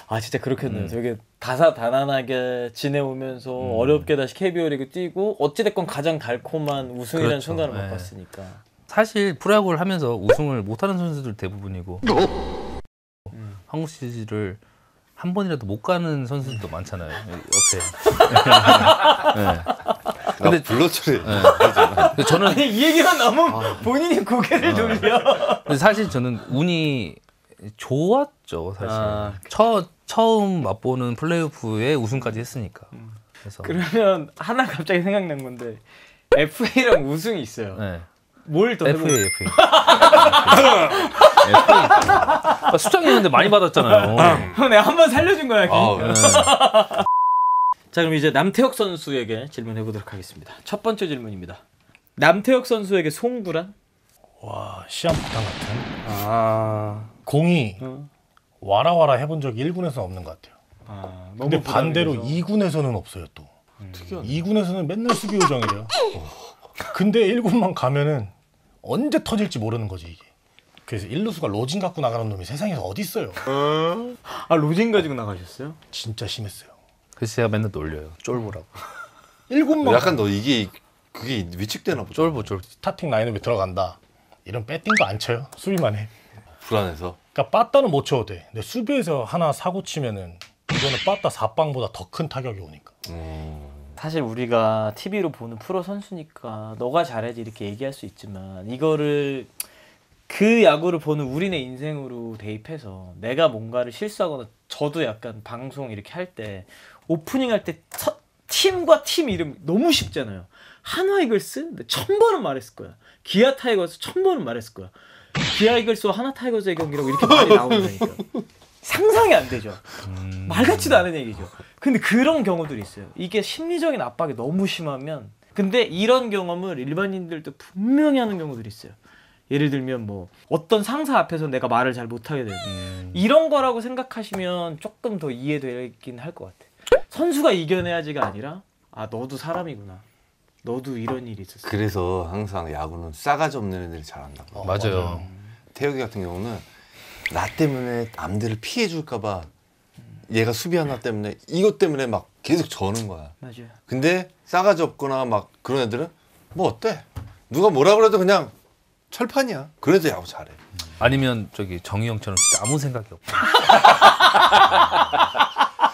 아, 진짜 그렇겠네요. 되게 다사다난하게 지내오면서 어렵게 다시 KBO 리그 뛰고 어찌됐건 가장 달콤한 우승이라는 그렇죠. 순간을 네. 맛봤으니까. 사실 프로야구를 하면서 우승을 못하는 선수들 대부분이고 한국 시리즈를 한 번이라도 못 가는 선수들도 많잖아요. 옆에. 네. 근데 불러처리. 네. 저는 아니, 이 얘기만 나오면 본인이 고개를 돌려. 근데 사실 저는 운이 좋았죠, 사실. 처음 맛보는 플레이오프에 우승까지 했으니까. 그래서 그러면 하나 갑자기 생각난 건데 FA랑 우승이 있어요. 네. 뭘 더 FA. 수장이 근데 많이 받았잖아요. 형, 내가 한번 살려준 거야. 자, 그럼 이제 남태혁 선수에게 질문해 보도록 하겠습니다. 첫 번째 질문입니다. 남태혁 선수에게 송구란? 와, 시한폭탄 같은. 공이 와라 해본 적이 1군에서는 없는 것 같아요. 근데 반대로 2군에서는 없어요 또. 2군에서는 맨날 수비 요정이래요. 근데 1군만 가면은 언제 터질지 모르는 거지 이게. 그래서 1루수가 로진 갖고 나가는 놈이 세상에서 어디 있어요. 아, 로진 가지고 나가셨어요? 진짜 심했어요. 그래서 제가 맨날 놀려요. 쫄보라고. 1군만 약간 너 그게 위축되나 보다. 쫄보. 스타팅 라인업에 들어간다. 이런 배팅도 안 쳐요. 수비만 해. 불안해서. 그러니까 빠따는 못 쳐도 돼. 근데 수비에서 하나 사고 치면은 이거는 빠따 4빵보다 더 큰 타격이 오니까. 사실 우리가 TV로 보는 프로 선수니까 너가 잘해야지 이렇게 얘기할 수 있지만 이거를 그 야구를 보는 우리네 인생으로 대입해서 내가 뭔가를 실수하거나 저도 약간 방송 이렇게 할 때 오프닝 할 때 팀과 팀 이름 너무 쉽잖아요. 한화 이글스 1000번은 말했을 거야. 기아 타이거스 1000번은 말했을 거야. 기아 이글스와 한화 타이거즈의 경기라고 이렇게 말이 나온다니까. 상상이 안 되죠. 말 같지도 않은 얘기죠. 근데 그런 경우들이 있어요. 이게 심리적인 압박이 너무 심하면 근데 이런 경험을 일반인들도 분명히 하는 경우들이 있어요. 예를 들면 뭐 어떤 상사 앞에서 내가 말을 잘 못하게 되는 이런 거라고 생각하시면 조금 더 이해되긴 할 것 같아. 선수가 이겨내야지가 아니라 아 너도 사람이구나. 너도 이런 일이 있었어. 그래서 항상 야구는 싸가지 없는 애들이 잘한다고. 맞아요. 태욱이 같은 경우는 나 때문에 남들을 피해 줄까 봐 얘가 수비 하나 때문에 이것 때문에 막 계속 저는 거야. 맞아요. 근데 싸가지 없거나 막 그런 애들은 뭐 어때? 누가 뭐라 그래도 그냥 철판이야. 그래도 야구 잘해. 아니면 저기 정희 형처럼 진짜 아무 생각이 없고.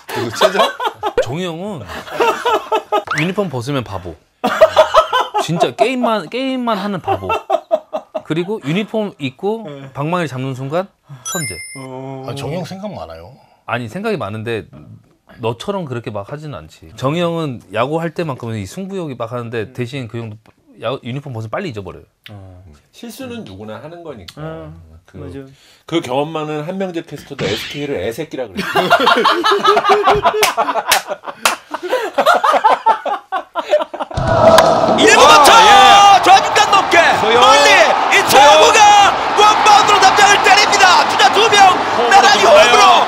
그리고 최정? 정희 형은 유니폼 벗으면 바보. 진짜 게임만 하는 바보. 그리고 유니폼 입고 방망이를 잡는 순간 천재. 아, 정희 형 생각 많아요. 아니 생각이 많은데 너처럼 그렇게 막 하지는 않지. 정희 형은 야구할 때만큼은 이 승부욕이 막 하는데 대신 그 형도 유니폼 벗으면 빨리 잊어버려요. 실수는 누구나 하는 거니까. 그 경험만은 한명재 캐스터도 SK를 애새끼라 그랬어. 좌중간 높게 멀리 이 차구가 원바운드로 담장을 때립니다. 주자 2명 나란히 홈으로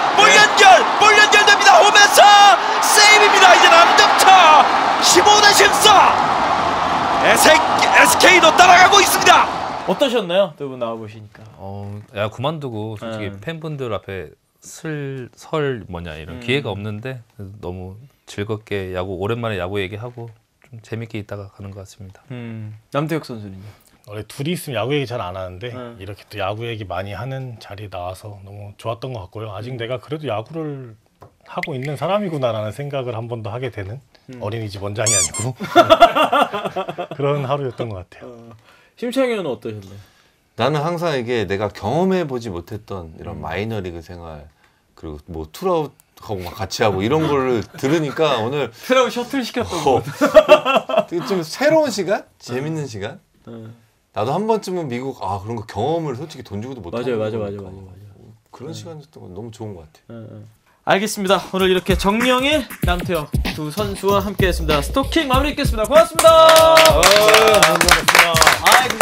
볼 연결됩니다. 홈에서 세이브입니다. 이제 남점차 15대14 SK도 따라가고 있습니다. 어떠셨나요? 두 분 나와보시니까. 야 그만두고 솔직히 팬분들 앞에 설 이런 기회가 없는데 너무 즐겁게 오랜만에 야구 얘기하고 좀 재밌게 있다가 가는 것 같습니다. 남태혁 선수는요? 원래 둘이 있으면 야구 얘기 잘 안 하는데 이렇게 또 야구 얘기 많이 하는 자리에 나와서 너무 좋았던 것 같고요. 아직 내가 그래도 야구를 하고 있는 사람이구나라는 생각을 한 번 더 하게 되는 어린이집 원장이 아니고 그런 하루였던 것 같아요. 심창현은 어떠셨나요? 나는 항상 이게 내가 경험해 보지 못했던 이런 마이너리그 생활 그리고 뭐 투아웃하고 막 같이 하고 이런 거를 들으니까 오늘 트라우 셔틀 시켰던 거 좀 새로운 시간? 재밌는 시간? 나도 한 번쯤은 미국 그런 거 경험을 솔직히 돈 주고도 못 하고 맞아. 그런 시간이었던 건 너무 좋은 것 같아. 알겠습니다. 오늘 이렇게 정명일, 남태혁 두 선수와 함께했습니다. 스토킹 마무리 짓겠습니다. 고맙습니다. 감사합니다.